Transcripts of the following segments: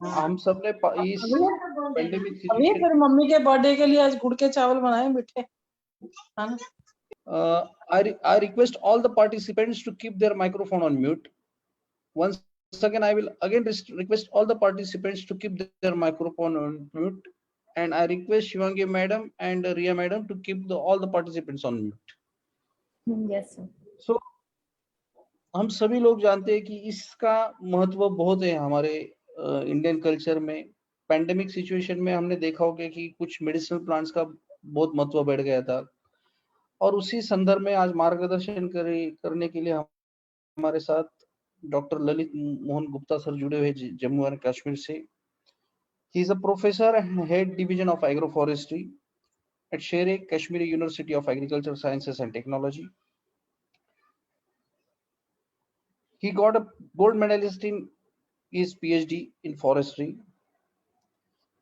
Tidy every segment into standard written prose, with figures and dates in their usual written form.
हम सब ने इस पेंडेमिक अभी सिचुएशन फिर मम्मी के बर्थडे के लिए आज गुड़ के चावल बनाए मीठे, है ना? I request all the participants to keep their microphone on mute. Once again, I will again request all the participants to keep their microphone on mute. And I request Shivangi madam and Ria madam to keep all the participants on mute. Yes, sir. So, हम सभी लोग जानते हैं कि इसका महत्व बहुत है हमारे इंडियन कल्चर में। पैंडेमिक सिचुएशन में हमने देखा होगा कि कुछ मेडिसिनल प्लांट्स का बहुत महत्व बढ़ गया था, और उसी संदर्भ में आज मार्गदर्शन करने के लिए हमारे साथ डॉक्टर ललित मोहन गुप्ता सर जुड़े हुए जम्मू एंड कश्मीर से। He is a professor and head division of agro forestry at Shere Kashmiri university of agriculture sciences and technology. He got a gold medalist in his PhD in forestry.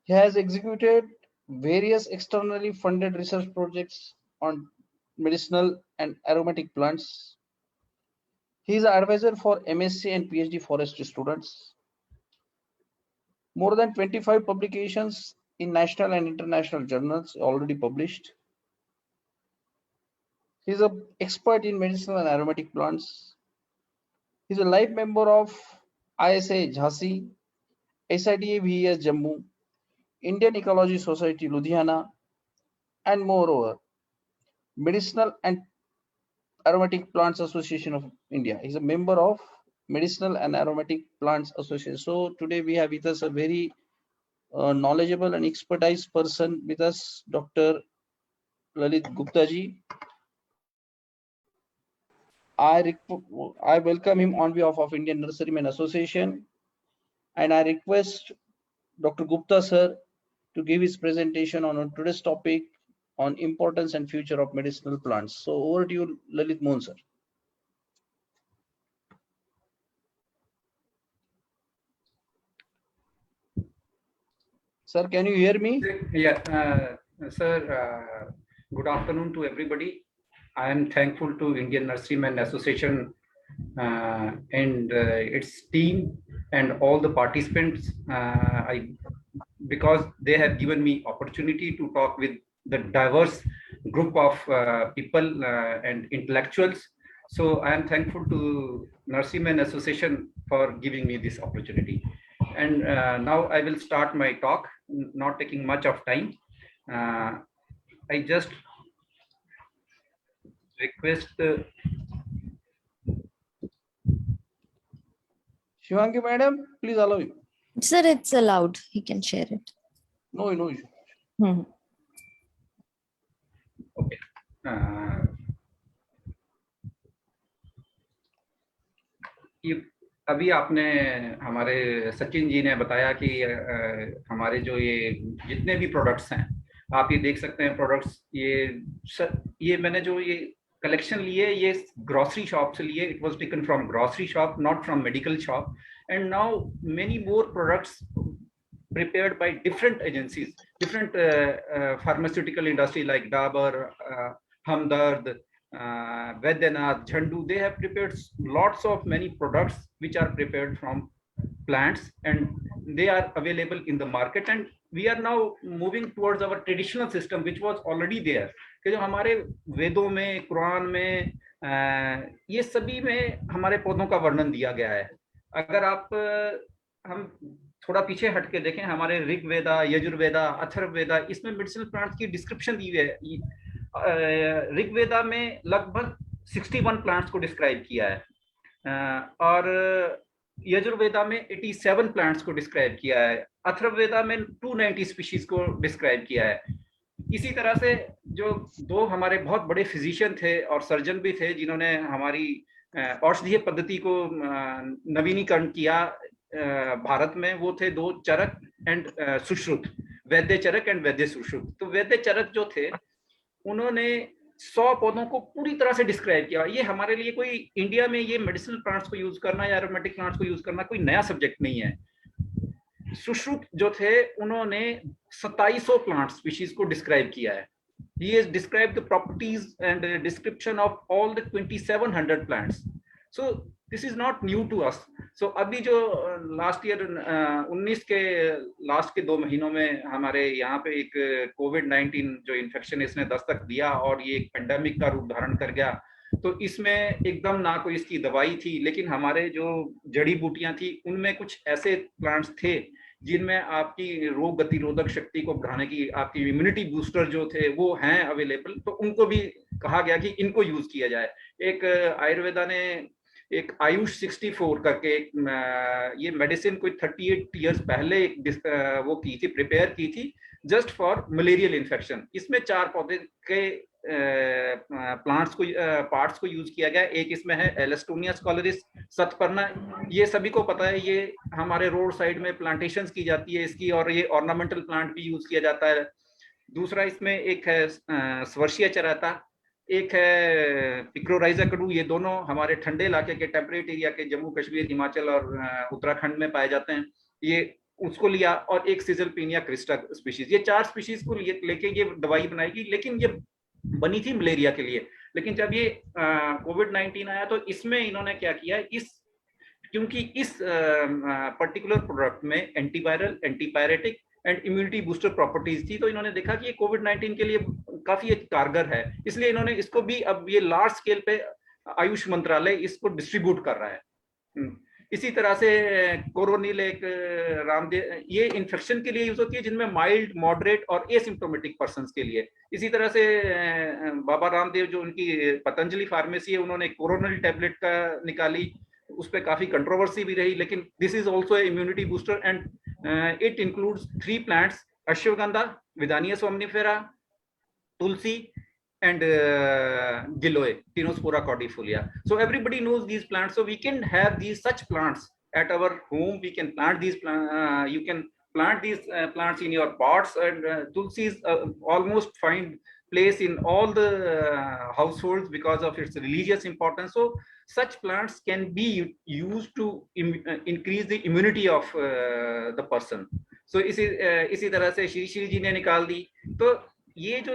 He has executed various externally funded research projects on medicinal and aromatic plants. He is an advisor for MSc and PhD forestry students. More than 25 publications in national and international journals already published. He is an expert in medicinal and aromatic plants. He is a life member of ISA Jhansi, SIDA VES Jammu, Indian Ecology Society Ludhiana, and moreover, Medicinal and Aromatic Plants Association of India. He is a member of Medicinal and Aromatic Plants Association. So today we have with us a very knowledgeable and expertise person with us, Dr. Lalit Gupta ji. I welcome him on behalf of Indian Nurserymen Association, and I request Dr. Gupta sir to give his presentation on today's topic on importance and future of medicinal plants. So over to you, Lalit Mohan sir. Sir, can you hear me? Yeah, sir. Good afternoon to everybody. I am thankful to Indian Nurserymen Association and its team and all the participants because they have given me opportunity to talk with the diverse group of people and intellectuals. So I am thankful to Nurserymen Association for giving me this opportunity. And now I will start my talk, not taking much of time. I just request Shivangi madam, please allow you. Sir, it's allowed. He can share it. No issue. Okay. अभी आपने हमारे सचिन जी ने बताया कि हमारे जो ये जितने भी प्रोडक्ट्स हैं, आप ये देख सकते हैं प्रोडक्ट्स, ये मैंने जो ये कलेक्शन लिए, ये ग्रोसरी शॉप से लिए. It was taken from grocery shop, not from medical shop. And now many more products prepared by different agencies, different pharmaceutical industry like Dabur, Hamdard, Vaidyanath, Jhandu. They have prepared lots of many products which are prepared from plants, and they are available in the market. And we are now moving towards our traditional system which was already there. कि जो हमारे वेदों में, कुरान में, ये सभी में हमारे पौधों का वर्णन दिया गया है. अगर आप हम थोड़ा पीछे हट के देखें, हमारे ऋग्वेदा, यजुर्वेदा, अथर्ववेदा, इसमें मेडिसिनल प्लांट्स की डिस्क्रिप्शन दी हुई है. ऋग्वेदा में लगभग 61 प्लांट्स को डिस्क्राइब किया है और यजुर्वेदा में 87 प्लांट्स को डिस्क्राइब किया है. अथर्ववेदा में 290 स्पीशीज को डिस्क्राइब किया है. इसी तरह से जो दो हमारे बहुत बड़े फिजिशियन थे और सर्जन भी थे जिन्होंने हमारी औषधीय पद्धति को नवीनीकरण किया भारत में, वो थे दो, चरक and Sushruta, Vaidya Charak and वैद्य सुश्रुत. तो वैद्य चरक जो थे उन्होंने 100 पौधों को पूरी तरह से डिस्क्राइब किया. ये हमारे लिए कोई इंडिया में ये मेडिसिनल प्लांट्स को यूज करना या एरोमेटिक प्लांट्स को यूज करना कोई नया सब्जेक्ट नहीं है. सुश्रुत जो थे उन्होंने 2700 प्लांट स्पीशीज को डिस्क्राइब किया है. He has described the properties and description of all the 2700 plants. So this is not new to us. So अभी जो लास्ट ईयर 19 के लास्ट के 2 महीनों में हमारे यहाँ पे एक कोविड-19 जो इन्फेक्शन इसने दस्तक दिया और ये एक पेंडेमिक का रूप धारण कर गया, तो इसमें एकदम ना कोई इसकी दवाई थी, लेकिन हमारे जो जड़ी बूटियां थी उनमें कुछ ऐसे प्लांट्स थे जिनमें आपकी रोग प्रतिरोधक शक्ति को बढ़ाने की, आपकी इम्यूनिटी बूस्टर जो थे वो हैं अवेलेबल, तो उनको भी कहा गया कि इनको यूज किया जाए। एक आयुर्वेदा ने एक आयुष 64 करके एक ये मेडिसिन कोई 38 इयर्स पहले एक वो की थी, प्रिपेयर की थी जस्ट फॉर मलेरियल इन्फेक्शन। इसमें 4 पौधे के प्लांट्स को पार्ट्स को यूज किया गया। एक इसमें है एलेस्टोनिया स्कॉलरिस सतपर्ना, ये सभी को पता है, ये हमारे रोड साइड में प्लांटेशंस की जाती है इसकी, और ये ऑर्नामेंटल प्लांट भी यूज किया जाता है। दूसरा इसमें एक है स्वर्षिया चराता, एक है पिक्रोराइजा कडू। ये दोनों हमारे ठंडे इलाके के टेम्परेट एरिया के जम्मू कश्मीर, हिमाचल और उत्तराखंड में पाए जाते हैं, ये उसको लिया। और एक सिजलपिनिया क्रिस्टा स्पीशीज, ये 4 स्पीशीज को लेके ये दवाई बनाएगी, लेकिन ये बनी थी मलेरिया के लिए। लेकिन जब ये कोविड-19 आया तो इसमें इन्होंने क्या किया, क्योंकि इस पर्टिकुलर प्रोडक्ट में antiviral, antipyretic and immunity booster properties थी, तो इन्होंने देखा कि ये कोविड-19 के लिए काफी कारगर है, इसलिए इन्होंने इसको भी अब ये लार्ज स्केल पे आयुष मंत्रालय इसको डिस्ट्रीब्यूट कर रहा है। इसी तरह से कोरोनिल एक रामदेव, ये इन्फेक्शन के लिए यूज होती है जिनमें माइल्ड, मॉडरेट और एसिम्प्टोमेटिक पर्संस के लिए। इसी तरह से बाबा रामदेव जो उनकी पतंजलि फार्मेसी है, उन्होंने कोरोनिल टैबलेट का निकाली, उस पर काफी कंट्रोवर्सी भी रही, लेकिन this is also immunity booster and it includes 3 plants, ashwagandha, Withania somnifera, tulsi and giloy, Tinospora cordifolia. So everybody knows these plants, so we can have these such plants at our home. We can plant these plants, you can plant these plants in your pots, and tulsi is almost find place in all the households because of its religious importance. So such plants can be used to increase the immunity of the person. So इसी तरह से श्री जी ने निकाल दी। तो ये जो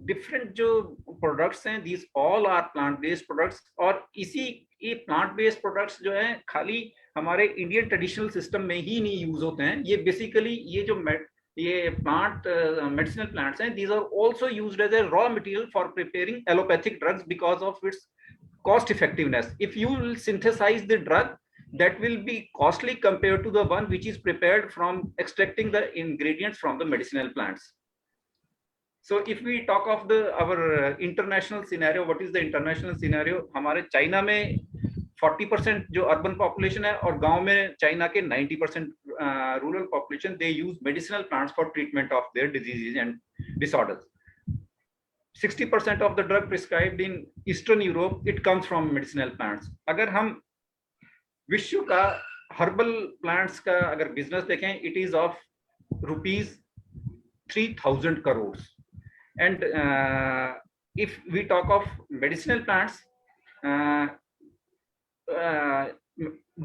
different जो products हैं, these all are plant based products, और ये प्लांट बेस्ड प्रोडक्ट्स जो है खाली हमारे इंडियन ट्रेडिशनल सिस्टम में ही नहीं यूज होते हैं। ये बेसिकली ये प्लांट मेडिसिनल प्लांट्स हैं, these are also used as a raw material for preparing allopathic drugs because of its cost effectiveness. If you will synthesize the drug, that will be costly compared to the one which is prepared from extracting the ingredients from the medicinal plants. So if we talk of our international scenario, what is the international scenario? हमारे China में 40% जो urban population है, और गांव में China के 90% rural population, they use medicinal plants for treatment of their diseases and disorders. 60% of the drug prescribed in Eastern Europe, it comes from medicinal plants. अगर हम विश्व का हर्बल प्लांट्स का अगर बिजनेस देखें, it is of rupees 3,000 crores. And if we talk of medicinal plants,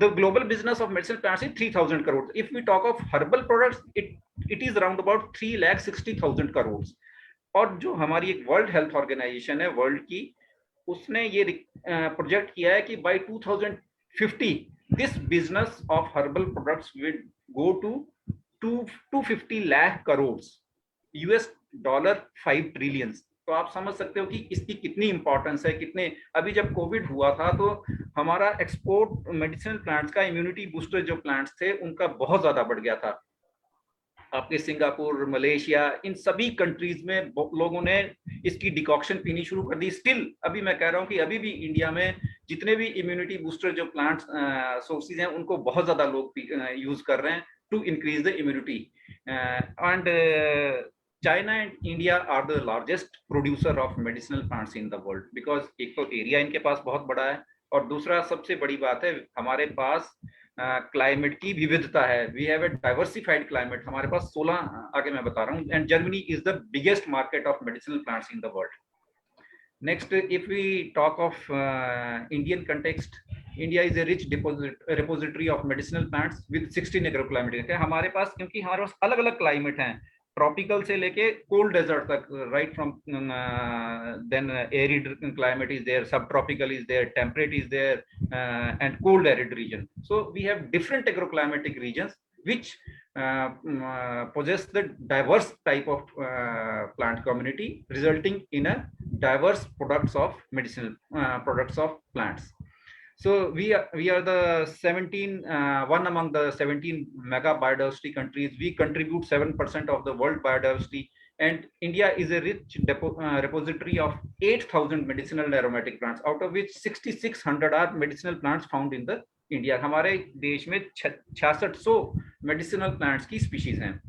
the global business of medicinal plants is 3,000 crores. If we talk of herbal products, it is around about 3,60,000 crores. और जो हमारी एक world health organization है world की, उसने ये project किया है कि by 2050 this business of herbal products will go to 250 lakh crore US dollar, 5 trillion. तो आप समझ सकते हो कि इसकी कितनी इंपॉर्टेंस है। कितने अभी जब कोविड हुआ था तो हमारा एक्सपोर्ट मेडिसिनल प्लांट्स का, इम्यूनिटी बूस्टर जो प्लांट्स थे उनका बहुत ज्यादा बढ़ गया था। आपके सिंगापुर, मलेशिया, इन सभी कंट्रीज में लोगों ने इसकी डिकॉक्शन पीनी शुरू कर दी। स्टिल अभी मैं कह रहा हूँ कि अभी भी इंडिया में जितने भी इम्यूनिटी बूस्टर जो प्लांट सोर्सेज हैं उनको बहुत ज्यादा लोग यूज कर रहे हैं to increase the immunity. And China and India are the largest producer of medicinal plants in the world, because एक तो एरिया इनके पास बहुत बड़ा है, और दूसरा सबसे बड़ी बात है हमारे पास क्लाइमेट की विविधता है। We have a diversified climate. हमारे पास 16 आगे मैं बता रहा हूँ, and Germany is the biggest market of medicinal plants in the world. Next, if we talk of Indian context, India is a rich repository of medicinal plants with 16 agro climate. हमारे पास, क्योंकि हमारे पास अलग अलग क्लाइमेट हैं, tropical से लेके cold desert तक, right from then arid climate is there, sub tropical is there, temperate is there, and cold arid region. So we have different agroclimatic regions which possess the diverse type of plant community, resulting in a diverse products of medicinal products of plants. So we are the one among the 17 mega biodiversity countries. We contribute 7% of the world biodiversity, and India is a rich repository of 8,000 medicinal and aromatic plants, out of which 6,600 are medicinal plants found in the India. हमारे देश में 6600 medicinal plants की species हैं,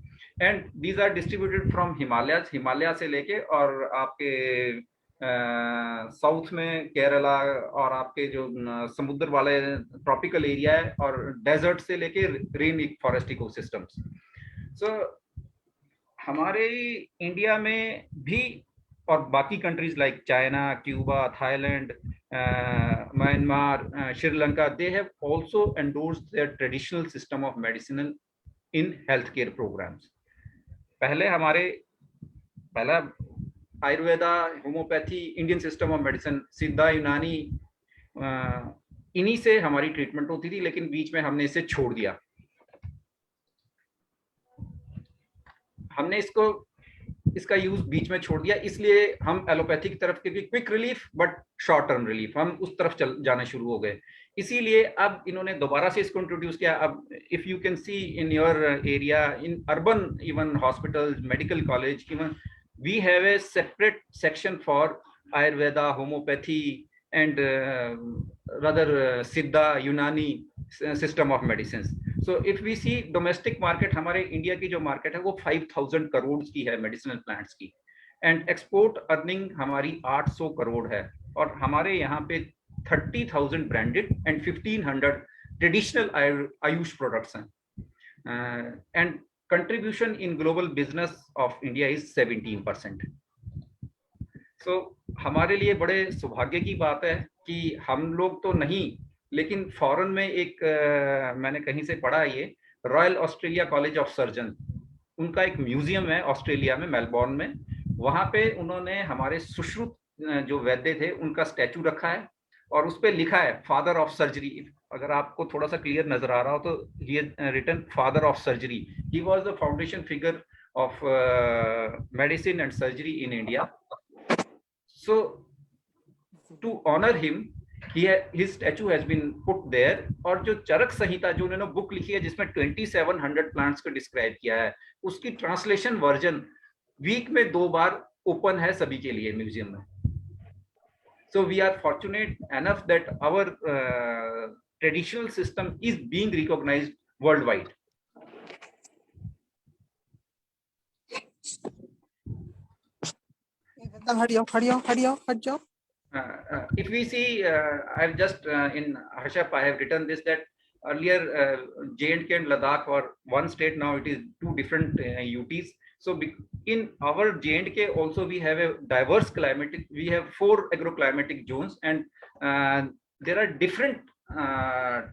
and these are distributed from Himalaya से लेके और आपके south में केरला और आपके जो समुद्र वाले ट्रॉपिकल एरिया है और डेजर्ट से लेके रेन फॉरेस्ट इकोसिस्टम्स. सो हमारे इंडिया में भी और बाकी countries like China, Cuba, Thailand, Myanmar, Sri Lanka, they have also endorsed their traditional system of medicinal in healthcare programs. पहला Ayurveda, homeopathy, Indian system of medicine, सिद्धा, यूनानी, इन्हीं से हमारी ट्रीटमेंट होती थी, लेकिन बीच में हमने इसे छोड़ दिया. हमने इसका यूज बीच में छोड़ दिया, इसलिए हम एलोपैथी की तरफ, क्योंकि quick relief but short term relief, हम उस तरफ जाने शुरू हो गए. इसीलिए अब इन्होंने दोबारा से इसको इंट्रोड्यूस किया. अब if you can see in your area, in urban even hospitals, medical college, even we have a separate section for Ayurveda, homeopathy and rather Siddha, Unani system of medicine. So if we see domestic market, हमारे India की जो market है वो 5,000 करोड़ की है medicinal plants की, and export earning हमारी 800 करोड़ है, और हमारे यहाँ पे 30,000 branded and 1,500 traditional Ayush products हैं, and contribution in global business of India is 17%. सो हमारे लिए बड़े सौभाग्य की बात है कि हम लोग तो नहीं, लेकिन फॉरेन में एक मैंने कहीं से पढ़ा, ये royal Australia college of surgeon, उनका एक म्यूजियम है ऑस्ट्रेलिया में, मेलबोर्न में. वहां पे उन्होंने हमारे सुश्रुत जो वैद्य थे उनका स्टैचू रखा है, और उस पे लिखा है फादर ऑफ सर्जरी. अगर आपको थोड़ा सा क्लियर नजर आ रहा हो तो he written father of surgery. He was the foundation figure of medicine and surgery in India. So to honour him, his statue has been put there. और जो चरक संहिता जो उन्होंने बुक लिखी है जिसमें 2700 प्लांट्स को डिस्क्राइब किया है, उसकी ट्रांसलेशन वर्जन वीक में 2 बार ओपन है सभी के लिए म्यूजियम में. So we are fortunate enough that our traditional system is being recognized worldwide. हट जाओ. If we see, I've just in Harshap I have written this, that earlier J&K and Ladakh were one state, now it is 2 different UTs. So in our J&K also we have a diverse climatic, we have 4 agroclimatic zones, and there are different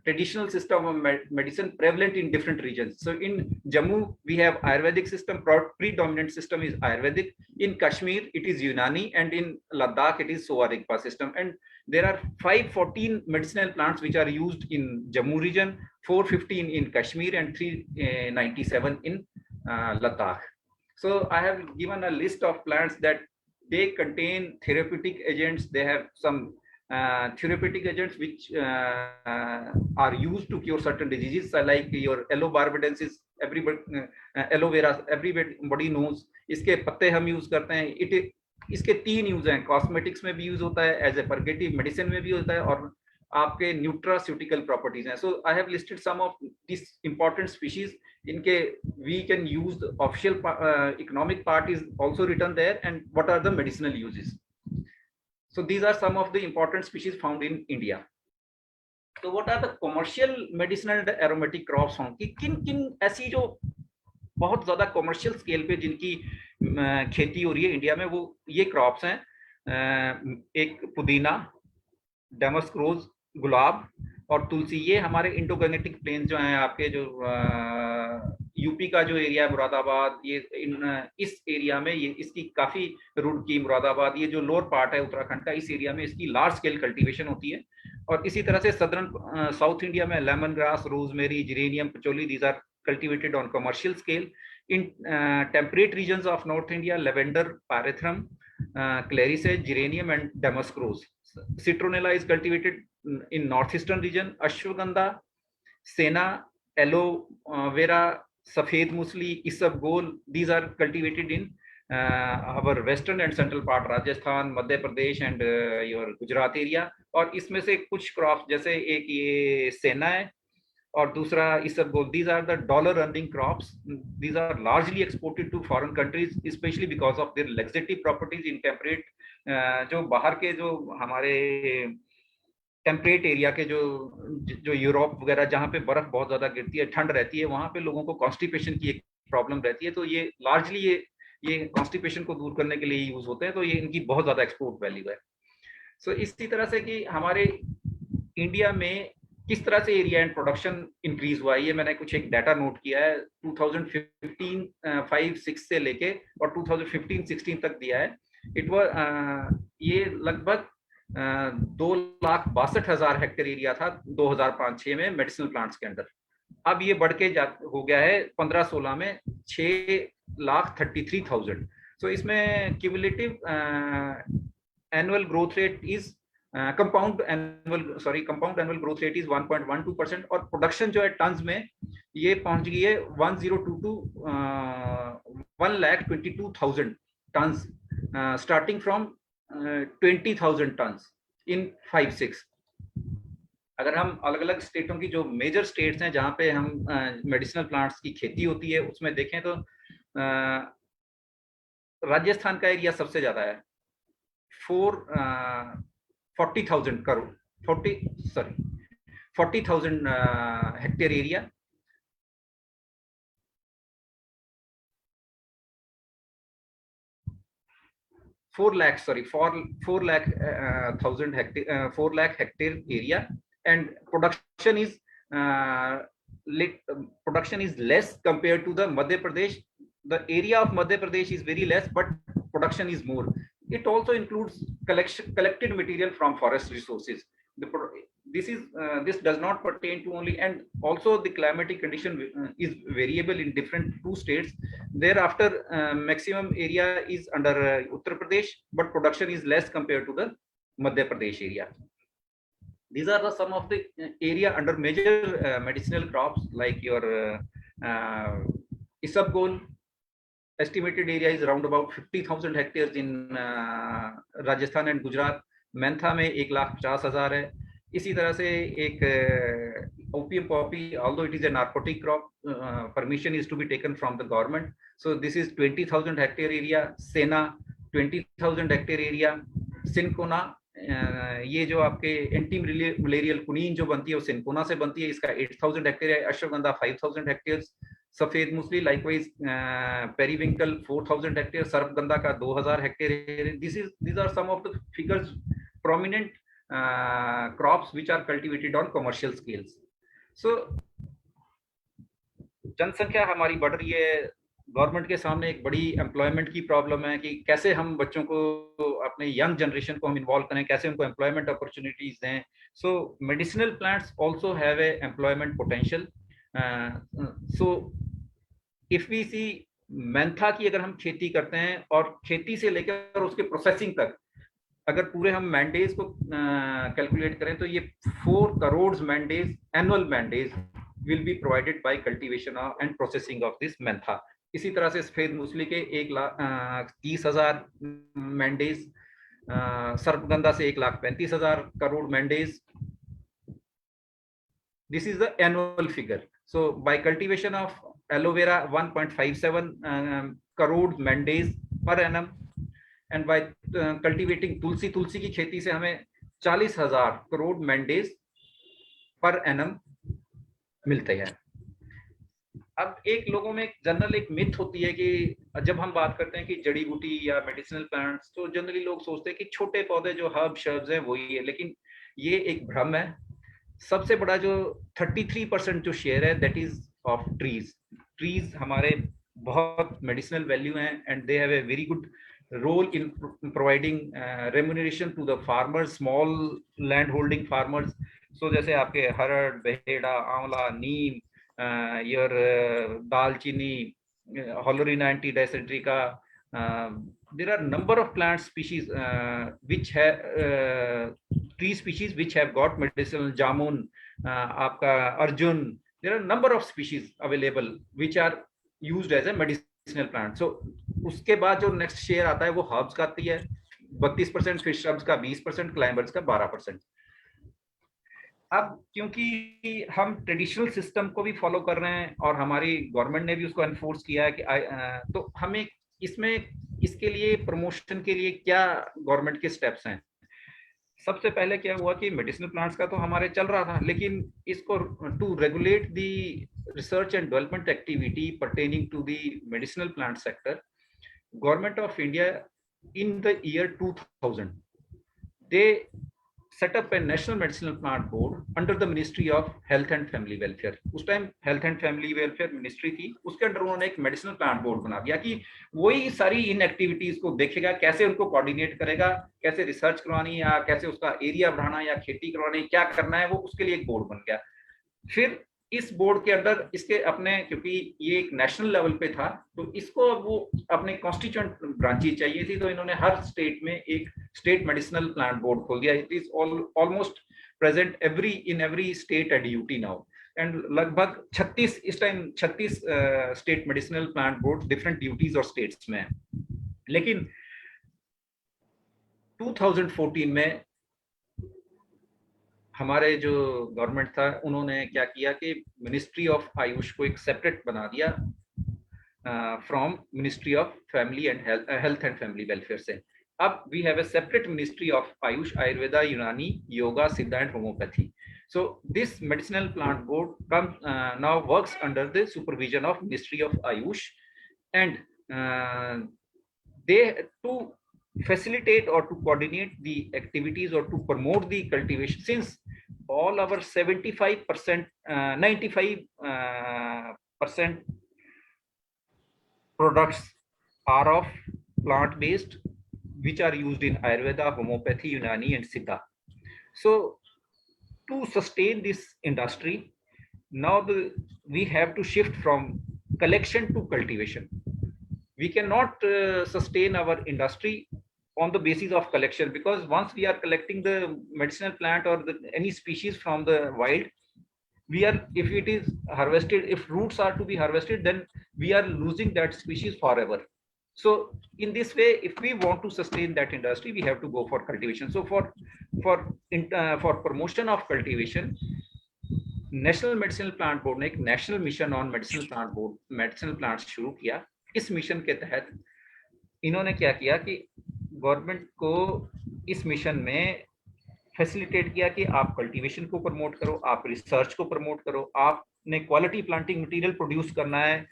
traditional system of medicine prevalent in different regions. So in Jammu we have Ayurvedic system, predominant system is Ayurvedic. In Kashmir it is Unani, and in Ladakh it is Sowa Rigpa system. And there are 514 medicinal plants which are used in Jammu region, 415 in Kashmir, and 397 in Ladakh. So I have given a list of plants that they contain therapeutic agents. They have some therapeutic agents which are used to cure certain diseases, like your aloe barbadensis, aloe vera everybody knows. इसके पत्ते हम use करते हैं. इसके 3 use हैं, cosmetics में भी use होता है, एज ए परगेटिव मेडिसिन में भी होता है, और आपके न्यूट्रास्यूटिकल प्रॉपर्टीज हैं. So I have listed some of this important species. इनके we can use, official economic part is also written there, and what are the medicinal uses. So these are some of the important species found in India. So what are the commercial medicinal and aromatic crops found? कि किन ऐसी जो बहुत ज्यादा commercial scale पे जिनकी खेती हो रही है इंडिया में, वो ये क्रॉप्स हैं. एक पुदीना, डेमस्क रोज, गुलाब और तुलसी. ये हमारे इंडोगैंगेटिक प्लेन्स जो हैं आपके, जो यूपी का जो एरिया है मुरादाबाद, ये इस एरिया में ये इसकी काफी, रुड़की, मुरादाबाद, ये जो लोअर पार्ट है उत्तराखंड का, इस एरिया में इसकी लार्ज स्केल कल्टीवेशन होती है। और इसी तरह से सदर्न साउथ इंडिया में lemon grass, rosemary, geranium, patchouli, these are cultivated on commercial scale. In temperate regions of north India, lavender, pyrethrum, clary sage, geranium and damask rose. Citronella is cultivated in northeastern region. Ashwagandha, Senna, aloe vera, Safed Musli, Isabgol, these are cultivated in our western and central part, Rajasthan, Madhya Pradesh and your Gujarat area. और इसमें से कुछ crop, जैसे एक ये सेना है और दूसरा इसबगोल, these are the dollar earning crops. These are largely exported to foreign countries, especially because of their laxative properties in temperate, जो बाहर के जो हमारे टेम्परेट एरिया के जो यूरोप वगैरह, जहाँ पे बर्फ बहुत ज्यादा गिरती है, ठंड रहती है, वहां पे लोगों को कॉन्स्टिपेशन की एक प्रॉब्लम रहती है। तो ये लार्जली ये कॉन्स्टिपेशन को दूर करने के लिए यूज होते हैं। तो ये इनकी बहुत ज्यादा एक्सपोर्ट वैल्यू है। सो इसी तरह से कि हमारे इंडिया में किस तरह से एरिया एंड प्रोडक्शन इंक्रीज हुआ है, ये मैंने कुछ एक डाटा नोट किया है। 2015-5-6 से लेके और 2015-16 तक दिया है। ये लगभग 2,62,000 हेक्टेयर एरिया था 2005-6 में मेडिसिनल प्लांट्स के अंदर। अब ये बढ़ के हो गया है 15-16 में 6,33,000। सो इसमें cumulative annual growth rate is compound annual growth rate is 1.12%। और प्रोडक्शन जो है टन्स में ये पहुंच गई है 1,22,000 turns, starting from 20,000 tons in 5-6। अगर हम अलग अलग स्टेटों की, जो मेजर स्टेट्स हैं जहाँ पे हम मेडिसिनल प्लांट्स की खेती होती है, उसमें देखें तो राजस्थान का एरिया सबसे ज्यादा है, 40,000 hectare area. 4 lakh hectare area, and production is less compared to the Madhya Pradesh. The area of Madhya Pradesh is very less, but production is more. It also includes collected material from forest resources. This does not pertain to only, and also the climatic condition is variable in different two states. Thereafter, maximum area is under Uttar Pradesh, but production is less compared to the Madhya Pradesh area. These are some of the area under major medicinal crops, like your isabgol. Estimated area is around about 50,000 hectares in Rajasthan and Gujarat. Mentha में 1,50,000 है। इसी तरह से एक opium poppy, although it is a narcotic crop, permission is to be taken from the government. So this is 20,000 hectare area. Sena 20,000 hectare area. Cinchona, ये जो आपके anti malarial कुनीन जो बनती है वो सिनकोना से बनती है, इसका 8,000 हेक्टेयर है। अश्वगंधा 5,000 हेक्टेयर। सफेद मुसली लाइकवाइज पेरीविंकल 4,000 हेक्टेयर। सर्पगंधा का 2,000 hectare. these are some of the figures, prominent crops which are cultivated on commercial scales. So जनसंख्या हमारी बढ़ रही है, गवर्नमेंट के सामने एक बड़ी एम्प्लॉयमेंट की प्रॉब्लम है कि कैसे हम बच्चों को, अपने यंग जनरेशन को हम इन्वॉल्व करें, कैसे उनको एम्प्लॉयमेंट अपॉर्चुनिटीज दें। So medicinal plants also have a employment potential. So if we see mentha की अगर हम खेती करते हैं और खेती से लेकर उसके प्रोसेसिंग तक अगर पूरे हम मैंडेज को कैलकुलेट करें तो ये 4 crore mandays, annual mandays will be provided by cultivation and processing of this mentha. इसी तरह से सफेद मूसली के 1,30,000 मैंडेज, सर्पगंधा से 1,35,000 crore mandays. This is the annual figure. So by cultivation of aloe vera 1.57 crore mandays per annum, and by cultivating tulsi की खेती से हमें 40,000 करोड़ मैंडेज पर एनम मिलते हैं। अब एक लोगों में जनरल एक मिथ होती है कि जब हम बात करते हैं कि जड़ी बूटी या मेडिसिनल प्लांट्स, तो जनरली लोग सोचते हैं कि छोटे पौधे जो हर्ब शर्ब्स हैं वही है, लेकिन ये एक भ्रम है। सबसे बड़ा जो 33% जो शेयर है that is of trees. Trees हमारे बहुत मेडिसिनल वैल्यू हैं and they have a very good role in providing remuneration to the farmers, small land holding farmers. So जैसे आपके हरड़, बहेड़ा, आंवला, नीम, your दालचीनी, Hollerina antidysenterica, there are number of plant species which have tree species which have got medicinal, jamun, आपका Arjun, there are number of species available which are used as a medicinal plant. So उसके बाद जो next share आता है वो herbs का आती है 32%, फिर श्रब्स का 20%, क्लाइंबर्स का 12%। अब क्योंकि हम ट्रेडिशनल सिस्टम को भी फॉलो कर रहे हैं और हमारी गवर्नमेंट ने भी उसको एनफोर्स किया है कि तो हमें इसमें इसके लिए प्रमोशन के लिए क्या गवर्नमेंट के स्टेप्स हैं। सबसे पहले क्या हुआ कि मेडिसिनल प्लांट्स का तो हमारे चल रहा था, लेकिन इसको to regulate the research and development activity pertaining to the medicinal plant sector, Government of India in the year 2000 they set up a National Medicinal Plant Board under the Ministry of Health and Family Welfare. उस time Health and Family Welfare Ministry थी, उसके under उन्होंने एक medicinal plant board बना दिया कि वही सारी इन एक्टिविटीज को देखेगा, कैसे उनको कोऑर्डिनेट करेगा, कैसे रिसर्च करवानी या कैसे उसका एरिया बढ़ाना या खेती करवानी, क्या करना है, वो उसके लिए एक बोर्ड बन गया। फिर इस बोर्ड के अंदर इसके अपने, क्योंकि ये एक नेशनल लेवल पे था तो इसको अब वो अपने कॉन्स्टिट्यूएंट ब्रांचेस चाहिए थी, तो इन्होंने हर स्टेट में एक स्टेट मेडिसिनल प्लांट बोर्ड खोल दिया। It is almost present in every state eight UT now and लगभग 36 इस time 36 state medicinal plant board different duties और स्टेट्स में है। लेकिन 2014 में हमारे जो गवर्नमेंट था उन्होंने क्या किया कि मिनिस्ट्री ऑफ आयुष को एक सेपरेट बना दिया from ministry of family and health and family welfare से। अब we have a separate ministry of AYUSH, Ayurveda, Unani, yoga, Siddha and homeopathy. So this medicinal plant board come now works under the supervision of ministry of AYUSH and they to facilitate or to coordinate the activities or to promote the cultivation, since all our 75% 95% products are of plant based which are used in Ayurveda, homeopathy, Unani and Siddha. So to sustain this industry now we have to shift from collection to cultivation. We cannot sustain our industry on the basis of collection, because once we are collecting the medicinal plant or any species from the wild, we are, if it is harvested, if roots are to be harvested, then we are losing that species forever. So in this way, if we want to sustain that industry, we have to go for cultivation. So for promotion of cultivation, national medicinal plant board ने एक national mission on medicinal plant board medicinal plants शुरू किया। इस mission के तहत इन्होंने क्या किया कि गवर्नमेंट को इस मिशन में फैसिलिटेट किया कि आप कल्टीवेशन को प्रमोट करो, आप रिसर्च को प्रमोट करो, आपने क्वालिटी प्लांटिंग मटेरियल प्रोड्यूस करना है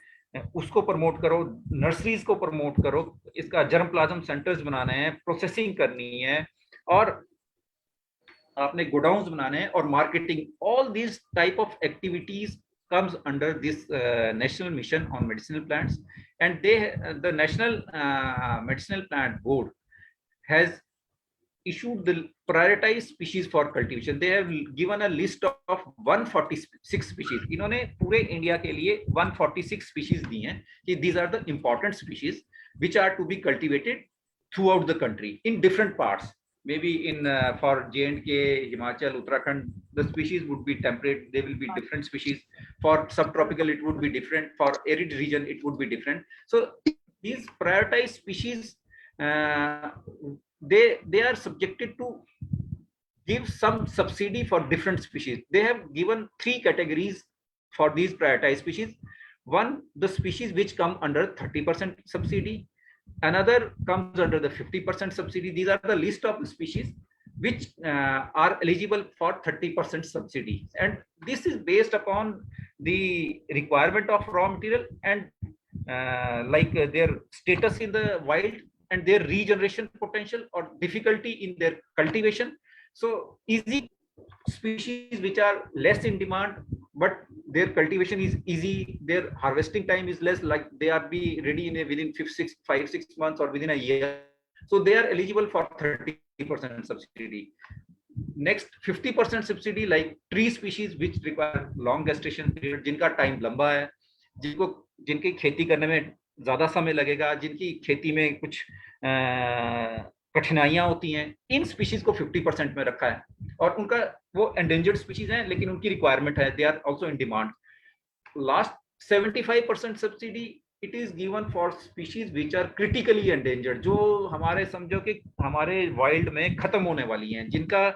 उसको प्रमोट करो, नर्सरीज को प्रमोट करो, इसका जर्म प्लाज्म सेंटर्स बनाने हैं, प्रोसेसिंग करनी है और आपने गोडाउन्स बनाने हैं और marketing. All this type of activities comes under this national mission on medicinal plants, and the national medicinal plant board has issued the prioritized species for cultivation. They have given a list of 146 species. इन्होंने पूरे India के लिए 146 species दी हैं कि these are the important species which are to be cultivated throughout the country in different parts. Maybe in for J&K, Himachal, Uttarakhand, the species would be temperate. They will be different species. For subtropical, it would be different. For arid region, it would be different. So these prioritized species, they are subjected to give some subsidy for different species. They have given 3 categories for these prioritized species. One, the species which come under 30% subsidy. Another comes under the 50% subsidy. These are the list of species which are eligible for 30% subsidy, and this is based upon the requirement of raw material and like their status in the wild and their regeneration potential or difficulty in their cultivation. So easy species which are less in demand but their cultivation is easy, their harvesting time is less, like they are be ready in within 5-6 months or within a year. So they are eligible for 30% subsidy. Next 50% subsidy like tree species which require long gestation period, जिनका time लंबा है, जिनकी खेती करने में ज्यादा समय लगेगा, जिनकी खेती में कुछ कठिनाइयां होती हैं, इन स्पीशीज को 50% में रखा है। और उनका वो एंडेंजर्ड स्पीशीज हैं, लेकिन उनकी रिक्वायरमेंट है, they are also in demand. Last 75% subsidy it is given for species which are critically endangered, जो हमारे समझो कि हमारे वाइल्ड में खत्म होने वाली हैं, जिनका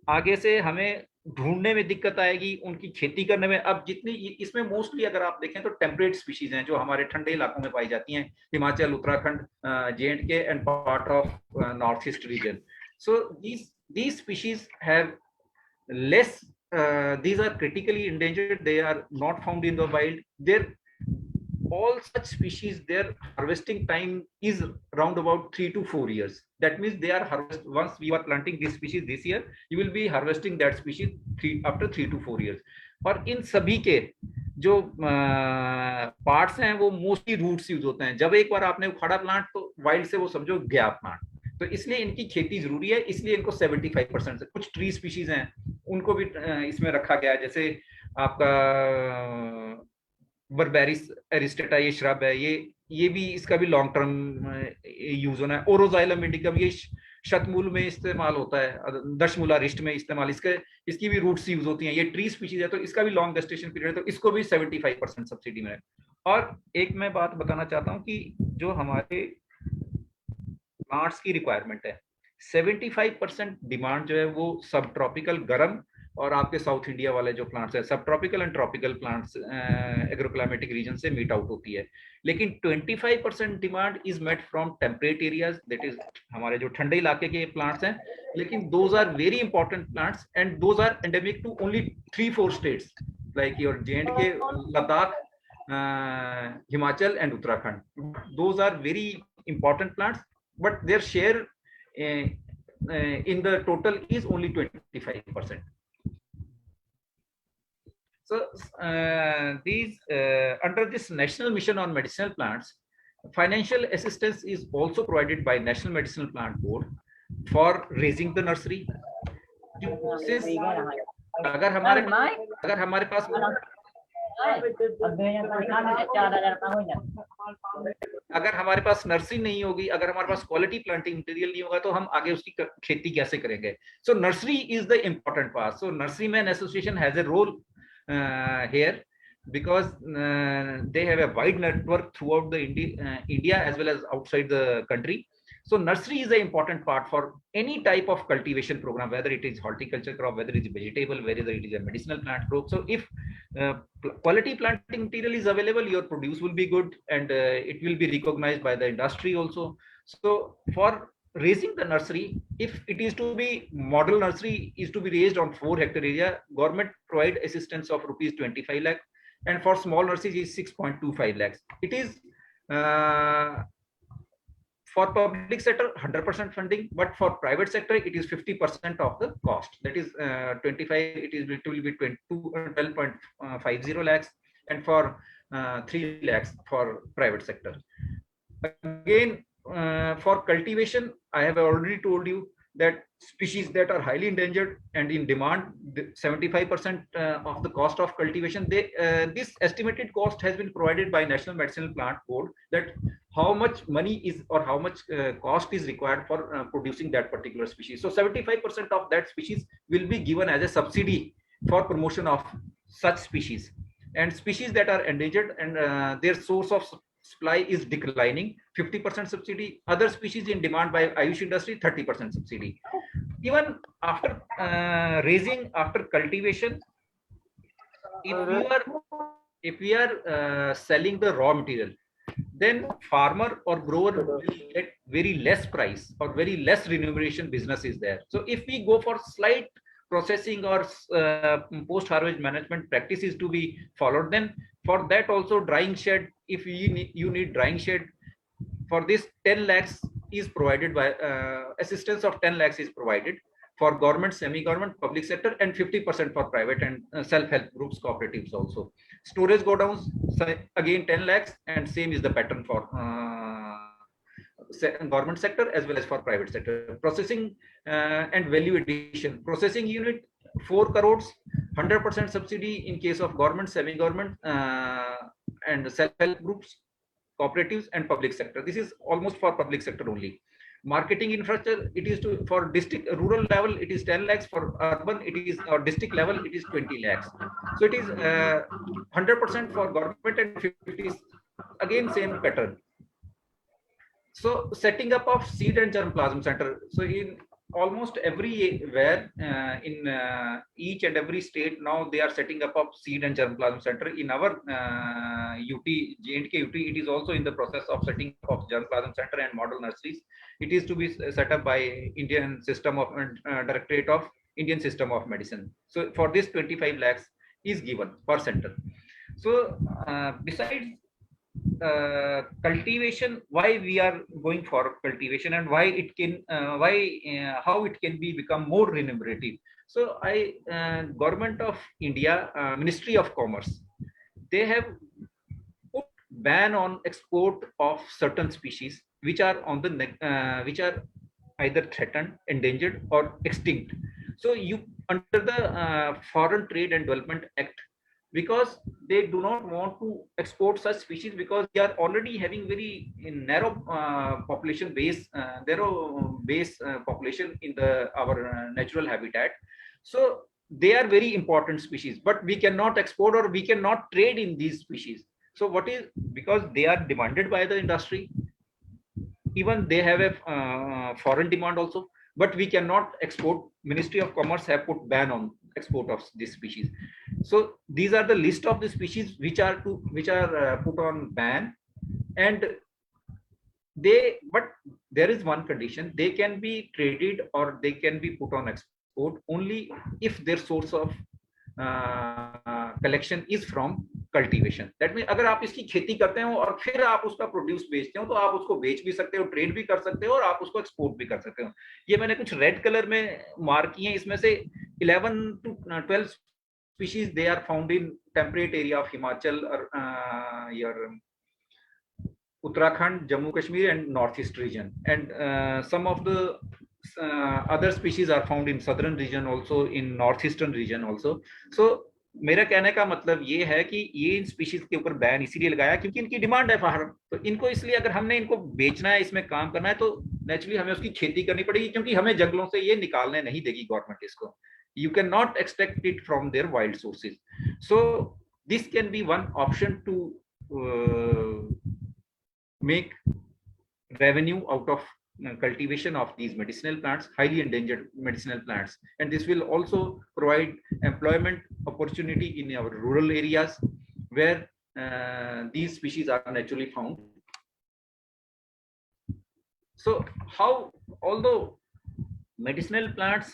आगे से हमें ढूंढने में दिक्कत आएगी, उनकी खेती करने में। अब जितनी इसमें मोस्टली अगर आप देखें तो टेम्परेट स्पीशीज हैं जो हमारे ठंडे इलाकों में पाई जाती हैं, Himachal, Uttarakhand, J&K and part of north east region. So these species have less, these are critically endangered, they are not found in the wild. All such species, their harvesting time is around about 3 to 4 years. That means they are harvested once we are planting this species this year, you will be harvesting that species after 3 to 4 years. और इन सभी के जो parts हैं वो mostly roots use होते हैं। जब एक बार आपने उखाड़ा प्लांट तो वाइल्ड से वो समझो गया प्लांट, तो इसलिए इनकी खेती जरूरी है, इसलिए इनको 75% से। कुछ ट्री स्पीशीज हैं उनको भी इसमें रखा गया है, जैसे आपका बर्बेरिस एरिस्टेटा, ये श्रब है, ये भी, इसका भी लॉन्ग टर्म यूज होना है। ओरोजाइलम इंडिकम, ये शतमूल में इस्तेमाल होता है, दशमूला रिस्ट में इस्तेमाल, इसकी भी रूट्स यूज होती हैं। ये ट्री स्पीशीज है तो इसका भी लॉन्ग गेस्टेशन पीरियड है, तो इसको भी 75% सब्सिडी में है। और एक मैं बात बताना चाहता हूँ कि जो हमारे प्लांट्स की रिक्वायरमेंट है, 75% डिमांड जो है वो सब ट्रॉपिकल गर्म और आपके साउथ इंडिया वाले जो प्लांट्स है, सब tropical and tropical plants agroclimatic region से मीट आउट होती है। लेकिन 25% demand is met from temperate areas, that is हमारे जो ठंडे इलाके के प्लांट्स हैं, लेकिन those are very important plants and those are endemic to only 3-4 states like your J&K, Ladakh, Himachal and Uttarakhand. Those are very important plants, but their share in the total is only 25%. So these under this National Mission on Medicinal Plants, financial assistance is also provided by National Medicinal Plant Board for raising the nursery. Since अगर हमारे पास nursery नहीं होगी, अगर हमारे पास quality planting material नहीं होगा, तो हम आगे उसकी खेती कैसे करेंगे? So nursery is the important part. So nursery man association has a role here because they have a wide network throughout the India as well as outside the country. So nursery is an important part for any type of cultivation program, whether it is horticulture crop, whether it is vegetable, whether it is a medicinal plant crop. So if quality planting material is available, your produce will be good and it will be recognized by the industry also. So for raising the nursery, if it is to be model nursery is to be raised on 4-hectare area, government provide assistance of rupees 25 lakh, and for small nurseries is 6.25 lakhs. It is for public sector 100% funding, but for private sector it is 50% of the cost. That is 25. It will be 12.50 lakhs, and for 3 lakhs for private sector. Again, for cultivation, I have already told you that species that are highly endangered and in demand, 75% of the cost of cultivation, this estimated cost has been provided by National Medicinal Plant Board, that how much money is or how much cost is required for producing that particular species. So 75% of that species will be given as a subsidy for promotion of such species. And species that are endangered and their source of supply is declining, 50% subsidy. Other species in demand by Ayush industry, 30% subsidy. Even after raising, after cultivation, if we are selling the raw material, then farmer or grower will get very less price or very less remuneration business is there. So if we go for slight processing or post-harvest management practices to be followed, then for that also drying shed, if you need drying shed, for this 10 lakhs is provided by assistance of 10 lakhs is provided. for government, semi-government, public sector, and 50% for private and self-help groups, cooperatives also. Storage godowns, again 10 lakhs, and same is the pattern for government sector as well as for private sector. Processing and value addition, processing unit 4 crores, 100% subsidy in case of government, semi-government, and self-help groups, cooperatives, and public sector. This is almost for public sector only. Marketing infrastructure, it is for district, rural level it is 10 lakhs, for urban it is, or district level it is 20 lakhs. So it is 100% for government and 50 again same pattern. So setting up of seed and germplasm center, so in almost everywhere in each and every state now they are setting up of seed and germplasm center. In our UT, J&K UT, it is also in the process of setting up of germplasm center and model nurseries. It is to be set up by Indian system of Directorate of Indian System of Medicine. So for this 25 lakhs is given per center. So besides cultivation, why we are going for cultivation and why it can how it can be become more remunerative. So Government of India, Ministry of Commerce, they have put ban on export of certain species which are on the which are either threatened, endangered, or extinct. So you under the Foreign Trade and Development Act, because they do not want to export such species because they are already having very narrow population base, population in our natural habitat. So they are very important species, but we cannot export or we cannot trade in these species. So what is, because they are demanded by the industry, even they have a foreign demand also, but we cannot export. Ministry of Commerce have put ban on export of this species. So these are the list of the species which are put on ban, and but there is one condition: they can be traded or they can be put on export only if their source of collection is from cultivation. That mean अगर आप इसकी खेती करते हो और फिर आप उसका प्रोड्यूस बेचते हो तो आप उसको बेच भी सकते हो, ट्रेड भी कर सकते हो और आप उसको एक्सपोर्ट भी कर सकते हो. ये मैंने कुछ रेड कलर में मार्क किए हैं. इसमें से 11 to 12 species they are found in temperate area of Himachal or your Uttarakhand, Jammu Kashmir and northeast region, and some of the other species are found in southern region also, in northeastern region also. So मेरा कहने का मतलब ये है कि ये इन species के ऊपर बैन इसीलिए लगाया क्योंकि इनकी डिमांड है बाहर. तो इनको इसलिए अगर हमने इनको बेचना है, इसमें काम करना है, तो नेचुरली हमें उसकी खेती करनी पड़ेगी क्योंकि हमें जंगलों से ये निकालने नहीं देगी गवर्नमेंट इसको. You cannot extract it from their wild sources. So this can be one option to make revenue out of cultivation of these medicinal plants, highly endangered medicinal plants, and this will also provide employment opportunity in our rural areas where these species are naturally found. So how, although medicinal plants,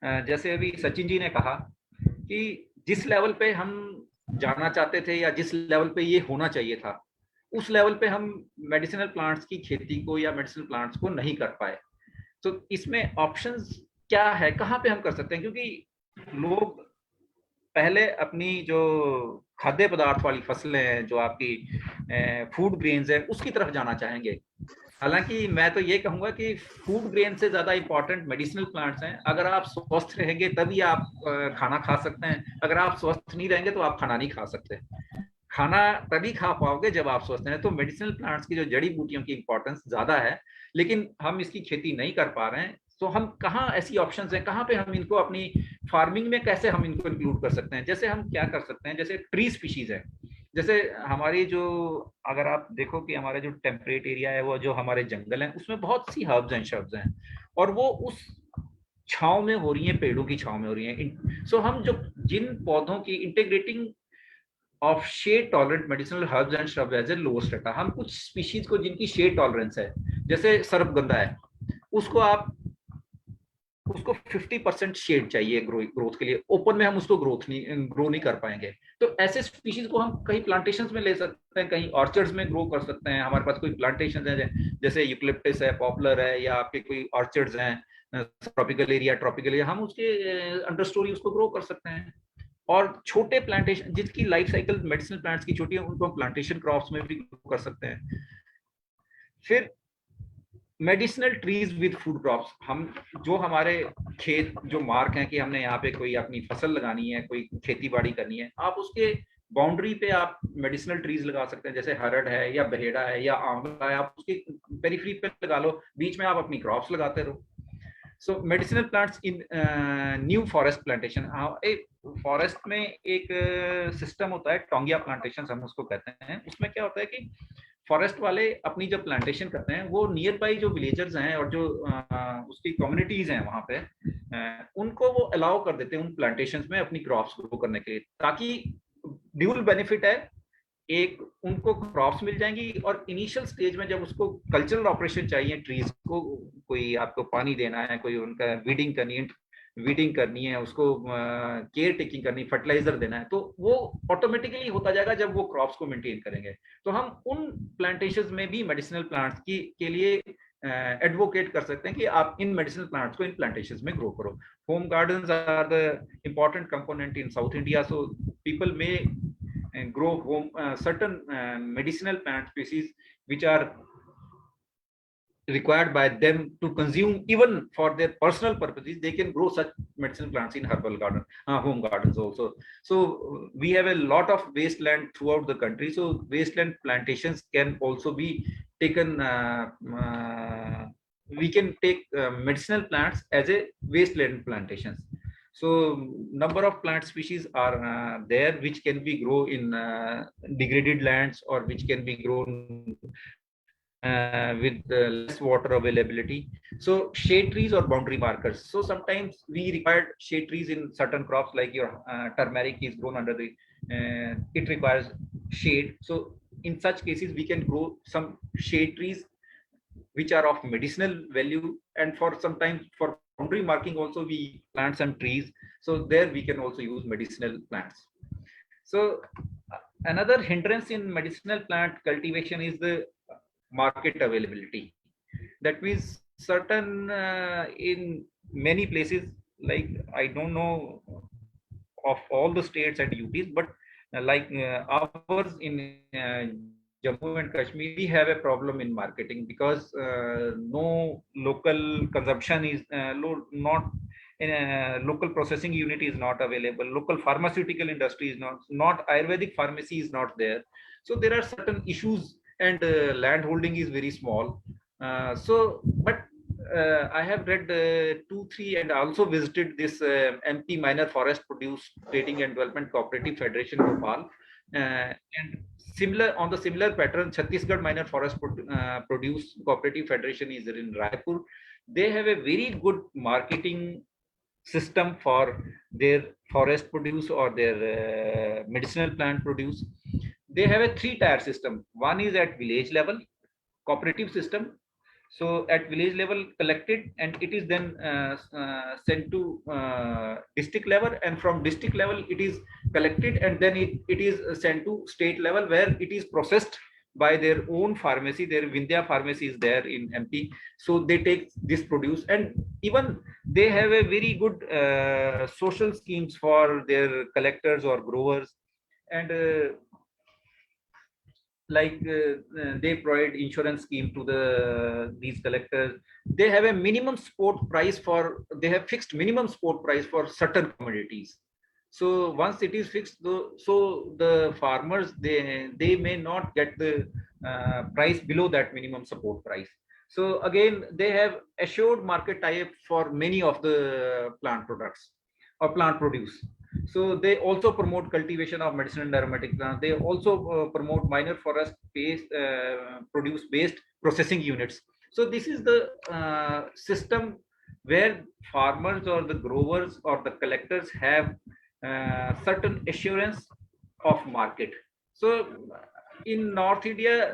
जैसे अभी सचिन जी ने कहा कि जिस level पे हम जाना चाहते थे या जिस लेवल पे ये होना चाहिए था, उस लेवल पे हम मेडिसिनल प्लांट्स की खेती को या मेडिसिनल प्लांट्स को नहीं कर पाए. तो इसमें ऑप्शंस क्या है, कहाँ पे हम कर सकते हैं? क्योंकि लोग पहले अपनी जो खाद्य पदार्थ वाली फसलें हैं, जो आपकी फूड ग्रेन्स है, उसकी तरफ जाना चाहेंगे. हालांकि मैं तो ये कहूंगा कि फूड ग्रेन से ज्यादा इंपॉर्टेंट मेडिसिनल प्लांट्स हैं. अगर आप स्वस्थ रहेंगे तभी आप खाना खा सकते हैं. अगर आप स्वस्थ नहीं रहेंगे तो आप खाना नहीं खा सकते. खाना तभी खा पाओगे जब आप स्वस्थ हैं. तो मेडिसिनल प्लांट्स की जो जड़ी बूटियों की इंपॉर्टेंस ज्यादा है, लेकिन हम इसकी खेती नहीं कर पा रहे हैं. तो हम कहाँ ऐसी ऑप्शंस हैं, कहाँ पे हम इनको अपनी फार्मिंग में कैसे हम इनको इंक्लूड कर सकते हैं? जैसे हम क्या कर सकते हैं, जैसे ट्री स्पीशीज है, जैसे हमारी जो, अगर आप देखो कि हमारे जो टेम्परेट एरिया है, वो जो हमारे जंगल हैं, उसमें बहुत सी हर्ब्स एंड श्रब्स हैं और वो उस छांव में हो रही हैं, पेड़ों की छांव में हो रही हैं. सो हम जो जिन पौधों की integrating of shade tolerant medicinal herbs and shrubs as a lower strata, हम कुछ स्पीशीज को जिनकी शेड टॉलरेंस है, जैसे सर्पगंधा है, उसको 50% शेड चाहिए ग्रोथ के लिए. ओपन में हम उसको ग्रो नहीं कर पाएंगे. तो ऐसे स्पीशीज को हम कहीं प्लांटेशंस में ले सकते हैं, कहीं ऑर्चर्ड्स में ग्रो कर सकते हैं. हमारे पास कोई प्लांटेशन है जैसे यूकलिप्टस है, पॉपुलर है, या आपके कोई ऑर्चर्ड्स हैं ट्रॉपिकल एरिया हम उसके अंडर स्टोरी उसको ग्रो कर सकते हैं। और छोटे प्लांटेशन जिसकी लाइफ साइकिल मेडिसिनल प्लांट्स की छोटी है, उनको हम प्लांटेशन क्रॉप्स में भी ग्रो कर सकते हैं। फिर medicinal trees with food crops, हम जो हमारे खेत जो मार्क हैं कि हमने यहाँ पे कोई अपनी फसल लगानी है, कोई खेती बाड़ी करनी है, आप उसके बाउंड्री पे आप मेडिसिनल ट्रीज लगा सकते हैं, जैसे हरड़ है या बहेड़ा है या आंवला है, आप उसके पेरिफेरी पे लगा लो, बीच में आप अपनी क्रॉप्स लगाते रहो। So medicinal plants in new forest plantation, forest में एक सिस्टम होता है टोंगिया प्लांटेशन हम उसको कहते हैं। उसमें क्या होता है कि फॉरेस्ट वाले अपनी जब प्लांटेशन करते हैं, वो नियर बाई जो विलेजर्स हैं और जो उसकी कम्युनिटीज हैं वहां पे, उनको वो अलाउ कर देते हैं उन प्लांटेशन में अपनी क्रॉप्स ग्रो करने के लिए, ताकि ड्यूल बेनिफिट है, एक उनको क्रॉप्स मिल जाएंगी, और इनिशियल स्टेज में जब उसको कल्चरल ऑपरेशन चाहिए, ट्रीज को कोई आपको पानी देना है, कोई उनका वीडिंग करनी है, उसको केयर टेकिंग करनी, फर्टिलाइजर देना है, तो वो ऑटोमेटिकली होता जाएगा जब वो क्रॉप्स को मेंटेन करेंगे। तो हम उन प्लांटेशंस में भी मेडिसिनल प्लांट्स के लिए एडवोकेट कर सकते हैं कि आप इन मेडिसिनल प्लांट्स को इन प्लांटेशंस में ग्रो करो। Home gardens are the important component in South India, so people में grow home certain medicinal plant species which are required by them to consume even for their personal purposes. They can grow such medicinal plants in herbal garden, home gardens also. So we have a lot of wasteland throughout the country, so wasteland plantations can also be taken, we can take medicinal plants as a wasteland plantations. So number of plant species are there which can be grow in degraded lands, or which can be grown with less water availability. So shade trees or boundary markers. So sometimes we require shade trees in certain crops, like your turmeric is grown under the, it requires shade. So in such cases we can grow some shade trees which are of medicinal value, and for sometimes for boundary marking also we plant some trees, so there we can also use medicinal plants. So another hindrance in medicinal plant cultivation is the market availability. That means certain in many places, like I don't know of all the states and UPs, but like ours in Jammu and Kashmir, we have a problem in marketing, because no local consumption is not local processing unit is not available, local pharmaceutical industry is not Ayurvedic pharmacy is not there. So there are certain issues, and land holding is very small. But I have read 2-3 and also visited this MP Minor Forest Produce Trading and Development Cooperative Federation Bhopal, and similar on the similar pattern, Chhattisgarh Minor Forest Produce Cooperative Federation is in Raipur. They have a very good marketing system for their forest produce or their medicinal plant produce. They have a 3-tier system. One is at village level, cooperative system. So at village level collected, and it is then sent to district level, and from district level it is collected, and then it is sent to state level, where it is processed by their own pharmacy. Their Vindhya pharmacy is there in MP, so they take this produce, and even they have a very good social schemes for their collectors or growers, and they provide insurance scheme to these collectors. They have a minimum support price for, they have fixed minimum support price for certain commodities. So once it is fixed, so the farmers, they may not get the price below that minimum support price. So again, they have assured market tie-up for many of the plant products or plant produce. So they also promote cultivation of medicinal and aromatic plants. They also promote minor forest based produce based processing units. So this is the system where farmers or the growers or the collectors have certain assurance of market. So in North India,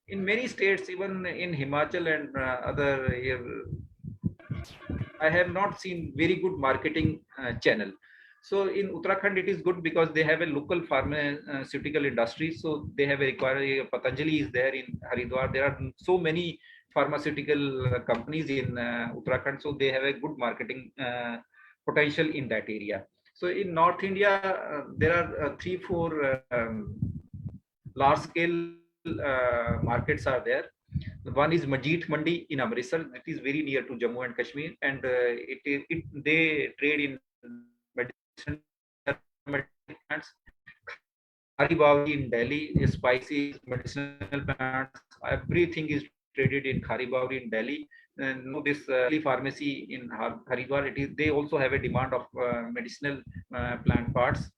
in many states, even in Himachal and other here, I have not seen very good marketing channel. So in Uttarakhand, it is good because they have a local pharmaceutical industry. So they have a required, Patanjali is there in Haridwar. There are so many pharmaceutical companies in Uttarakhand, so they have a good marketing potential in that area. So in North India, there are 3-4 large scale markets are there. One is Majid Mandi in Amritsar. It is very near to Jammu and Kashmir, and they trade in medicinal plants. Kharibauri in Delhi, spices, medicinal plants, everything is traded in Kharibauri in Delhi. And this pharmacy in Haridwar, they also have a demand of medicinal plant parts.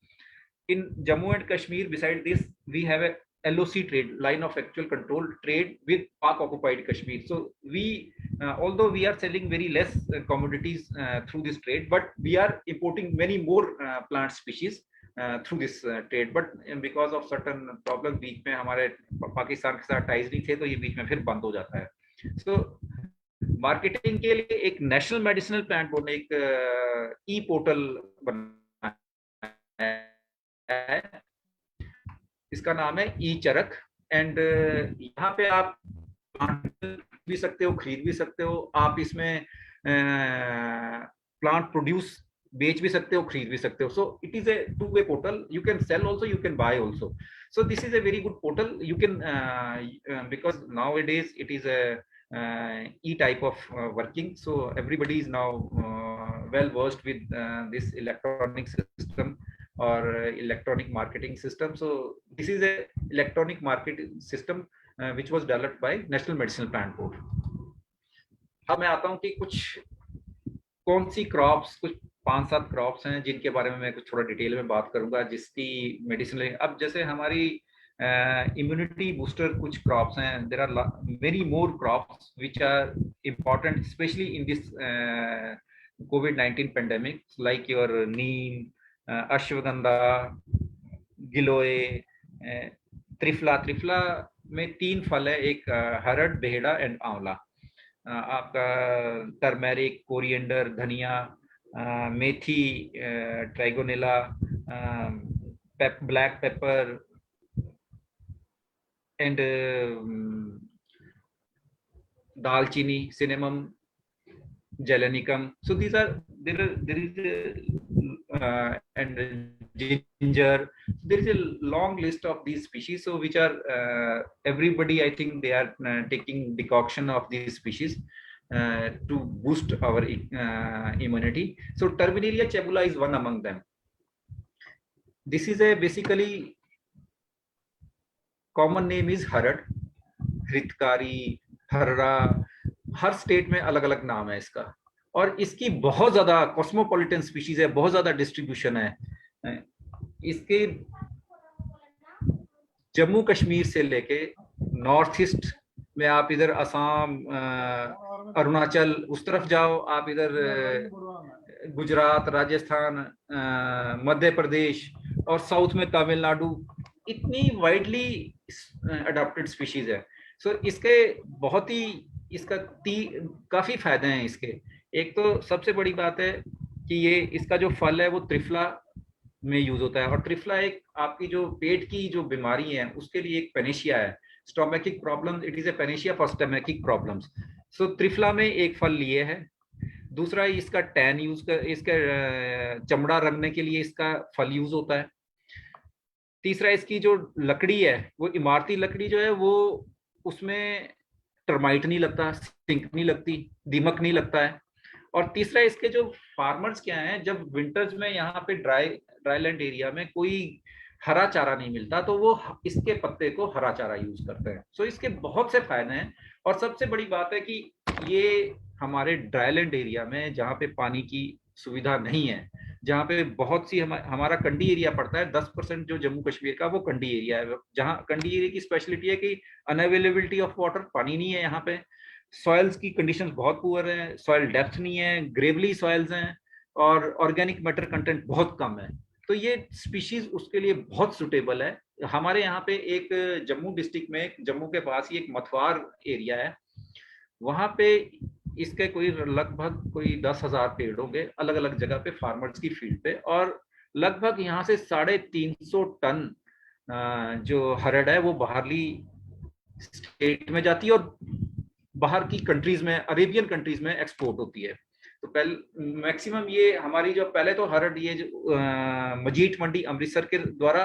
In Jammu and Kashmir, beside this, we have a LOC trade, line of actual control trade, with Pak occupied Kashmir. So we, although we are selling very less commodities through this trade, but we are importing many more plant species through this trade. But because of certain problem, बीच में हमारे पाकिस्तान के साथ ties नहीं थे, तो ये बीच में फिर बंद हो जाता है. So मार्केटिंग के लिए एक नेशनल मेडिसिनल प्लांट बोर्ड ने एक ई पोर्टल बनाया है. इसका नाम है ई चरक. एंड यहाँ पे आप भी सकते हो, खरीद भी सकते हो. आप इसमें प्लांट प्रोड्यूस बेच भी सकते हो, खरीद भी सकते हो. So it is A two-way portal. You can sell also, you can buy also. So this is a very good portal. You can because nowadays it is a e-type of working. So everybody is now well versed with this electronic system or electronic marketing system. So this is a electronic marketing system which was developed by National Medicinal Plant Board. अब मैं आता हूँ कि कुछ कौन सी crops, कुछ 5-7 crops हैं जिनके बारे में मैं कुछ थोड़ा डिटेल में बात करूंगा, जिसकी मेडिसिनल. अब जैसे हमारी इम्यूनिटी बूस्टर कुछ क्रॉप्स हैं. There are very more crops which are important specially in this COVID-19 pandemic, like your neem, ashwagandha, giloy, triphala. Triphala में 3 फल है, एक हरड़, बेहड़ा एंड आंवला. आपका टर्मेरिक, कोरिएंडर, धनिया, मेथी, ट्राइगोनेला, ब्लैक पेपर एंड दालचीनी, cinnamon, gelanicum. So these are there is and ginger. There is a long list of these species. So which are everybody, I think they are taking decoction of these species to boost our immunity. So Terminalia cebula is one among them. This is a basically common name is harad, hritkari, harra. हर state में अलग अलग नाम है इसका, और इसकी बहुत ज्यादा कॉस्मोपॉलिटन स्पीशीज है, बहुत ज्यादा डिस्ट्रीब्यूशन है. इसके जम्मू कश्मीर से लेके नॉर्थ ईस्ट में आप इधर असम, अरुणाचल उस तरफ जाओ, आप इधर गुजरात, राजस्थान, मध्य प्रदेश और साउथ में तमिलनाडु, इतनी वाइडली अडॉप्टेड स्पीशीज है. सो इसके बहुत ही इसका काफी फायदे हैं इसके. एक तो सबसे बड़ी बात है कि ये इसका जो फल है वो त्रिफला में यूज होता है, और त्रिफला एक आपकी जो पेट की जो बीमारी है उसके लिए एक पेनेशिया है. Stomachic problem, it is a panacea for stomachic problems. So triphala में एक फल लिए है. दूसरा इसका टैन यूज कर, इसका चमड़ा रंगने के लिए इसका फल यूज होता है. तीसरा इसकी जो लकड़ी है वो इमारती लकड़ी जो है वो, उसमें टर्माइट नहीं लगता, सिंक नहीं लगती, दीमक नहीं लगता है. और तीसरा इसके जो फार्मर्स क्या हैं, जब विंटर्स में यहाँ पे ड्राईलैंड एरिया में कोई हरा चारा नहीं मिलता तो वो इसके पत्ते को हरा चारा यूज करते हैं. सो इसके बहुत से फायदे हैं. और सबसे बड़ी बात है कि ये हमारे ड्राईलैंड एरिया में जहाँ पे पानी की सुविधा नहीं है, जहाँ पे बहुत सी हमारा कंडी एरिया पड़ता है, 10% जो जम्मू कश्मीर का वो कंडी एरिया है. जहाँ कंडी एरिया की स्पेशलिटी है कि अनअवेलेबिलिटी ऑफ वाटर, पानी नहीं है यहाँ पे. सॉइल्स की कंडीशंस बहुत पुअर हैं, सॉइल डेप्थ नहीं है, ग्रेवली सॉइल्स हैं, और ऑर्गेनिक मैटर कंटेंट बहुत कम है. तो ये स्पीशीज उसके लिए बहुत सुटेबल है. हमारे यहाँ पे एक जम्मू डिस्ट्रिक्ट में, जम्मू के पास ही एक मथवार एरिया है, वहाँ पे इसके कोई लगभग कोई 10,000 पेड़ होंगे अलग अलग जगह पे फार्मर्स की फील्ड पे, और लगभग यहाँ से 350 टन जो हरड़ है वो बाहरली स्टेट में जाती है, और बाहर की कंट्रीज में, अरेबियन कंट्रीज में एक्सपोर्ट होती है। तो पहले मैक्सिमम ये हमारी जो पहले तो हरड़ ये जो मजीठ मंडी अमृतसर के द्वारा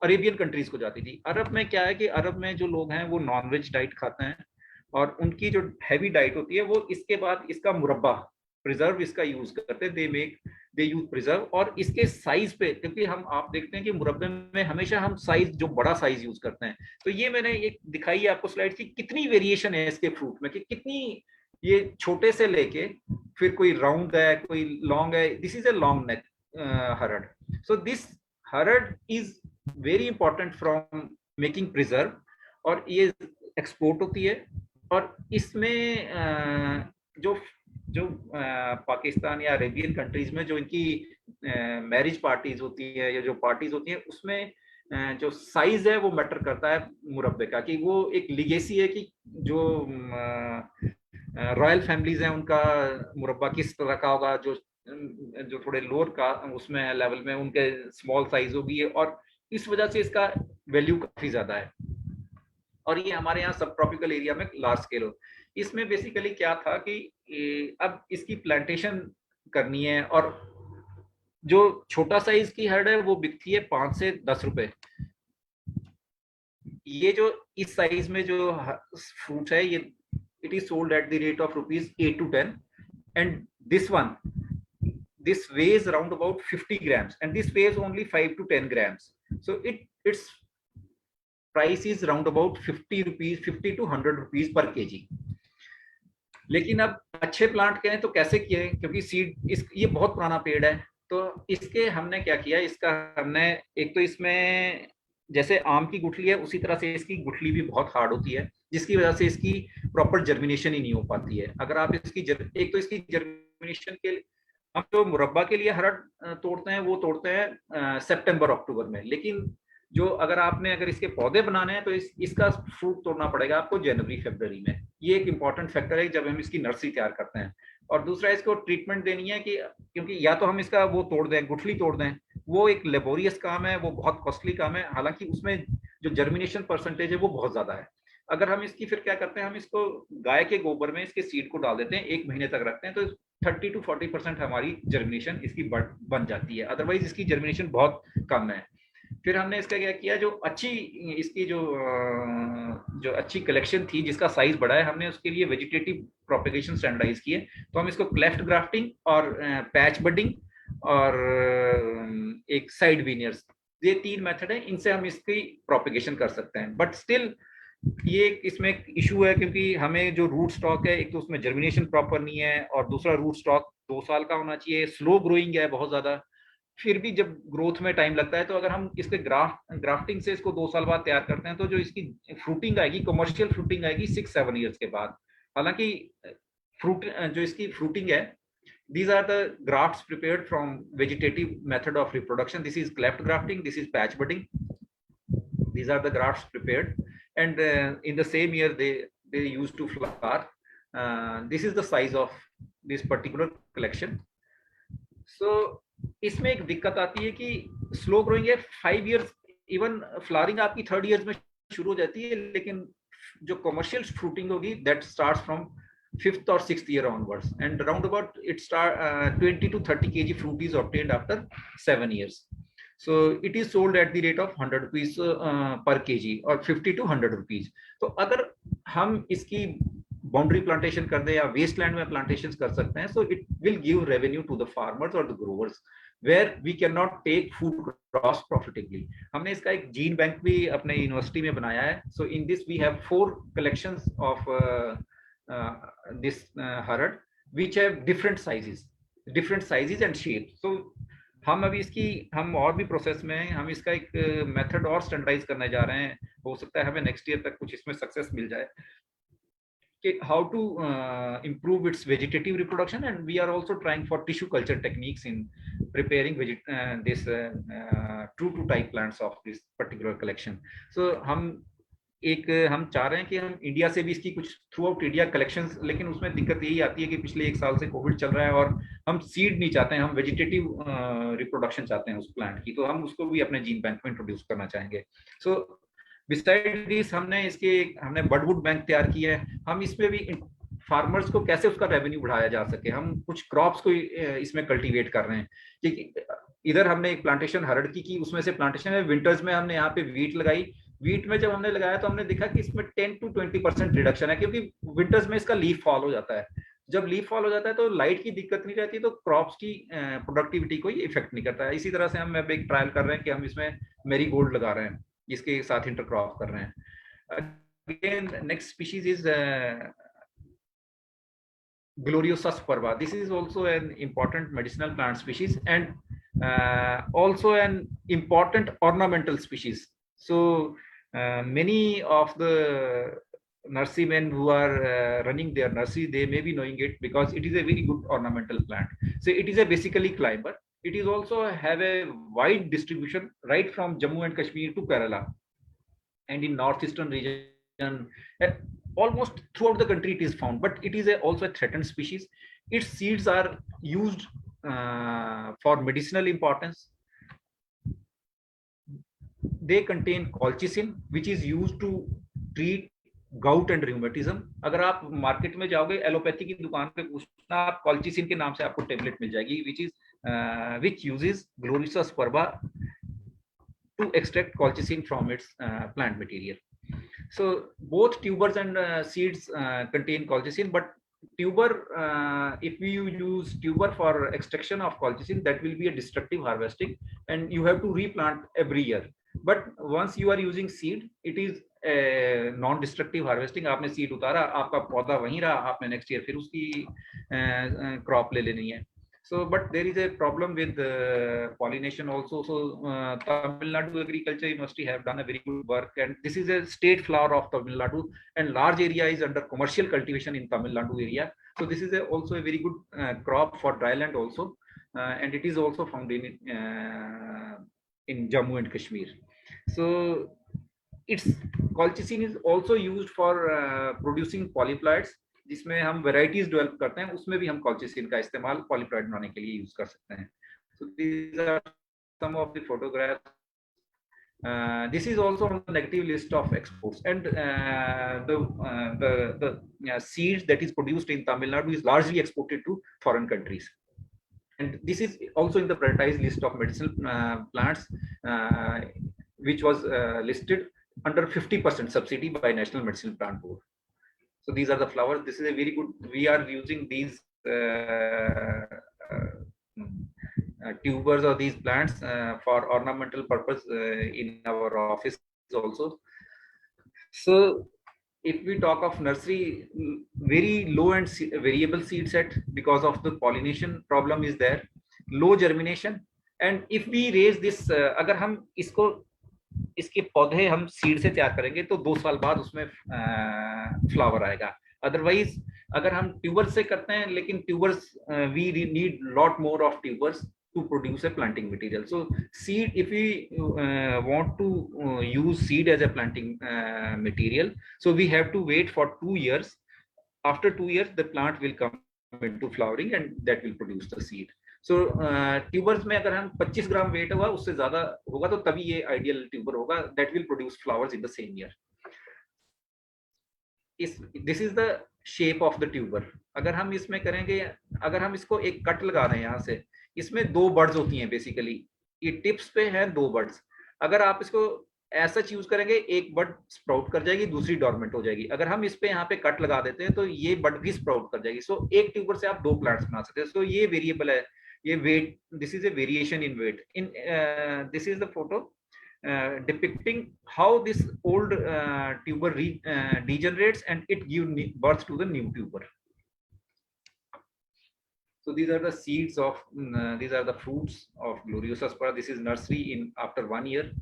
अरेबियन कंट्रीज को जाती थी। अरब में क्या है कि अरब में जो लोग हैं वो नॉनवेज डाइट खाते हैं और उनकी जो हैवी डाइट होती है वो इसके बाद इसका मुरब्बा प्रिजर्व इसका यूज करते हैं, दे यूज प्रिजर्व। और इसके साइज पे, क्योंकि हम आप देखते हैं कि मुरब्बे में हमेशा हम साइज जो बड़ा साइज यूज करते हैं। तो ये मैंने एक दिखाई है आपको स्लाइड की, कितनी वेरिएशन है इसके फ्रूट में, कि कितनी ये छोटे से लेके फिर कोई राउंड है, कोई लॉन्ग है। This is a long neck harad. So this harad is very important from making preserve, और ये एक्सपोर्ट होती है। और इसमें जो पाकिस्तान या अरेबियन कंट्रीज में जो इनकी मैरिज पार्टीज होती है या जो पार्टीज होती है, उसमें जो साइज है वो मैटर करता है मुरब्बे का, कि वो एक लिगेसी है कि जो रॉयल फैमिलीज हैं उनका मुरब्बा किस तरह का होगा, जो थोड़े लोअर का उसमें लेवल में उनके स्मॉल साइज होगी, और इस वजह से इसका वैल्यू काफी ज्यादा है। और ये हमारे यहाँ सब ट्रॉपिकल एरिया में लार्ज स्केल हो। इसमें बेसिकली क्या था कि अब इसकी प्लांटेशन करनी है, और जो छोटा साइज की हर्ड है वो बिकती है 5 से 10 रुपए। ये जो इस साइज में जो फ्रूट है, ये it is sold at the rate of rupees 8 to 10, and this weighs around about 50 grams, and this weighs only 5 to 10 grams. So its price is around about 50 rupees, 50 to 100 rupees per kg. लेकिन अब अच्छे plant के हैं तो कैसे किए, क्योंकि seed ये बहुत पुराना पेड़ है, तो इसके हमने क्या किया, इसका हमने एक तो इसमें जैसे आम की गुठली है उसी तरह से इसकी गुठली भी बहुत हार्ड होती है, जिसकी वजह से इसकी प्रॉपर जर्मिनेशन ही नहीं हो पाती है। अगर आप इसकी एक तो इसकी जर्मिनेशन के लिए हम जो मुरब्बा के लिए हरड़ तोड़ते हैं वो तोड़ते हैं सितंबर अक्टूबर में, लेकिन जो अगर इसके पौधे बनाने हैं तो इसका फ्रूट तोड़ना पड़ेगा आपको जनवरी फरवरी में। ये एक इंपॉर्टेंट फैक्टर है जब हम इसकी नर्सरी तैयार करते हैं। और दूसरा, इसको ट्रीटमेंट देनी है कि क्योंकि या तो हम इसका वो तोड़ दें, गुठली तोड़ दें, वो एक लेबोरियस काम है, वो बहुत कॉस्टली काम है, हालांकि उसमें जो जर्मिनेशन परसेंटेज है वो बहुत ज्यादा है। अगर हम इसकी फिर क्या करते हैं, हम इसको गाय के गोबर में इसके सीड को डाल देते हैं, 1 महीने तक रखते हैं, तो 30 to 40% हमारी जर्मिनेशन इसकी बन जाती है। अदरवाइज इसकी जर्मिनेशन बहुत कम है। फिर हमने इसका क्या किया, जो अच्छी इसकी जो अच्छी कलेक्शन थी जिसका साइज बड़ा है, हमने उसके लिए वेजिटेटिव प्रोपेगेशन स्टैंडर्डाइज किए। तो हम इसको क्लेफ्ट ग्राफ्टिंग और पैच बडिंग और एक साइड वीनियर्स, ये 3 मेथड है, इनसे हम इसकी प्रोपेगेशन कर सकते हैं। बट स्टिल ये इसमें एक इशू है, क्योंकि हमें जो रूट स्टॉक है, एक तो उसमें जर्मिनेशन प्रॉपर नहीं है, और दूसरा रूट स्टॉक 2 साल का होना चाहिए, स्लो ग्रोइंग है बहुत ज्यादा, फिर भी जब ग्रोथ में टाइम लगता है। तो अगर हम इसके ग्राफ्टिंग से इसको 2 साल बाद तैयार करते हैं, तो जो इसकी फ्रूटिंग आएगी, कमर्शियल फ्रूटिंग आएगी 6-7 ईयर्स के बाद। हालांकि फ्रूट जो इसकी फ्रूटिंग है, these are the grafts prepared from vegetative method of reproduction. This is cleft grafting, this is patch budding. These are the grafts prepared, and in the same year they used to flower. This is the size of this particular collection. So इसमें एक दिक्कत आती है कि slow growing है, 5 years, even flowering आपकी 3rd year में शुरू हो जाती है, लेकिन जो कमर्शियल फ्रूटिंग होगी that starts from 5th or 6th year onwards, and round about it start 20 to 30 kg fruit is obtained after 7 years. So it is sold at the rate of 100 rupees per kg or 50 to 100 rupees. तो अगर हम इसकी boundary plantation कर दे या Westland में plantation कर सकते हैं, so it will give revenue to the farmers और the growers where we can not take food crops profitably. हमने इसका एक जीन बैंक भी अपने यूनिवर्सिटी में बनाया है। So in this we have 4 collections of this harad which have different sizes and shapes. So हम अभी हम और भी प्रोसेस में हैं, हम इसका एक मेथड और स्टैंडर्डाइज करने जा रहे हैं। हो सकता है हमें नेक्स्ट ईयर तक कुछ इसमें सक्सेस मिल जाए कि how to improve its vegetative reproduction, and we are also trying for tissue culture techniques in preparing this true to type plants of this particular collection. So हम चाह रहे हैं कि हम इंडिया से भी इसकी कुछ थ्रू आउट इंडिया कलेक्शंस, लेकिन उसमें दिक्कत यही आती है कि पिछले 1 साल से कोविड चल रहा है और हम सीड नहीं चाहते हैं, हम वेजिटेटिव रिप्रोडक्शन चाहते हैं उस प्लांट की, तो हम उसको भी अपने जीन बैंक में इंट्रोड्यूस करना चाहेंगे। सो बिसाइड दिस हमने बडवुड बैंक तैयार किए हैं। हम इसमें भी फार्मर्स को कैसे उसका रेवेन्यू बढ़ाया जा सके, हम कुछ क्रॉप्स को इसमें कल्टीवेट कर रहे हैं। कि इधर हमने एक प्लांटेशन हरड़ की उसमें से प्लांटेशन है, विंटर्स में हमने यहाँ पे वीट लगाई। वीट में जब हमने लगाया तो हमने देखा कि इसमें 10 to 20% रिडक्शन है, क्योंकि विंटर्स में इसका लीफ फॉल हो जाता है। जब लीफ फॉल हो जाता है तो लाइट की दिक्कत नहीं रहती, तो क्रॉप्स की प्रोडक्टिविटी को ये इफेक्ट नहीं करता है। इसी तरह से हम एक ट्रायल कर रहे हैं कि हम इसमें मेरी गोल्ड लगा रहे हैं, जिसके साथ इंटरक्रॉप कर रहे हैं। Again next species is Gloriosa superba. This is also an important medicinal plant species, and also an important ornamental species. So many of the nurserymen who are running their nursery, they may be knowing it because it is a very good ornamental plant. So it is a basically climber. It is also have a wide distribution right from Jammu and Kashmir to Kerala, and in northeastern region, almost throughout the country it is found, but it is also a threatened species. Its seeds are used for medicinal importance. They contain colchicine, which is used to treat gout and rheumatism. अगर आप market में जाओगे, allopathy की दुकान पे पूछना, आप colchicine के नाम से आपको टेबलेट मिल जाएगी, which uses Gloriosa superba to extract colchicine from its plant material. So both tubers and seeds contain colchicine, but tuber, if you use tuber for extraction of colchicine, that will be a destructive harvesting, and you have to replant every year. But once you are using seed, it is a non-destructive harvesting. आपने seed उतारा, आपका पौधा वहीं रहा, आपने next year फिर उसकी crop ले लेनी है. So, but there is a problem with pollination also. So, Tamil Nadu Agriculture University have done a very good work, and this is a state flower of Tamil Nadu, and large area is under commercial cultivation in Tamil Nadu area. So, this is also a very good crop for dryland also, and it is also found in Jammu and Kashmir. So, its colchicine is also used for producing polyploids, जिसमें हम varieties develop करते हैं, उसमें भी हम colchicine का इस्तेमाल polyploid बनाने के लिए यूज कर सकते हैं. So these are some of the photographs. This is also on the negative list of exports, and the seeds that is produced in Tamil Nadu is largely exported to foreign countries. And this is also in the prioritized list of medicinal plants, which was listed under 50% subsidy by National Medicinal Plant Board. So these are the flowers. This is a very good. We are using these tubers or these plants for ornamental purpose in our office also. So if we talk of nursery, very low and variable seed set because of the pollination problem is there, low germination, and if we raise this, अगर हम इसके पौधे हम seed से तैयार करेंगे तो 2 साल बाद उसमें फ्लावर आएगा. अदरवाइज अगर हम ट्यूबर से करते हैं, लेकिन tubers we need lot more of tubers to produce a planting material. So seed, if we want to use seed as a planting material, so we have to wait for 2 years. After 2 years, the plant will come into flowering and that will produce the seed. So tubers में अगर हम 25 gram weight होगा, उससे ज्यादा होगा तो तभी ये आइडियल ट्यूबर होगा, that will produce flowers in the same year. This is the shape of the tuber. अगर हम इसमें करेंगे, अगर हम इसको एक कट लगा रहे हैं यहाँ से, इसमें 2 बर्ड्स होती हैं बेसिकली, ये टिप्स पे हैं 2 बर्ड्स. अगर आप इसको ऐसा यूज करेंगे, एक बर्ड स्प्राउट कर जाएगी, दूसरी डॉर्मेंट हो जाएगी. अगर हम इस पे यहाँ पे कट लगा देते हैं तो ये बर्ड भी स्प्राउट कर जाएगी. सो एक ट्यूबर से आप 2 प्लांट्स बना सकते हैं. सो ये वेरिएबल है, ये weight, this is a variation in weight. In this is the photo depicting how this old tuber degenerates and it gives birth to the new tuber. So these are the seeds of, these are the fruits of Gloriosa spara. This is nursery in after 1 year.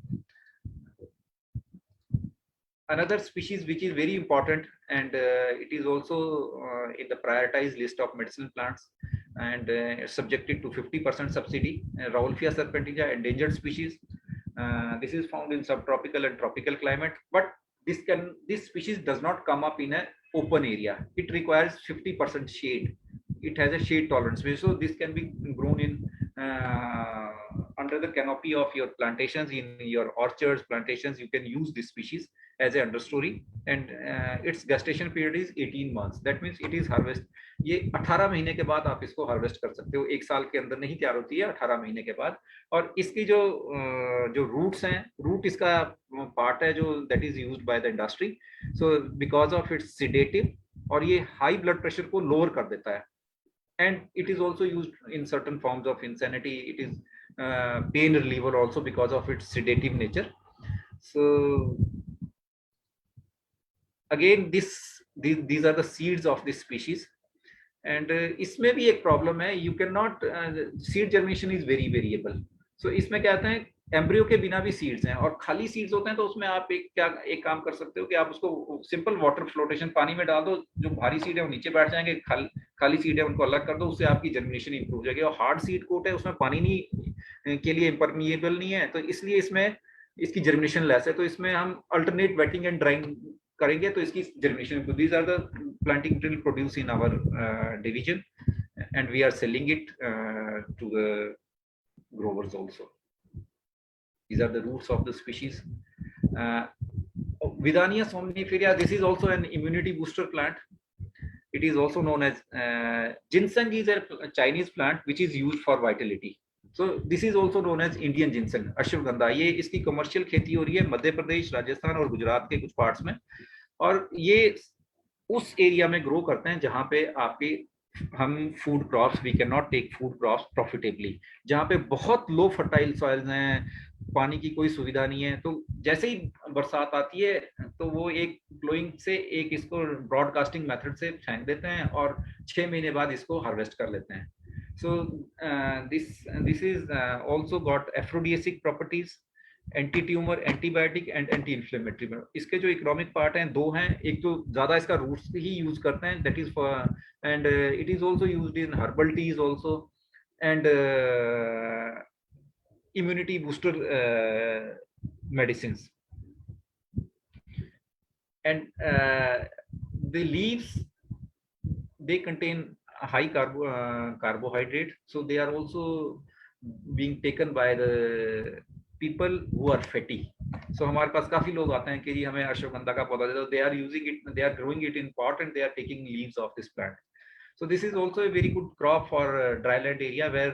Another species which is very important, and it is also in the prioritized list of medicinal plants and subjected to 50% subsidy, Rauwolfia serpentina, endangered species. This is found in subtropical and tropical climate, but this species does not come up in an open area. It requires 50% shade. It has a shade tolerance, so this can be grown in under the canopy of your plantations, in your orchards, plantations, you can use this species as a understory, and its gestation period is 18 months. That means it is harvest. ये 18 महीने के बाद आप इसको harvest कर सकते हो, एक साल के अंदर नहीं तैयार होती है, 18 महीने के बाद। और इसकी जो रूट्स हैं, रूट इसका पार्ट है जो that is used by the industry, so because of it's sedative, और ये हाई ब्लड प्रेशर को लोअर कर देता है, and it is also used in certain forms of insanity. It is pain reliever also because of its sedative nature. So again, these are the seeds of this species, and इसमें भी एक problem है, you cannot seed germination is very variable. So इसमें क्या होता है, embryo के बिना भी सीड्स हैं और खाली सीड्स होते हैं, तो उसमें आप एक काम कर सकते हो कि आप उसको सिंपल वाटर फ्लोटेशन पानी में डाल दो, जो भारी सीड है वो नीचे बैठ जाएंगे, खाली सीड है उनको अलग कर दो, उससे आपकी जर्मिनेशन इंप्रूव हो जाएगी। और हार्ड सीड कोट है, उसमें पानी नहीं के लिए इम्परमिएबल नहीं है, तो इसलिए इसमें इसकी जर्मिनेशन लेस है। तो इसमें हम अल्टरनेट वेटिंग एंड ड्राइंग करेंगे तो इसकी germination. These are the planting material produce in our division, and we are selling it to the growers also. These are the roots of the species. Vidania somniferia, this is also an immunity booster plant. It is also known as ginseng is a Chinese plant which is used for vitality. So this is also known as Indian ginseng, ashwagandha. ये इसकी commercial खेती हो रही है मध्य प्रदेश, राजस्थान और गुजरात के कुछ parts में, और ये उस एरिया में ग्रो करते हैं जहाँ पे आपके हम food crops, we can not take food crops profitably, जहाँ पे बहुत लो फर्टाइल सॉइल्स हैं, पानी की कोई सुविधा नहीं है। तो जैसे ही बरसात आती है तो वो एक ग्लोइंग से एक इसको ब्रॉडकास्टिंग मेथड से फेंक देते हैं और 6 महीने बाद इसको हार्वेस्ट कर लेते हैं। So this is also got aphrodisiac properties, anti tumour, antibiotic and anti inflammatory. इसके जो इकोनॉमिक पार्ट हैं दो हैं, एक तो ज्यादा इसका रूट्स ही यूज करते हैं, that is for, and it is also used in herbal tease also, and immunity booster medicines. And the leaves, they contain high carbohydrate, so they are also being taken by the people who are fatty. So हमारे पास काफी लोग आते हैं कि जी हमें अश्वगंधा का पौधा दे दो, they are using it, they are growing it in pot and they are taking leaves of this plant. So this is also a very good crop for dryland area where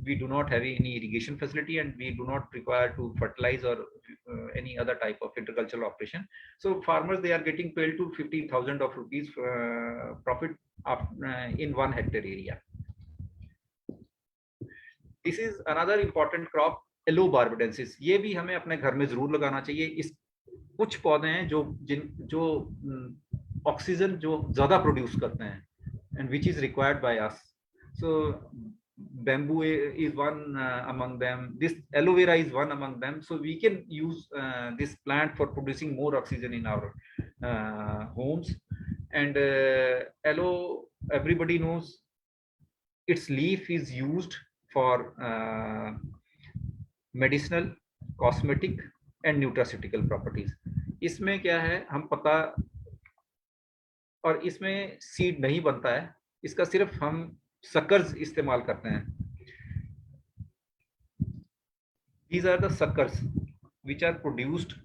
we do not have any irrigation facility and we do not require to fertilize or any other type of agricultural operation. So farmers, they are getting 12 to 15,000 of rupees profit in 1 hectare area. This is another important crop, Aloe barbadensis. ये भी हमें अपने घर में जरूर लगाना चाहिए। इस कुछ पौधे हैं जो ऑक्सीजन जो ज्यादा प्रोड्यूस करते हैं and which is required by us. So bamboo is one among them. This aloe vera is one among them. So we can use this plant for producing more oxygen in our homes. And aloe, everybody knows, its leaf is used for medicinal, cosmetic and nutraceutical properties. इसमें क्या है, हम पता, और इसमें seed नहीं बनता है, इसका सिर्फ हम सक्कर्स इस्तेमाल करते हैं। These are the suckers which are produced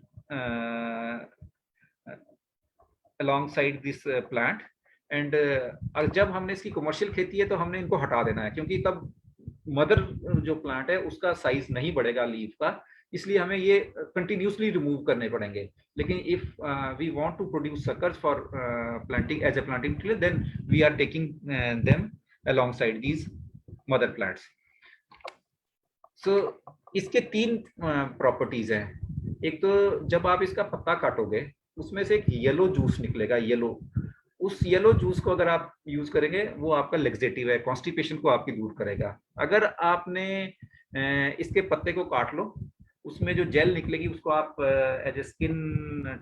alongside this plant, and जब हमने इसकी कमर्शियल खेती है तो हमने इनको हटा देना है, क्योंकि तब मदर जो प्लांट है उसका साइज नहीं बढ़ेगा लीफ का, इसलिए हमें ये कंटिन्यूसली रिमूव करने पड़ेंगे। लेकिन if we want to produce suckers for planting as a planting material, then we are taking them alongside these mother plants. So इसके 3 प्रॉपर्टीज हैं। एक तो जब आप इसका पत्ता काटोगे उसमें से एक येलो जूस निकलेगा, येलो, उस येलो जूस को अगर आप यूज करेंगे वो आपका लेक्सेटिव है, कॉन्स्टिपेशन को आपकी दूर करेगा। अगर आपने इसके पत्ते को काट लो, उसमें जो जेल निकलेगी उसको आप एज ए स्किन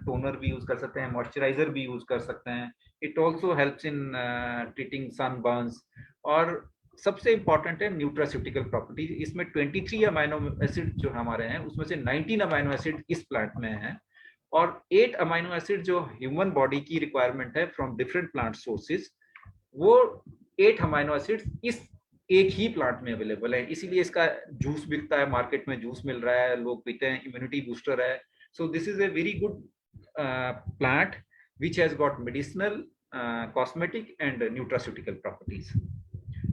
टोनर भी यूज कर सकते हैं, मॉइस्चराइजर भी यूज कर सकते हैं। It also helps in treating sunburns. और सबसे इंपॉर्टेंट है न्यूट्रास्यूटिकल प्रॉपर्टीज। इसमें 23 अमाइनो एसिड जो हमारे हैं उसमें से 19 अमाइनो एसिड इस प्लांट में है, और 8 अमाइनो एसिड जो ह्यूमन बॉडी की रिक्वायरमेंट है फ्रॉम डिफरेंट प्लांट सोर्सेज, वो 8 अमाइनो एसिड इस एक ही प्लांट में अवेलेबल है, इसीलिए इसका जूस बिकता है, मार्केट में जूस मिल रहा है, लोग पीते हैं, इम्यूनिटी बूस्टर है. सो this is a very good plant which has got medicinal, cosmetic and nutraceutical properties.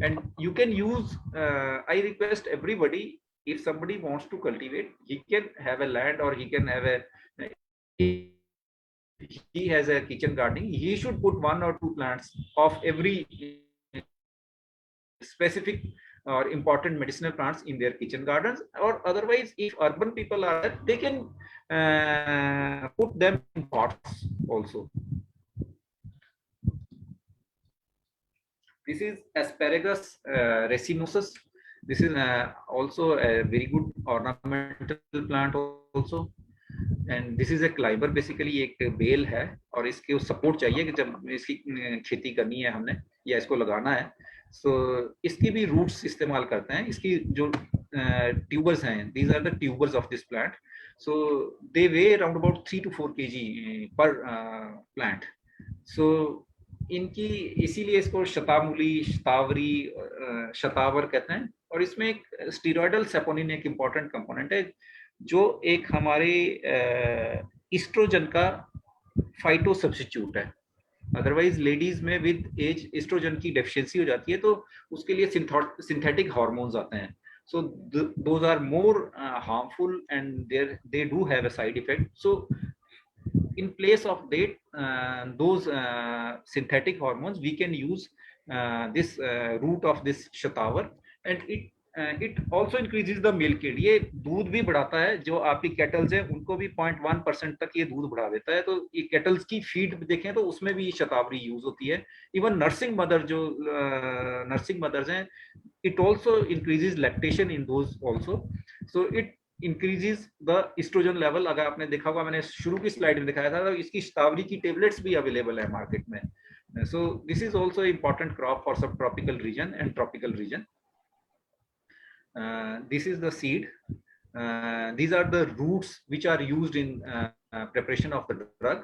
And you can use, I request everybody, if somebody wants to cultivate, he can have a land, or he can have a, he has a kitchen gardening, he should put 1 or 2 plants of every specific or important medicinal plants in their kitchen gardens. Or otherwise, if urban people are there, they can put them in pots also. This is asparagus resinosus. This is also a very good ornamental plant also. And this is a climber, basically एक bell है, और इसके support चाहिए कि जब इसकी खेती करनी है हमने या इसको लगाना है, so इसकी भी रूट्स इस्तेमाल करते हैं. इसकी जो ट्यूबर्स हैं, these are the tubers of this plant, so they weigh around about 3 to 4 kg per plant. So इनकी इसीलिए इसको शतामूली, शतावरी, शतावर कहते हैं. और इसमें एक स्टीरॉयडल सेपोनिन एक इम्पॉर्टेंट कंपोनेंट है, जो एक हमारे इस्ट्रोजन का फाइटो सब्स्टिट्यूट है. अदरवाइज लेडीज में विद एज इस्ट्रोजन की डेफिशिएंसी हो जाती है, तो उसके लिए सिंथेटिक हार्मोन्स आते हैं. So those are more harmful and they do have a side effect. So in place of that, those synthetic hormones, we can use this root of this shatavar, and it also increases the milk yield. ये दूध भी बढ़ाता है. जो आपकी kettles हैं उनको भी 0.1% तक ये दूध बढ़ा देता है. तो ये केटल्स की फीड देखें तो उसमें भी शतावरी यूज होती है. इवन नर्सिंग मदर, जो नर्सिंग मदर्स हैं, it also increases lactation in those also. So it increases the estrogen level. अगर आपने देखा होगा, मैंने शुरू की स्लाइड में दिखाया था, तो इसकी शतावरी की टेबलेट्स भी अवेलेबल है मार्केट में. So this is also important crop for subtropical region and tropical region. This is the seed. These are the roots which are used in preparation of the drug,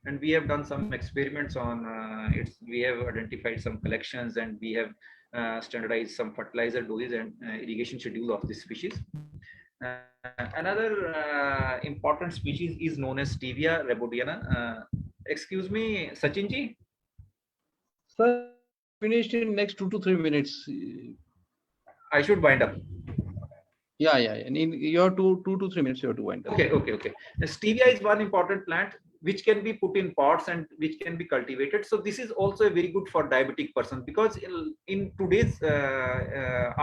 and we have done some experiments on it. We have identified some collections, and we have standardized some fertilizer doses and irrigation schedule of this species. Another important species is known as Stevia rebaudiana. Excuse me, Sachin ji. Sir, finished in next 2 to 3 minutes. I should wind up. Yeah. And you have 2 to 3 minutes. You have to wind up. Okay. Stevia is one important plant which can be put in pots and which can be cultivated. So this is also a very good for diabetic person, because in today's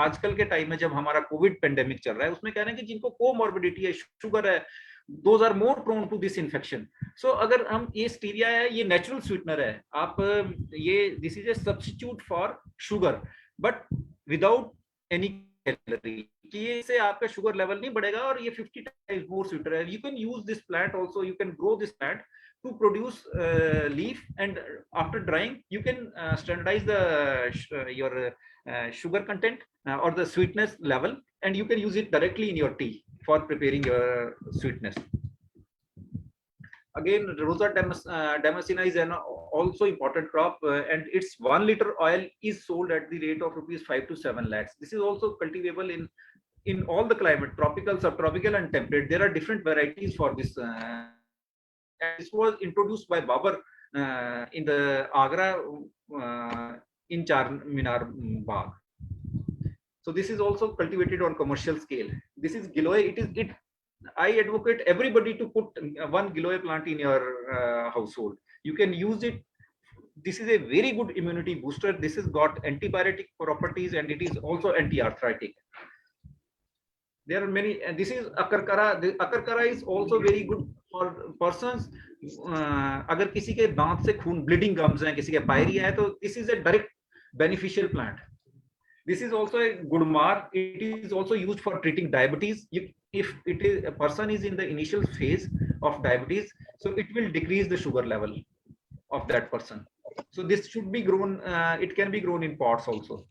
आजकल के time में जब हमारा Covid pandemic चल रहा है, उसमें कह रहे हैं कि जिनको कोमॉर्बिडिटी है, शुगर है, those are more prone to this infection. So अगर हम ये स्टीविया है, ये नेचुरल स्वीटनर है. आप ये this is a substitute for sugar but without any calorie. कि इससे आपका शुगर लेवल नहीं बढ़ेगा, और ये 50 times more sweeter है. You can use this plant also. You can grow this plant to produce leaf, and after drying you can standardize the your sugar content or the sweetness level, and you can use it directly in your tea for preparing your sweetness. Again, Rosa damascena is an also important crop, and its 1 liter oil is sold at the rate of rupees 5 to 7 lakhs. This is also cultivable in all the climate, tropical, subtropical and temperate. There are different varieties for this. This was introduced by Babar in the Agra in Char Minar Bagh. So this is also cultivated on commercial scale. This is giloy. I advocate everybody to put 1 giloy plant in your household. You can use it. This is a very good immunity booster. This has got antibiotic properties, and it is also anti-arthritic. There are many, and this is akarkara. The akarkara is also very good for persons. अगर किसी के दांत से खून, bleeding gums हैं, किसी के pyorrhoea है, तो this is a direct beneficial plant. This is also a gudmar. It is also used for treating diabetes. If it is a person is in the initial phase of diabetes, so it will decrease the sugar level of that person. So this should be grown. It can be grown in pots also.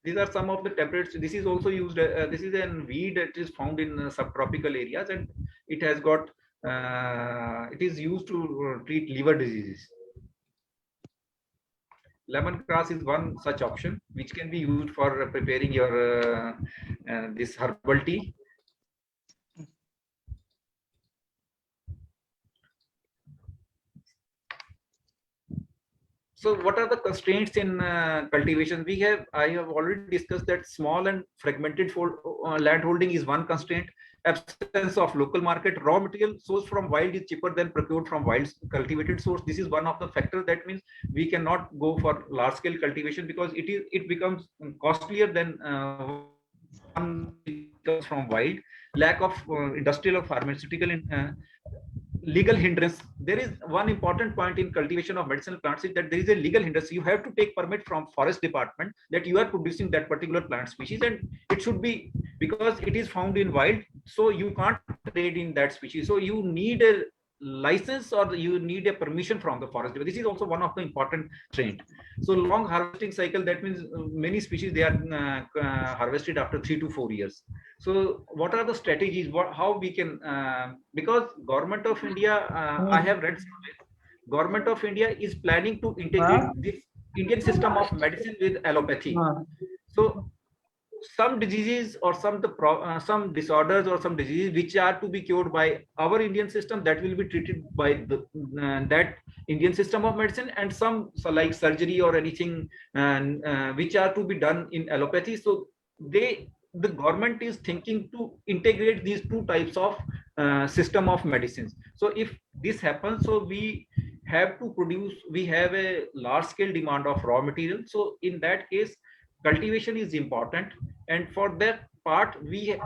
These are some of the temperate. This is also used. This is a weed that is found in subtropical areas, and it has got. It is used to treat liver diseases. lemongrass is one such option which can be used for preparing your this herbal tea. So what are the constraints in cultivation? I have already discussed that small and fragmented land holding is one constraint. Absence of local market. Raw material sourced from wild is cheaper than procured from wild cultivated source. This is one of the factors. That means we cannot go for large scale cultivation because it becomes costlier than one comes from wild. Lack of industrial or pharmaceutical legal hindrance. There is one important point in cultivation of medicinal plants is that there is a legal hindrance. You have to take permit from forest department that you are producing that particular plant species, and it should be because it is found in wild, so you can't trade in that species. So you need a license or you need a permission from the forest. This is also one of the important trend. So long harvesting cycle, that means many species they are harvested after 3 to 4 years. So what are the strategies, how we can because government of India, I have read somewhere, government of India is planning to integrate this Indian system of medicine with allopathy. So some diseases or some disorders or some diseases which are to be cured by our Indian system, that will be treated by that Indian system of medicine, and some so like surgery or anything and which are to be done in allopathy. So the government is thinking to integrate these two types of system of medicines. So if this happens, so we have a large scale demand of raw material. So in that case, cultivation is important, and for that part we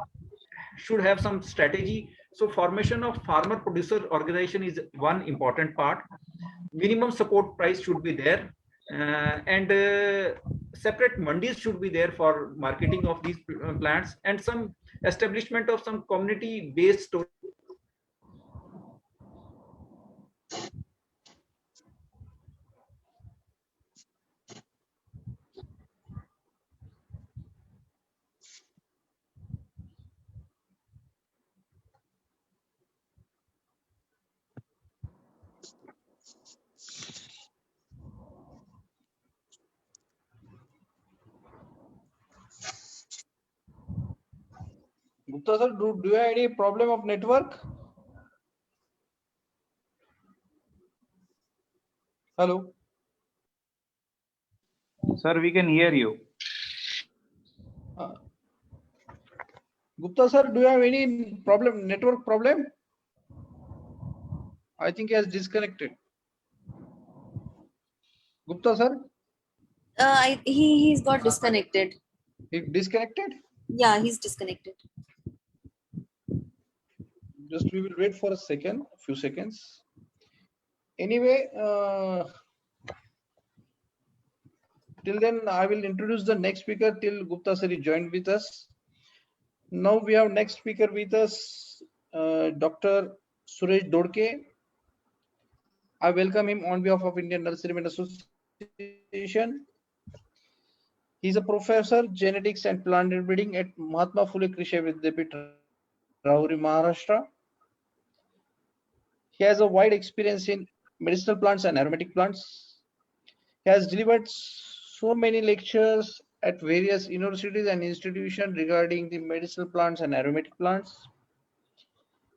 should have some strategy. So formation of farmer producer organization is one important part. Minimum support price should be there, and separate mandis should be there for marketing of these plants, and some establishment of some community based storage. Gupta sir, do you have any problem of network? Hello. Sir, we can hear you. Gupta sir, do you have any problem, network problem? I think he has disconnected. Gupta sir, He's got disconnected. he disconnected. Yeah, he's disconnected. Just we will wait for a few seconds. Anyway, till then I will introduce the next speaker till Gupta sir is joined with us. Now we have next speaker with us, Dr. Suresh Dodake. I welcome him on behalf of Indian Nurserymen Association. He's a professor genetics and plant breeding at Mahatma Phule Krishi Vidyapith, Rauri, Maharashtra. He has a wide experience in medicinal plants and aromatic plants. He has delivered so many lectures at various universities and institutions regarding the medicinal plants and aromatic plants.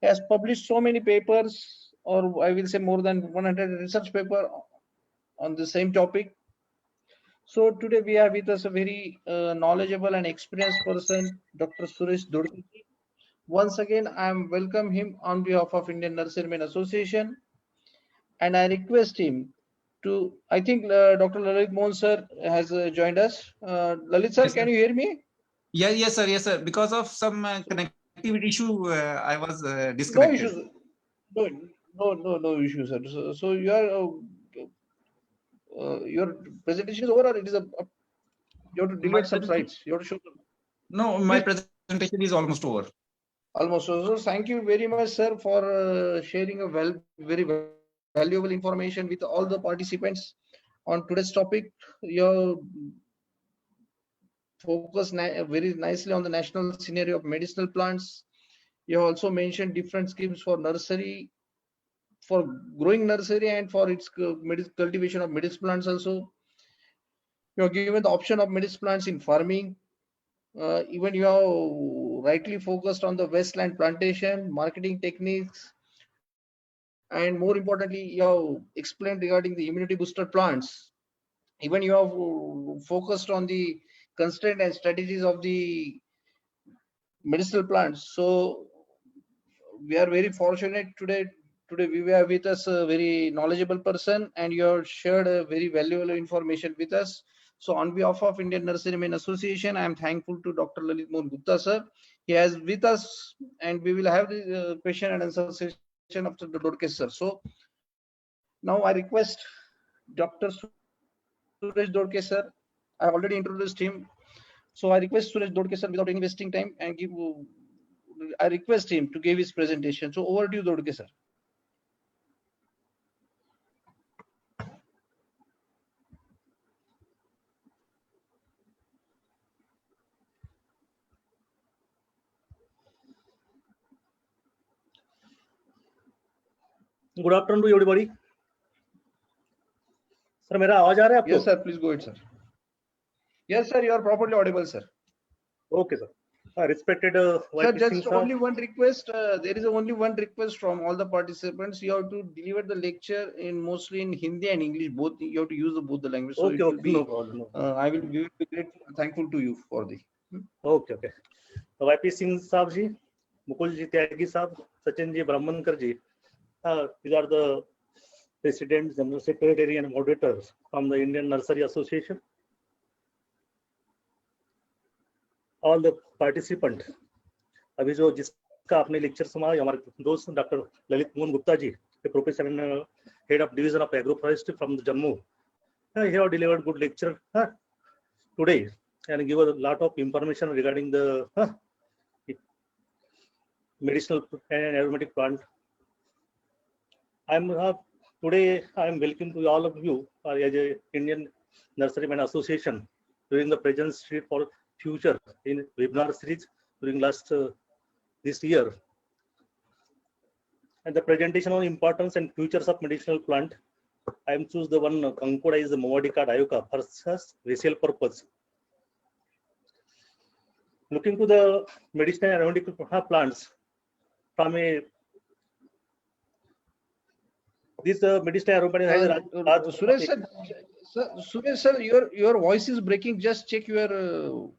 He has published so many papers, or I will say more than 100 research papers on the same topic. So today we have with us a very knowledgeable and experienced person, Dr. Suresh Dodake. Once again, I am welcome him on behalf of Indian Nurserymen Association, and I request him to. I think Dr. Lalit Mohan sir has joined us. Lalit sir, Yes, can sir. you hear me? Yes, sir. Because of some connectivity issue, I was No disconnected. issues. No issues, sir. So your presentation is over, or it is you have to My delete some slides. You have to show them. No, my Please. presentation is almost over. Almost. So thank you very much, sir, for sharing a very valuable information with all the participants on today's topic. Your focus very nicely on the national scenario of medicinal plants. You also mentioned different schemes for nursery, for growing nursery, and for its cultivation of medicinal plants also. You are given the option of medicinal plants in farming. Even you are rightly focused on the wasteland plantation, marketing techniques, and more importantly, you have explained regarding the immunity booster plants. Even you have focused on the constraint and strategies of the medicinal plants. So we are very fortunate today. Today we have with us a very knowledgeable person, and you have shared a very valuable information with us. So on behalf of Indian Nurserymen Association, I am thankful to Dr. Lalit Mohan Gupta sir. He has with us, and we will have the question and answer session after the Dodake sir. So now I request Dr. Suresh Dodake sir. I have already introduced him. So I request Suresh Dodake sir without any wasting time and I request him to give his presentation. So over to you, Dodake sir. Good afternoon to everybody. Sir मेरा आवाज आ रहा है आपको? Yes sir, please go ahead sir. Yes sir, you are properly audible sir. Okay sir. Respected Sir, YP Singh just sir. only one request. There is only one request from all the participants. You have to deliver the lecture in mostly in Hindi and English. Both you have to use both the language. So Okay, it will okay, be. no problem. No. I will be grateful, thankful to you for the. Okay okay. YP Singh साहब जी, मुकुल जी त्यागी साहब, सचिन जी ब्राह्मणकर जी, these are the president, general secretary and moderators from the Indian Nursery Association. All the participants, अभी जो जिसका आपने lecture सुना हमारे दोस्त doctor Lalit Mohan Gupta ji, professor and head of division of agro forestry from Jammu, he have delivered good lecture today and give a lot of information regarding the medicinal and aromatic plant. Today I am welcome to all of you as a Indian Nurseryman Association during the present street for future in webinar series during last this year, and the presentation on importance and futures of medicinal plant. I am choose the one Concorda is the Movadica dioica for resale purpose. Looking to the medicinal and aromatic plants from a this medicinal aromatic Suresh sir, Suresh sir, your voice is breaking. Just check your.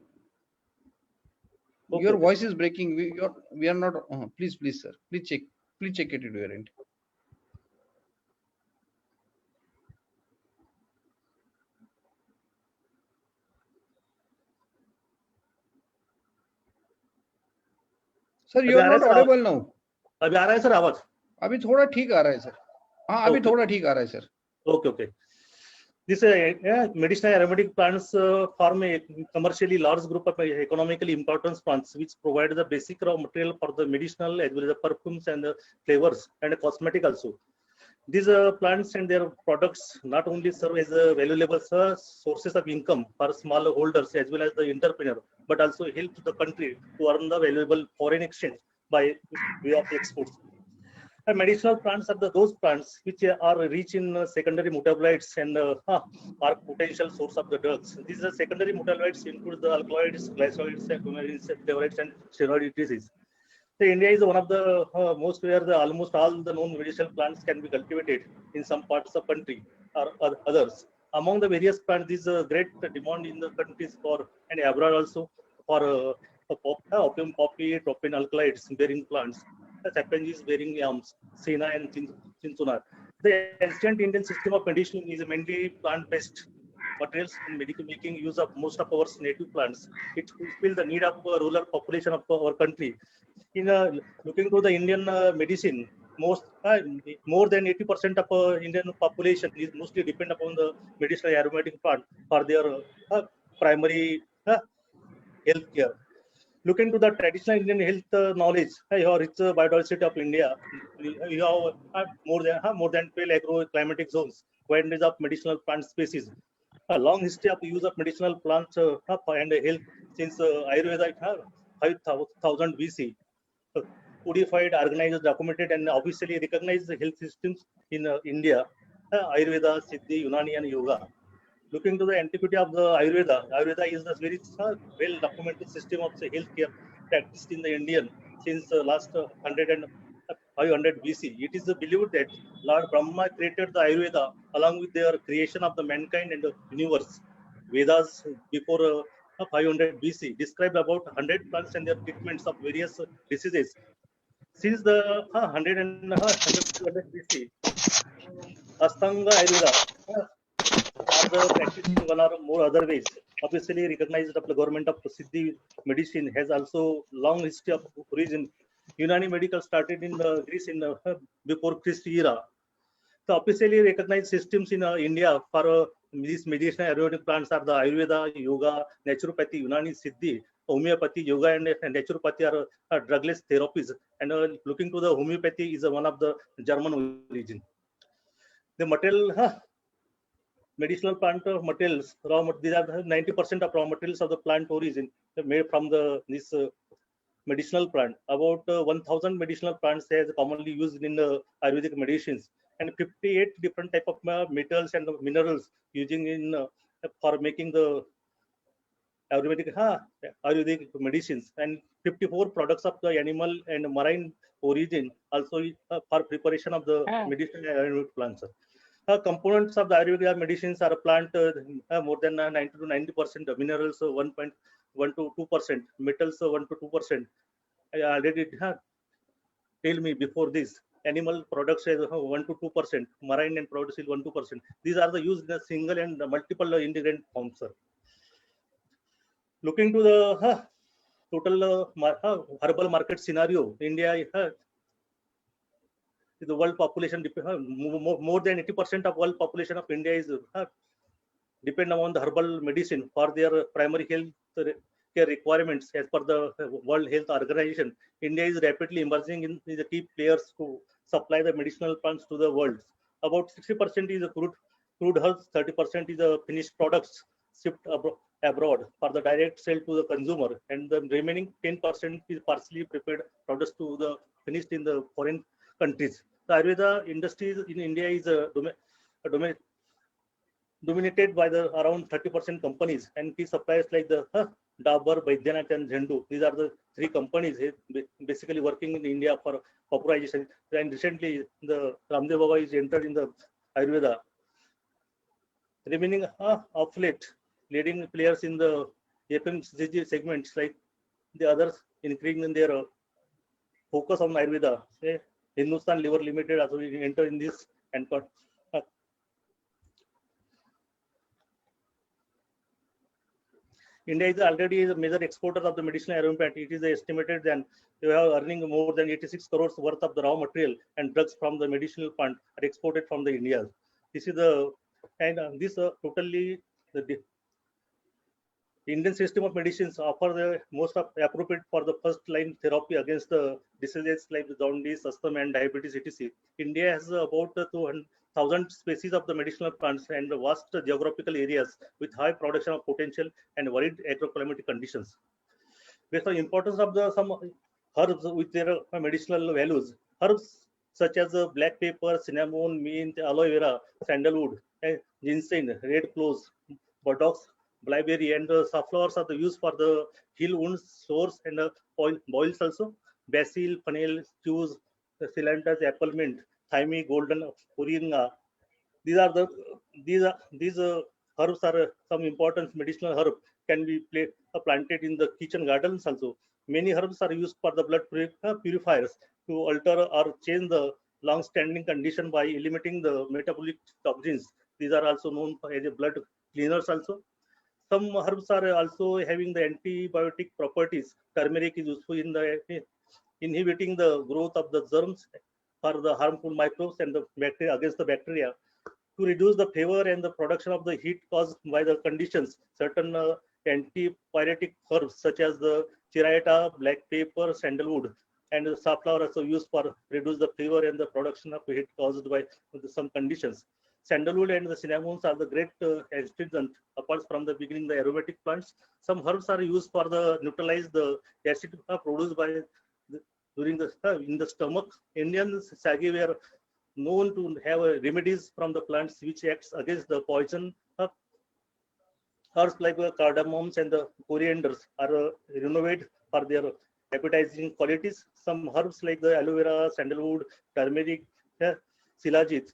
Okay, Your okay. voice is breaking. We are not. Please sir, please check it at your end. Sir, you are not audible now. अभी आ रहा है sir आवाज? अभी थोड़ा ठीक आ रहा है sir. हाँ अभी थोड़ा ठीक आ रहा है sir. Okay, okay. This medicinal aromatic plants form a commercially large group of economically important plants which provide the basic raw material for the medicinal as well as the perfumes and the flavors and the cosmetic also. These plants and their products not only serve as valuable sources of income for small holders as well as the entrepreneur, but also help the country to earn the valuable foreign exchange by way of exports. And medicinal plants are those plants which are rich in secondary metabolites and are potential source of the drugs. These are secondary metabolites include the alkaloids, glycolides, coumarins, flavonoids, and steroid disease. So India is one of the most where almost all the known medicinal plants can be cultivated in some parts of country or others. Among the various plants, there is a great demand in the countries for and abroad also for opium poppy, tropin alkaloids bearing plants. Appendix bearing yams, Sena and Chinsunar. The ancient Indian system of medicine is mainly plant-based materials and medical making use of most of our native plants. It fulfills the need of rural population of our country. In looking to the Indian medicine, more than 80% of Indian population is mostly depend upon the medicinal aromatic plant for their primary health care. Looking to the traditional Indian health knowledge, you have rich biodiversity of India. You have more than 12 agro-climatic zones, wide range of medicinal plant species. A long history of use of medicinal plants and health since Ayurveda 5000 BC. Codified, organized, documented, and officially recognized health systems in India. Ayurveda, Siddhi, Unani, and Yoga. Looking to the antiquity of the Ayurveda is a very well documented system of the healthcare practiced in the Indian since last 100 and 500 BC. It is believed that Lord Brahma created the Ayurveda along with their creation of the mankind and the universe. Vedas before 500 BC describe about 100 plants and their treatments of various diseases. Since the 100 and 200 BC, Astanga Ayurveda are the practiced in one or more other ways. Officially recognized of the government of Siddhi medicine has also long history of origin. Unani medical started in Greece in before Christ era. The officially recognized systems in India for these medicinal Ayurvedic plants are the Ayurveda, Yoga, Naturopathy, Unani, Siddhi, Homeopathy, Yoga, and Naturopathy are drugless therapies. And looking to the homeopathy is one of the German origin. The material, medicinal plant materials, these are 90% of raw materials of the plant origin made from this medicinal plant. About 1,000 medicinal plants are commonly used in Ayurvedic medicines, and 58 different type of metals and minerals using in for making the Ayurvedic medicines, and 54 products of the animal and marine origin also for preparation of the medicinal Ayurvedic plants. Components of the Ayurvedic medicines are plant more than 90 to 90%, minerals 1.1 to 2%, metals 1 to 2%. I already tell me before this. Animal products is 1 to 2%, marine and products is 1 to 2%. These are the used in a single and multiple ingredient forms, sir. Looking to the total herbal market scenario, India the world population more than 80% of world population of India is depend on the herbal medicine for their primary health care requirements as per the World Health Organization. India is rapidly emerging in the key players to supply the medicinal plants to the world. About 60% is crude herbs, 30% is the finished products shipped abroad for the direct sale to the consumer, and the remaining 10% is partially prepared products to the finished in the foreign countries. The Ayurveda industry in India is dominated by the around 30% companies and key suppliers like the Dabur, Baidyanath, and Zendu. These are the three companies basically working in India for popularization. And recently, the Ramdev Baba is entered in the Ayurveda. Remaining of late, leading players in the FMCG segments like the others increasing in their focus on Ayurveda. Say, Hindustan Liver Limited also enter in this and India is already a major exporter of the medicinal Ayurveda. It is estimated that they are earning more than 86 crores worth of the raw material and drugs from the medicinal plant are exported from the India. This is the and this totally the Indian system of medicines offer the most of appropriate for the first line therapy against the diseases like the jaundice, asthma, and diabetes, etc. India has about 200,000 species of the medicinal plants and vast geographical areas with high production of potential and varied agroclimatic conditions. Based on importance of the some herbs with their medicinal values, herbs such as black pepper, cinnamon, mint, aloe vera, sandalwood, ginseng, red cloves, buttocks, blackberry, and safflowers are used for the heal wounds, sores, and boils also. Basil, fennel, stews, cilantro, apple mint, thyme, golden, moringa. These herbs are some important medicinal herb can be planted in the kitchen gardens also. Many herbs are used for the blood purifiers to alter or change the long-standing condition by eliminating the metabolic toxins. These are also known as a blood cleaners also. Some herbs are also having the antibiotic properties. Turmeric is useful in the inhibiting the growth of the germs for the harmful microbes and the bacteria against the bacteria. To reduce the fever and the production of the heat caused by the conditions, certain antipyretic herbs such as the chirayata, black pepper, sandalwood, and the safflower are also used for reduce the fever and the production of heat caused by some conditions. Sandalwood and the cinnamons are the great astringent. Apart from the beginning, the aromatic plants, some herbs are used for the neutralize the acid produced by during the in the stomach. Indian sagi were known to have remedies from the plants which acts against the poison Herbs like the cardamoms and the corianders are renowned for their appetizing qualities. Some herbs like the aloe vera, sandalwood, turmeric, silajit,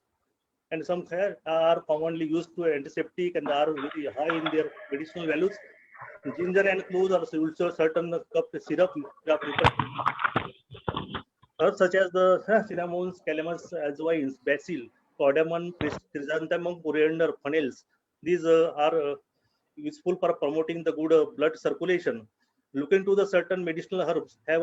and some are commonly used to antiseptic and are very high in their medicinal values. Ginger and cloves are also certain cup syrup are prepared. Herbs such as the cinnamon's, calamus, azwines, basil, cardamom, chrysanthemum, coriander, fennels. These are useful for promoting the good blood circulation. Looking to the certain medicinal herbs have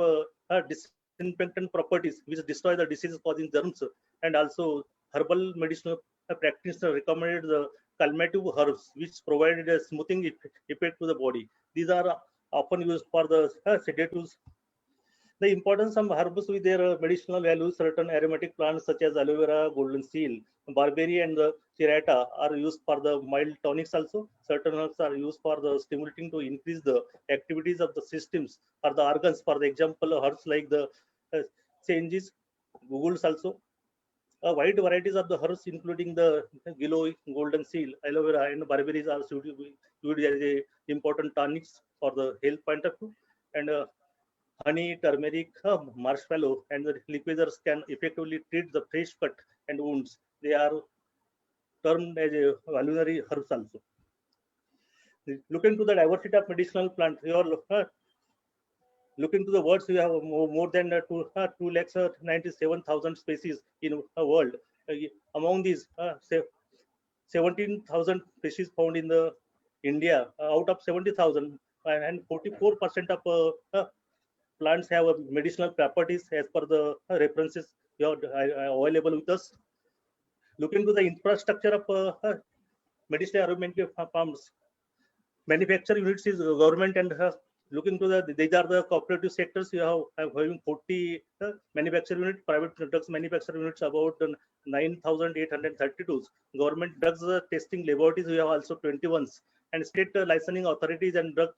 disinfectant properties which destroy the disease causing germs, and also herbal medicinal practitioner recommended the calmative herbs which provided a smoothing effect to the body. These are often used for the sedatives. The importance of herbs with their medicinal values, certain aromatic plants such as aloe vera, golden seal, barberry, and the chirata are used for the mild tonics also. Certain herbs are used for the stimulating to increase the activities of the systems or the organs. For the example, herbs like the changes, googles also. A wide varieties of the herbs, including the willow, golden seal, aloe vera, and barberries are used as a important tonics for the health point of view. And honey, turmeric, marshmallow, and the liqueurs can effectively treat the fresh cut and wounds. They are termed as a vulnerary herbs also. Looking to the diversity of medicinal plants, you are looking to the world, we have more than 2,97,000 species in the world. Among these, 17,000 species found in the India. Out of 70,000, and 44% of plants have medicinal properties as per the references you are available with us. Looking to the infrastructure of medicinal aromatic farms, manufacture units is government, and looking to the these are the cooperative sectors. You have having 40 manufacture units, private drugs manufacture units about 9,832. Government drugs testing laboratories we have also 21, and state licensing authorities and drug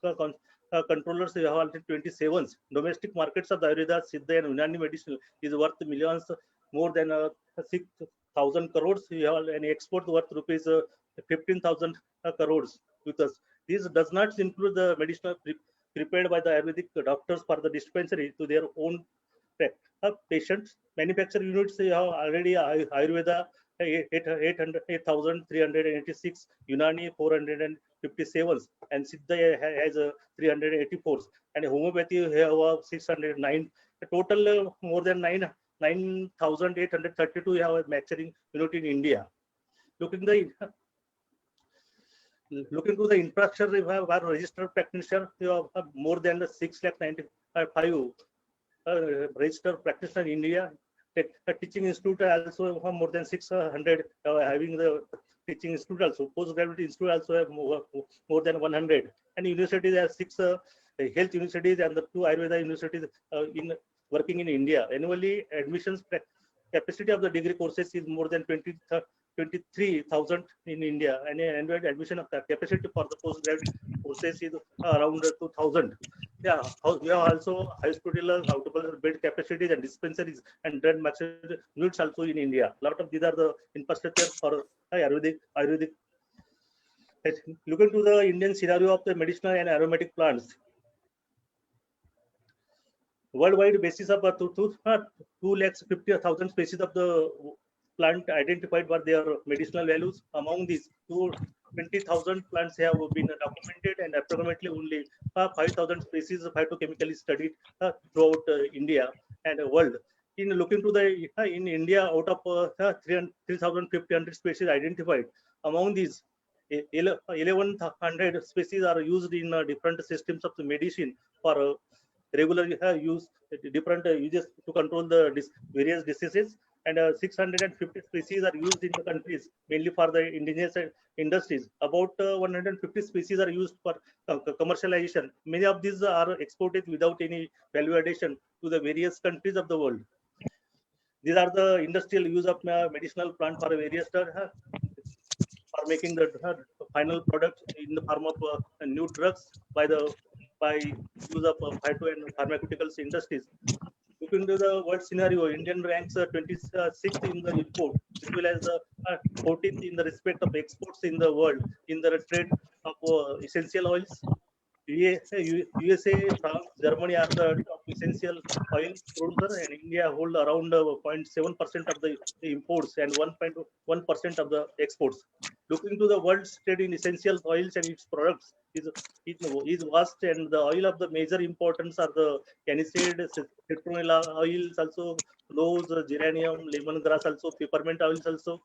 controllers we have also 27. Domestic markets of the Ayurveda, Siddha, and Unani medicine is worth millions, more than 6,000 crores. We have an export worth rupees 15,000 crores with us. This does not include the medicinal prepared by the Ayurvedic doctors for the dispensary to their own patients. Manufacturing units have already Ayurveda 8,386, Unani 457, and Siddha has 384, and homeopathy have 609. Total more than 9,832 have a manufacturing unit in India. Looking to the infrastructure, we have our registered practitioner. We have more than 6,95 registered practitioner in India. A teaching institute also have more than 600 having the teaching institute also. Postgraduate institute also have more than 100. And universities have 6 health universities and the 2 Ayurveda universities in working in India. Annually, admissions capacity of the degree courses is more than 23,000 in India, and annual admission of capacity for the postgraduate courses is around 2,000. Yeah, we have also hospital bed capacities and dispensaries and drug manufacturing units also in India. A lot of these are the infrastructure for Ayurvedic. Looking to the Indian scenario of the medicinal and aromatic plants, worldwide basis of 2,50,000 species of the plant identified by their medicinal values. Among these, 20,000 plants have been documented, and approximately only 5,000 species phytochemically studied throughout India and world. In looking to the in India, out of 3,500 species identified, among these 1,100 species are used in different systems of the medicine for regular use, different uses to control the various diseases, and 650 species are used in the countries mainly for the indigenous industries. About 150 species are used for commercialization. Many of these are exported without any value addition to the various countries of the world. These are the industrial use of medicinal plant for various for making the final product in the form of new drugs by use of phyto and pharmaceuticals industries. looking to the world scenario, Indian ranks 26th in the import as well as the 14th in the respect of exports in the world in the trade of essential oils. USA, France, Germany are the top essential oil producer, and India hold around 0.7% of the imports and 1.1% of the exports. Looking to the world's trade in essential oils and its products is vast, and the oil of the major importance are the aniseed, citronella oils, also cloves, geranium, lemongrass, also peppermint oils, also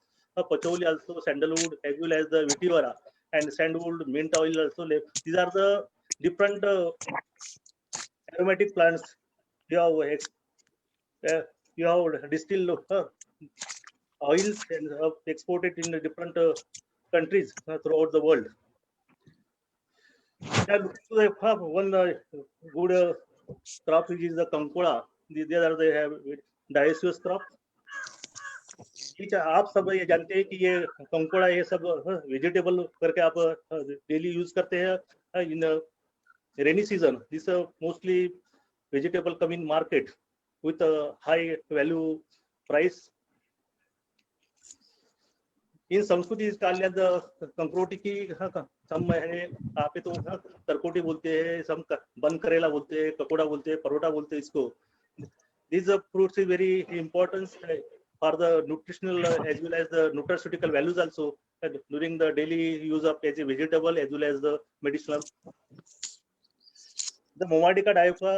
patchouli, also sandalwood, as well as the vetiver and sandalwood, mint oil also. These are the different aromatic plants you have distilled oils and exported in the different countries throughout the world. Now, looking to the one good crop which is the कंकोड़ा. These are they have dioecious crop. आप सब ये जानते हैं कि ये कंकोड़ा ये सब vegetable करके आप डेली यूज करते हैं इन rainy season. This mostly vegetable come in market with a high value price. इन संस्कृति काल्यात कंक्रोटी की सम है आप तो करकोटी बोलते हैं, सम बन करेला बोलते हैं, ककोड़ा बोलते हैं, परोटा बोलते हैं इसको. These fruits is very important for the nutritional as well as the nutraceutical values also during the daily use of as a vegetable as well as the medicinal. The Momordica dioica का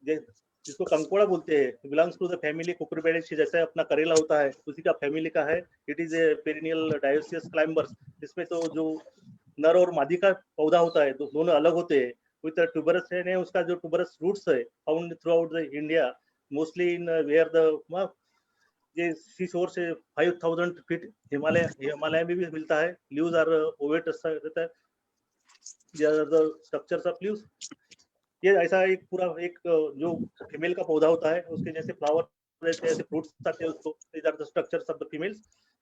जिसको कंकोड़ा बोलते हैं belongs to the family cucurbitaceae, जैसे अपना करेला होता है उसी का फैमिली का है. It is a perennial dioecious climbers. इसमें तो जो नर और मादी का पौधा होता है दोनों अलग होते हैं. विद ट्यूबरस है उसका जो ट्यूबरस रूट्स है found throughout the India mostly in where the ये सी शोर से 5000 फीट हिमालय में भी मिलता है. लीव्स आर ओवेट रहता है. स्ट्रक्चर्स ऑफ लीव्स ये ऐसा एक पूरा एक जो फीमेल का पौधा होता है उसके जैसे फ्लावर रहते हैं, ऐसे फ्रूट्स आते हैं उसको. These are the structures of the females.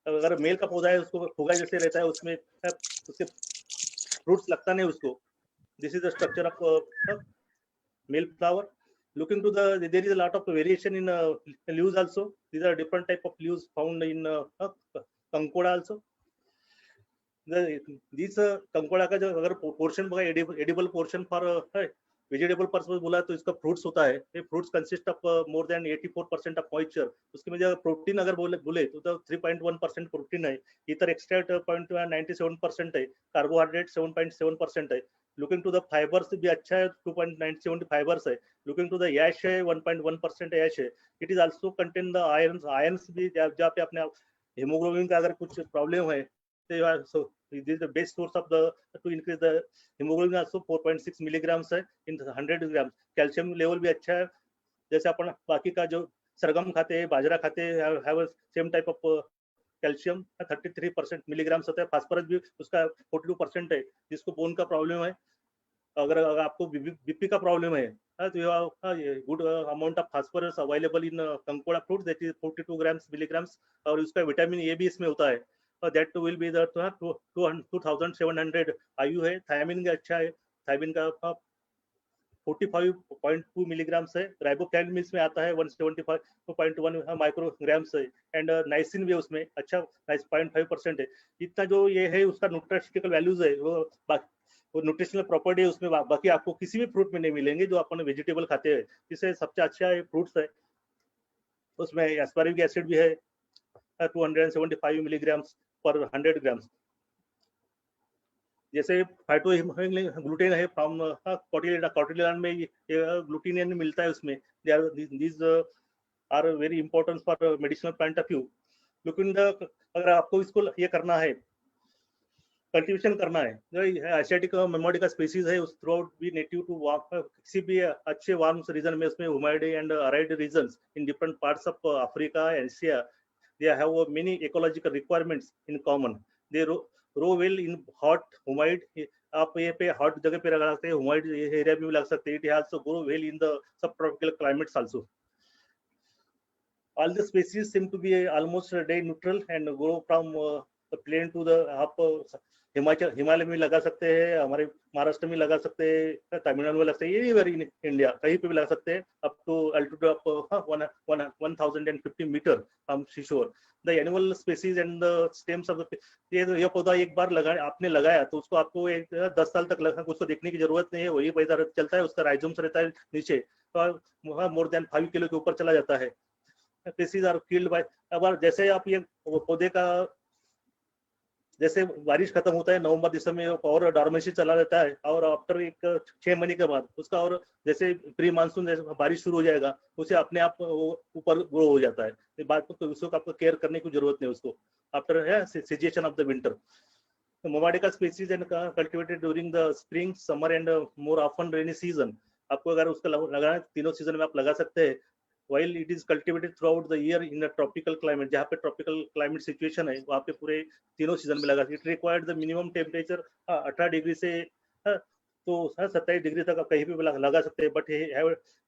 अगर मेल का पौधा है उसको फुगा जैसे रहता है, उसमें उसके फ्रूट्स लगता नहीं उसको. This is the structure of male flower. Looking to the there is a lot of variation in leaves also. These are different type of leaves found in कंकोड़ा also. This कंकोड़ा का जो अगर पोर्शन बघा edible portion for vegetable purpose बोला तो इसका fruits होता है. ये fruits consist of more than 84% of moisture. उसके में जो प्रोटीन अगर बोले तो 3.1% प्रोटीन है. इतर एक्सट्रैक्ट 0.97% है. कार्बोहाइड्रेट 7.7% है. लुकिंग टू द फाइबर्स भी अच्छा है, 2.97 फाइबर्स है. लुकिंग टू द ऐश है 1.1% ऐश है. It is also contain the irons भी जहाँ पे अपने हेमोग्लोबिन का अगर कुछ प्रॉब्लम है so this is the best source of the to increase the hemoglobin also 4.6 milligrams है in 100 grams. कैल्शियम लेवल भी अच्छा है. जैसे अपन बाकी का जो सरगम खाते हैं, बाजरा खाते हैं, have same type of calcium 33% milligrams होता है. फास्फोरस भी उसका 42% है. जिसको बोन का प्रॉब्लम है, अगर आपको बीपी का प्रॉब्लम है तो ये good amount of phosphorus available in kankoda fruit that is 42 grams milligrams. और उसका विटामिन ए भी इसमें होता है. That will be the 2700 आयु है. थायमिन का अच्छा है. थायमिन का 45.2 मिलीग्राम्स है. राइबोफ्लाविन इसमें आता है 175.1 माइक्रोग्राम्स है. एंड नाइसिन भी उसमें अच्छा 0.5% है. इतना जो ये है उसका न्यूट्रिशनल वैल्यूज है वो न्यूट्रिशनल प्रॉपर्टी है उसमें बाकी आपको किसी भी फ्रूट में नहीं मिलेंगे जो अपन वेजिटेबल खाते हैं. इससे सबसे अच्छा है फ्रूट्स है. उसमें एस्पारिक एसिड भी है 275 मिलीग्राम्स पर 100 ग्राम्स. जैसे फाइटोग्लूटेन है फ्रॉम कॉटिलिडन में ये ग्लूटिनियन मिलता है उसमें. These are very important for medicinal point of view. Looking अगर आपको इसको ये करना है कल्टीवेशन करना है, जो एशियाटिक मेमोडिका स्पीसीज है उस throughout be native to किसी भी अच्छे वार्म रीजन में उसमें humid and arid regions in different parts of Africa, Asia. They have many ecological requirements in common. They grow well in hot, humid. आप ये पे hot जगह पे लगा सकते हैं, humid एरिया में भी लग सकते हैं. It also grow well in the subtropical climates also. All the species seem to be almost day neutral and grow from plain to the up Himalaya में लगा सकते हैं, हमारे महाराष्ट्र में लगा सकते हैं, तमिलनाडु में लगा सकते हैं, एनीवेयर इन इंडिया कहीं पे भी लगा सकते हैं up to altitude of 1050 metre हम sure. The animal species and the stems of the ये पौधा एक बार आपने लगाया तो उसको आपको 10 साल तक उसको देखने की जरूरत नहीं है, वही पैदा चलता है, उसका राइजोम्स रहता है नीचे, तो मोर देन 5 किलो के ऊपर चला जाता है। स्पीसीज आर किल्ड बाय, अब जैसे आप ये पौधे का जैसे बारिश खत्म होता है नवंबर दिसंबर में और डॉर्मेंसी चला रहता है, और आफ्टर एक 6 महीने के बाद उसका और जैसे प्री मानसून जैसे बारिश शुरू हो जाएगा उसे अपने आप ऊपर ग्रो हो जाता है, बात तो उसको आपको केयर करने की जरूरत नहीं उसको after situation of the winter. Momordica species and cultivated during the spring summer and more often rainy season. आपको अगर उसका लगाना है तीनों सीजन में आप लगा सकते हैं। while it is cultivated throughout the year in a tropical climate, जहाँ पे tropical climate situation है वहाँ पे पूरे तीनों सीजन में लगा। it required the minimum temperature 18 degree से तो 27 डिग्री तक आप कहीं भी लगा सकते हैं, but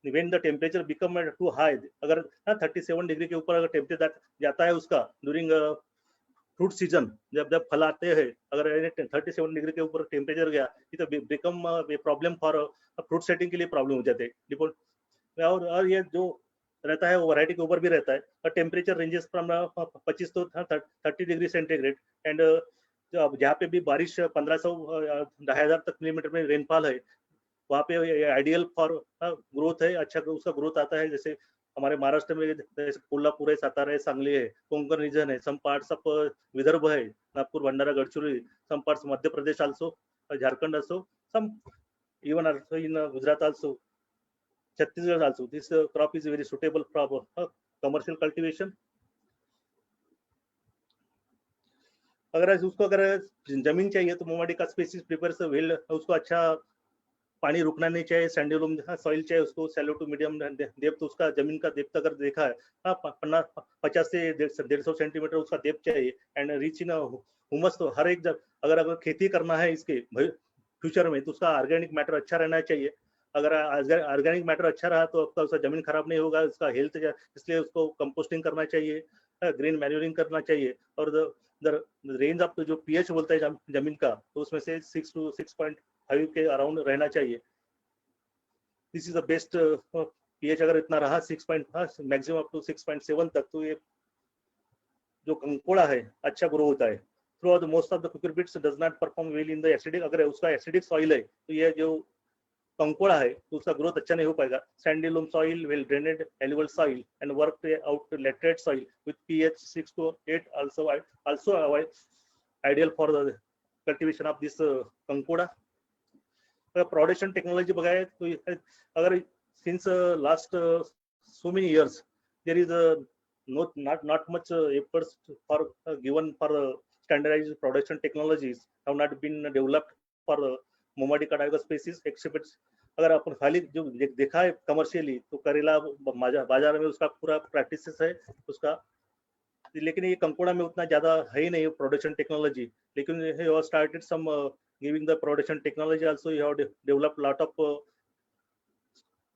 when the temperature become too high, अगर 37 डिग्री के ऊपर अगर टेम्परेचर जाता है उसका ड्यूरिंग फ्रूट सीजन, जब फल आते हैं, अगर 37 डिग्री के ऊपर टेम्परेचर गया तो become problem for fruit setting के लिए प्रॉब्लम हो जाते हैं। और ये जो रहता है वो वैरायटी के ऊपर भी रहता है, और टेम्परेचर रेंजेस फ्रॉम 25 तो 30 डिग्री सेंटीग्रेड एंड जहाँ पे भी बारिश 1500 2000 तक मिलीमीटर में रेनफॉल है वहाँ पे आइडियल फॉर ग्रोथ है, अच्छा उसका ग्रोथ आता है। जैसे हमारे महाराष्ट्र में जैसे कोल्हापुर है, सातारा है, सांगली है, कोंकण रीजन है, सम पार्ट्स ऑफ विदर्भ है, Nagpur, Bhandara, Gadchiroli, some parts Madhya Pradesh also, Jharkhand also, some even also in Gujarat also, Chhattisgarh also. This crop is very suitable for commercial cultivation. अगर उसको अगर जमीन चाहिए तो मोमाडिका स्पीसीज प्रिफर्स वेल, उसको अच्छा पानी रुकना नहीं चाहिए, सैंडलूम सॉइल चाहिए उसको, सैलो टू मीडियम डेप्थ, उसका जमीन का डेप्थ अगर देखा है 50 से 150 सेंटीमीटर उसका डेप्थ चाहिए, एंड रिच इन हुमस। तो हर एक अगर खेती करना है इसके फ्यूचर में तो उसका ऑर्गेनिक मैटर अच्छा रहना चाहिए। अगर ऑर्गेनिक मैटर अच्छा रहा तो आपका उसका जमीन खराब नहीं होगा, उसका हेल्थ, इसलिए उसको कंपोस्टिंग करना चाहिए, ग्रीन मैन्यूरिंग करना चाहिए, और द रेंज ऑफ जो पीएच बोलता है जमीन का तो उसमें से 6 to 6.5 के अराउंड रहना चाहिए। This is the best pH. अगर इतना रहा 6.5 मैक्सिमम अप टू 6.7 तक तो ये जो कंकोड़ा है अच्छा ग्रो होता है। Through the most of the cucurbits does not perform well in the acidic, अगर उसका एसिडिक सॉइल है तो ये जो कंकोड़ा है तो उसका ग्रोथ अच्छा नहीं हो पाएगा। Sandy loam soil, well drained alluvial soil and work out laterite soil with pH 6 to 8 also ideal for the cultivation of this kankoda. Production technology बघाय तो अगर since last so many years there is not much efforts for given for standardized production technologies have not been developed for Momordica type का species exhibits. अगर अपन खाली जो देखा है कमर्शियली तो करेला बाजार में उसका पूरा प्रैक्टिस है उसका, लेकिन ये कंकोड़ा में उतना ज्यादा है ही नहीं प्रोडक्शन टेक्नोलॉजी। लेकिन you have started some giving the production technology also, you have developed lot of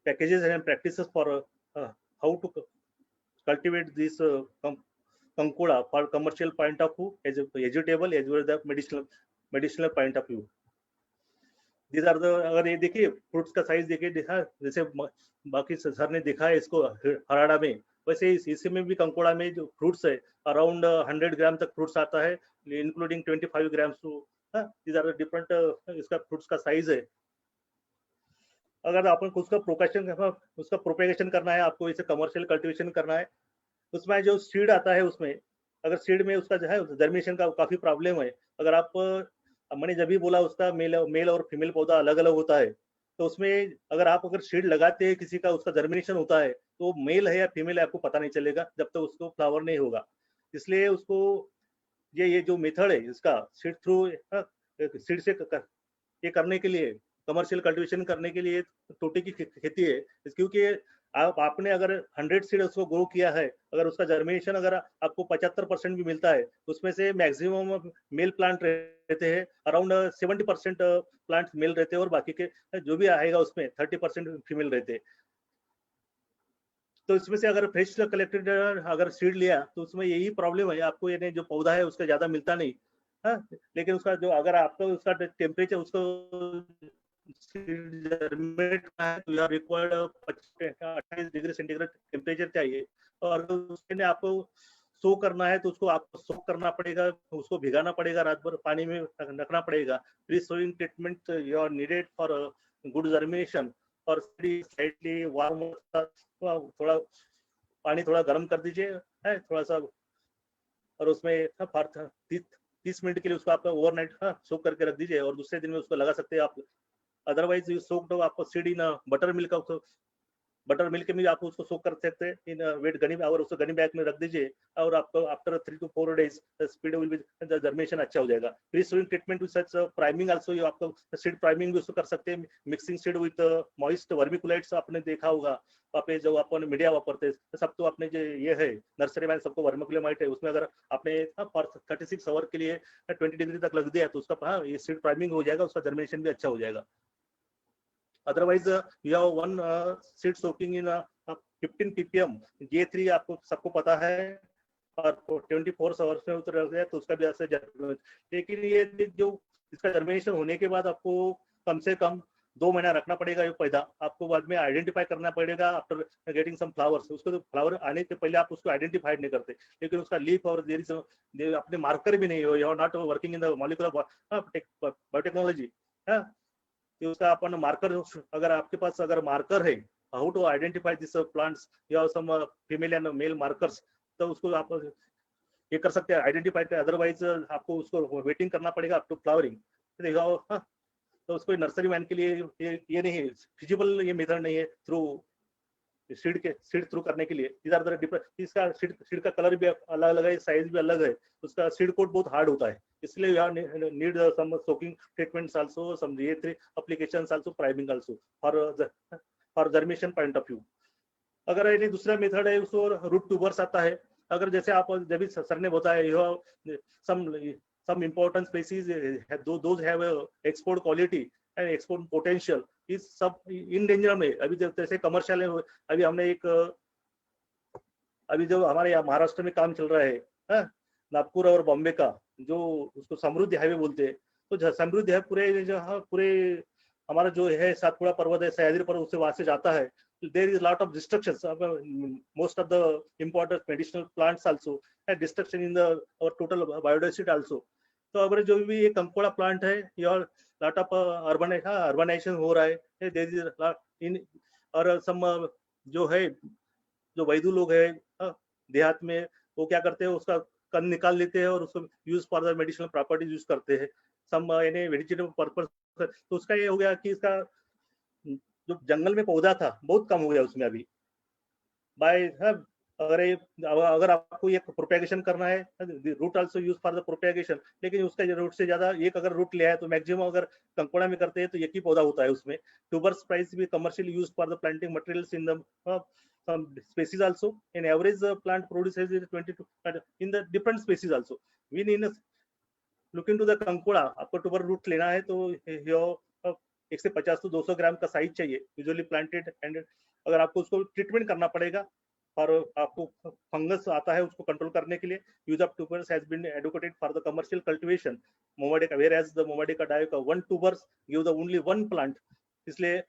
packages and practices for how to cultivate this kankoda for commercial point of view, as vegetable as well the medicinal point of view. These are the, अगर ये देखिए fruits का size देखिए, देखा जैसे बाकी sir ने देखा है इसको हराड़ा में, वैसे इसमें भी कंकोड़ा में जो फ्रूट्स है अराउंड 100 ग्राम तक फ्रूट्स आता है, including 25 grams to, these are different इसका फ्रूट्स का साइज है। अगर आपको उसका प्रोपेगेशन करना है, आपको इसे कमर्शियल कल्टिवेशन करना है, उसमें जो सीड आता है उसमें अगर सीड में उसका जो है जर्मिनेशन का काफी प्रॉब्लम है। अगर आप मैंने जब भी बोला उसका मेल और फीमेल पौधा अलग अलग होता है, तो उसमें अगर सीड लगाते हैं किसी का उसका जर्मिनेशन होता है तो मेल है या फीमेल है आपको पता नहीं चलेगा जब तक उसको फ्लावर नहीं होगा। इसलिए उसको ये जो मेथड है इसका सीड थ्रू सीड से ये करने के लिए, कमर्शियल कल्टिवेशन करने के लिए तोटे की खेती है, क्योंकि आपने अगर 100 सीड उसको ग्रो किया है, अगर उसका जर्मिनेशन अगर आपको 75% भी मिलता है तो उसमें से मैक्सिमम मेल प्लांट रहते हैं, अराउंड 70% प्लांट मेल रहते हैं और बाकी के जो भी आएगा उसमें 30% फीमेल रहते हैं। तो इसमें से अगर फ्रेश कलेक्टेड अगर सीड लिया तो उसमें यही प्रॉब्लम है, आपको ये जो पौधा है उसका ज्यादा मिलता नहीं। हाँ, लेकिन उसका जो अगर आपको उसका टेम्परेचर उसको जर्मिनेट करना है तो यह रिक्वायर्ड 28 डिग्री सेंटीग्रेड टेम्परेचर चाहिए। और उसमें आपको सो करना है तो उसको आपको सो करना पड़ेगा, उसको भिगाना पड़ेगा, रात भर पानी में रखना पड़ेगा। Pre sowing treatment you are needed for good germination. और स्लाइटली वार्म, थोड़ा पानी थोड़ा गर्म कर दीजिए है थोड़ा सा, और उसमें 30 मिनट के लिए उसको आप ओवरनाइट सोक करके रख दीजिए और दूसरे दिन में उसको लगा सकते हैं आप। अदरवाइज यू सोक्ड आपको seed in butter milk, butter milk में आप उसको सोक कर सकते हैं इन वेट गनी, और उसको गनी बैग में रख दीजिए और आपको after 3 to 4 days speed will be germination अच्छा हो जाएगा। Pre sowing treatment with such priming also, ये आपको सीड प्राइमिंग भी उसको कर सकते हैं। Mixing seed with moist vermiculites, आपने देखा होगा आपने जो अपन मीडिया वापरते हैं सब, तो आपने जो ये है नर्सरी में सबको वर्मिकुलेमाइट है, उसमें अगर आपने 36 आवर के लिए 20 डिग्री तक लग दिया तो उसका ये सीड प्राइमिंग हो जाएगा, उसका जर्मिनेशन भी अच्छा हो जाएगा। Otherwise, you have one seed soaking in 15 ppm J3 आपको सबको पता है, और 24 आवर्स में उतर गया तो उसका भी ऐसे। लेकिन ये जो इसका जर्मिनेशन होने के बाद आपको कम से कम 2 महीना रखना पड़ेगा। ये पौधा आपको बाद में आइडेंटिफाई करना पड़ेगा आफ्टर गेटिंग सम फ्लावर्स। उसको तो फ्लावर आने से पहले आप उसको आइडेंटिफाइड नहीं करते, लेकिन उसका लीफ और देयर इज अपने मार्कर भी नहीं हो, you are not working in the molecular biotechnology. उसका अपन मार्कर, अगर आपके पास अगर मार्कर है, how to identify this plants, या some female and male markers, तो उसको आप ये कर सकते हैं आइडेंटिफाई कर। अदरवाइज आपको उसको वेटिंग करना पड़ेगा अप टू फ्लावरिंग। तो उसको नर्सरी मैन के लिए ये नहीं है फिजिबल, ये मेथड नहीं है थ्रू सीड थ्रू करने के लिए। इसका सीड का कलर भी अलग अलग है, साइज भी अलग है, उसका सीड कोट बहुत हार्ड होता है, इसलिए you need some soaking treatments also, some J3 applications also, priming also for germination point of view. अगर ये दूसरा मेथड है उसको रूट ट्यूबर्स आता है। अगर जैसे आप जब सर ने बताया some important species those have export quality and export potential, इस सब इन डेंजर में अभी जैसे कमर्शियल है। अभी हमने एक अभी जो हमारे यहाँ महाराष्ट्र में काम चल रहा है नागपुर और बॉम्बे का, जो उसको समृद्धि हाईवे बोलते हैं, तो समृद्धि है पूरे हमारा जो है सातपुड़ा पर्वत है, सह्याद्री पर्वत, उससे वहां से जाता है। There is a lot of destruction. Most of the important medicinal plants also have destruction in the our total biodiversity also. तो अगर जो भी ये कंकोड़ा प्लांट है, और लॉट ऑफ अर्बनाइजेशन हो रहा है, देयर इज इन, और सम जो है जो वैदू लोग है देहात में, वो क्या करते हैं उसका कंद निकाल लेते हैं और उसको use for the medicinal properties use करते हैं, सम यानी वेजिटेबल पर्पस। तो उसका ये हो गया कि इसका जो जंगल में पौधा था बहुत कम हो गया उसमें अभी बाय। अगर आपको ये प्रोपेगेशन करना है, root also use for the propagation, लेकिन उसका रूट से ज्यादा एक अगर रूट लिया है तो मैक्सिमम अगर कंकोड़ा में करते हैं तो एक ही पौधा होता है उसमें। ट्यूबर्स प्राइस भी commercially use for the planting materials in the some species also. In average plant produces 22 in the different species also. We need look into the कंकोड़ा, आपको ट्यूबर रूट लेना है तो 150 to 200 ग्राम का साइज चाहिए usually planted. And अगर आपको उसको treatment करना पड़ेगा और आपको फंगस आता है उसको कंट्रोल करने के लिए, use of tubers has been advocated for the commercial cultivation Momordica, where as the Momordica dioica one tubers give the only one plant, इसलिए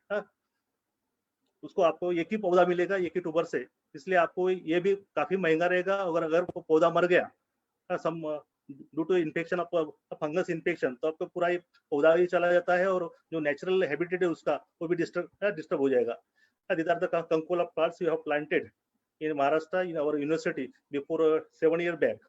उसको आपको एक ही पौधा मिलेगा एक ही ट्यूबर से, इसलिए आपको ये भी काफी महंगा रहेगा। अगर पौधा मर गया some due to infection of fungus infection, तो आपका पूरा पौधा ही चला जाता है और जो नेचुरल हैबिटेट है उसका वो भी डिस्टर्ब हो जाएगा। These are the कंकोड़ा plants we have planted in Maharashtra in our university before 7 years back.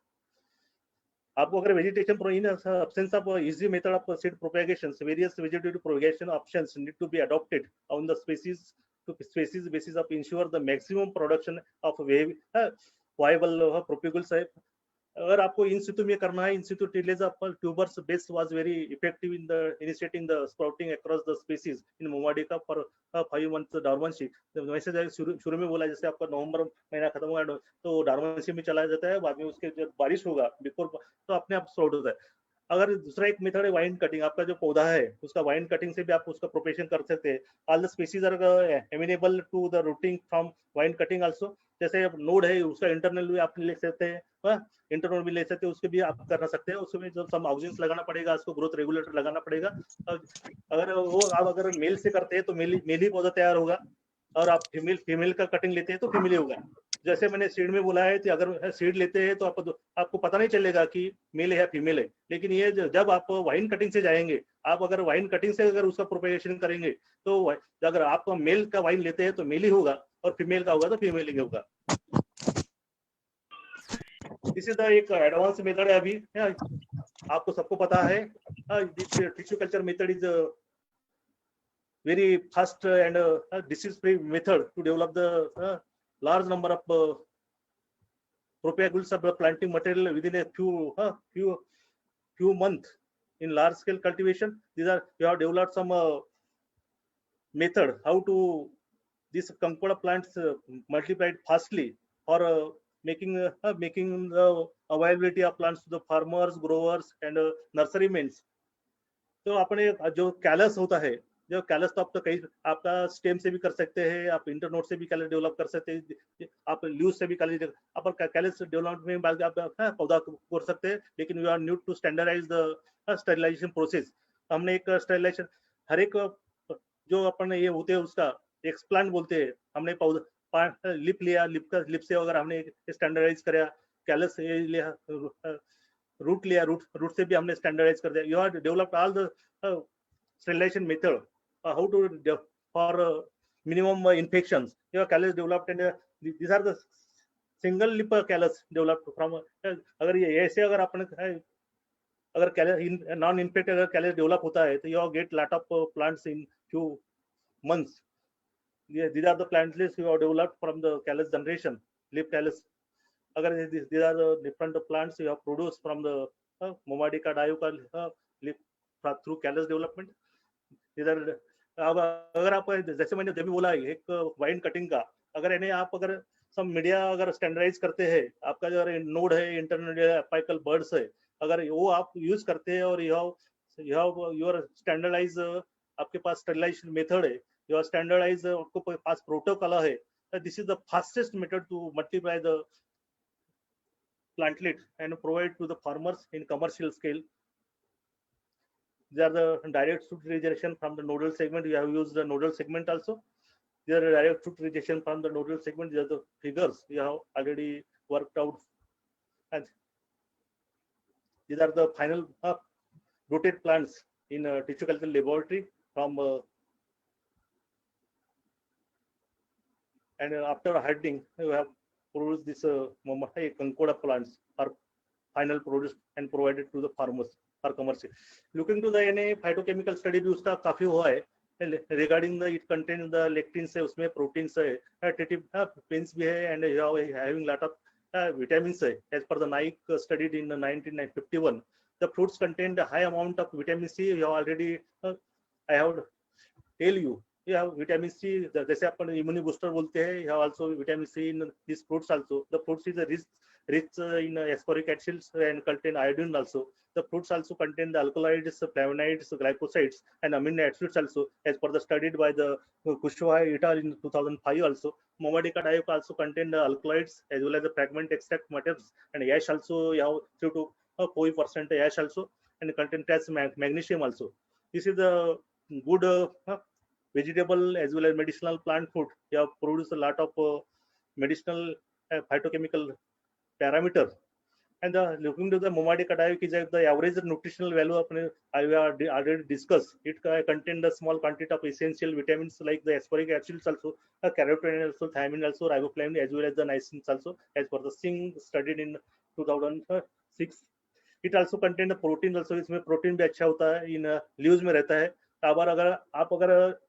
आपको अगर vegetation in absence of easy method of seed propagation, various vegetative propagation options need to be adopted on the species to species basis of ensure the maximum production of viable propagules है। अगर आपको इन सितु में करना है, in situ tillage of tubers base was very effective in the initiating the sprouting across the species in Momordica for 5 months dormancy. वैसे शुरू में बोला जैसे आपका नवंबर महीना खत्म हुआ तो डॉर्मेंसी में चला जाता है, बाद में उसके जब बारिश होगा बिफोर तो अपने आप स्प्राउट होता है। अगर दूसरा एक मेथड है वाइन कटिंग, आपका जो पौधा है उसका वाइन कटिंग से भी आप उसका प्रोपेगेशन कर सकते हैं। All the species are amenable to the rooting from vine cutting also. जैसे नोड है उसका इंटरनल भी आप ले सकते हैं, इंटरनल भी ले सकते हैं, उसके भी आप कर सकते हैं। उसमें जब सम ऑक्सीजन लगाना पड़ेगा, उसको ग्रोथ रेगुलेटर लगाना पड़ेगा। अगर वो आप अगर मेल से करते हैं तो मेल ही पौधा तैयार होगा, और आप फीमेल का कटिंग लेते हैं तो फीमेल ही होगा। जैसे मैंने सीड में बोला है कि अगर सीड लेते हैं तो आपको पता नहीं चलेगा कि मेल है या फीमेल है, लेकिन ये जब आप वाइन कटिंग से जाएंगे, आप अगर वाइन कटिंग से अगर उसका प्रोपेगेशन करेंगे तो अगर आप मेल का वाइन लेते हैं तो मेल ही होगा, और फीमेल का होगा तो फीमेल ही होगा। दिस इज द एक एडवांस मेथड है अभी, आपको सबको पता है। Tissue culture method is very fast and disease-free method to develop the large number of propagules of the planting material within a few months in large scale cultivation. These are, you have developed some method how to these concoda plants multiplied fastly for making the availability of plants to the farmers, growers and nurserymen. तो अपने जो callus होता है, जो callus तो आप तो कई आपका स्टेम से भी कर सकते हैं, आप इंटरनोड से भी कैलस डेवलप कर सकते हैं, आप ल्यूज से भी कैलस डेवलपमेंट में बाद आप पौधा कर सकते हैं। लेकिन we are need to standardise the sterilisation process. हमने एक स्टरलाइजेशन हर एक जो अपन ये होते हैं उसका एक्सप्लांट बोलते हैं, हमने पौधा लिप लिया, लिप से अगर हमने स्टैंडर्डाइज करा, कैलस लिया, रूट लिया, रूट से भी हमने स्टैंडर्डाइज कर दिया। You are developed all the sterilization method, how to for minimum infections. Your callus developed, and these are the single lip callus developed from अगर ये ऐसे अगर अपन अगर callus non infect अगर callus develop होता है तो you get lot of plants in few months. These are the plant lists you have developed from the callus generation, lip callus. अगर these are the different plants you have produced from the Momadica diuca lip through callus development. इधर अब अगर आप जैसे मैंने जब भी बोला एक वाइन कटिंग का, अगर इन्हें आप अगर सब मीडिया अगर स्टैंडर्डाइज करते हैं, आपका जो नोड है, इंटरनल एपाइकल बर्ड्स है, अगर वो आप यूज करते हैं और योर स्टैंडर्डाइज आपके पास स्टरलाइजेशन मेथड है, योर स्टैंडर्डाइज आपको पास प्रोटोकॉल है, this is the fastest method to multiply the plantlet and provide to the farmers in commercial scale. They are the direct shoot rejection from the nodal segment. You have used the nodal segment also. They are direct shoot rejection from the nodal segment. These are the figures we have already worked out, and these are the final rooted plants in tissue culture laboratory from and after herding we have produced this concoda plants are final produced and provided to the farmers for commercial. Looking to the NA phytochemical study भी उसका काफी हुआ है regarding the it contains the lectins है, उसमें proteins है, tryptopans भी है, and having lot of vitamins है. As per the Naik studied in 1951, the fruits contained a high amount of vitamin C. You have already I have tell you have vitamin C, जैसे अपन immune booster बोलते हैं, you have also vitamin C in these fruits also. The fruits is a rich in ascorbic acids and contain iodine also. The fruits also contain the alkaloids, flavonoids, glycosides, and amino acids also, as per the studied by the Kushwaha et al. In 2005 also. Momadica diuca also contain the alkaloids as well as the fragment extract materials, and ash also you have 3 to 4% ash also, and contain trace magnesium also. This is the good vegetable as well as medicinal plant food. You have produced a lot of medicinal phytochemical parameter. And looking to the Momadica diuca, the average nutritional value of I have already discussed. It contains a small quantity of essential vitamins like the ascorbic acids also, carotenoids also, thiamine also, riboflavin as well as the niacin also, as per the Singh studied in 2006. It also contains the protein also. इसमें protein भी अच्छा होता है, इन leaves में रहता है. अगर आप अगर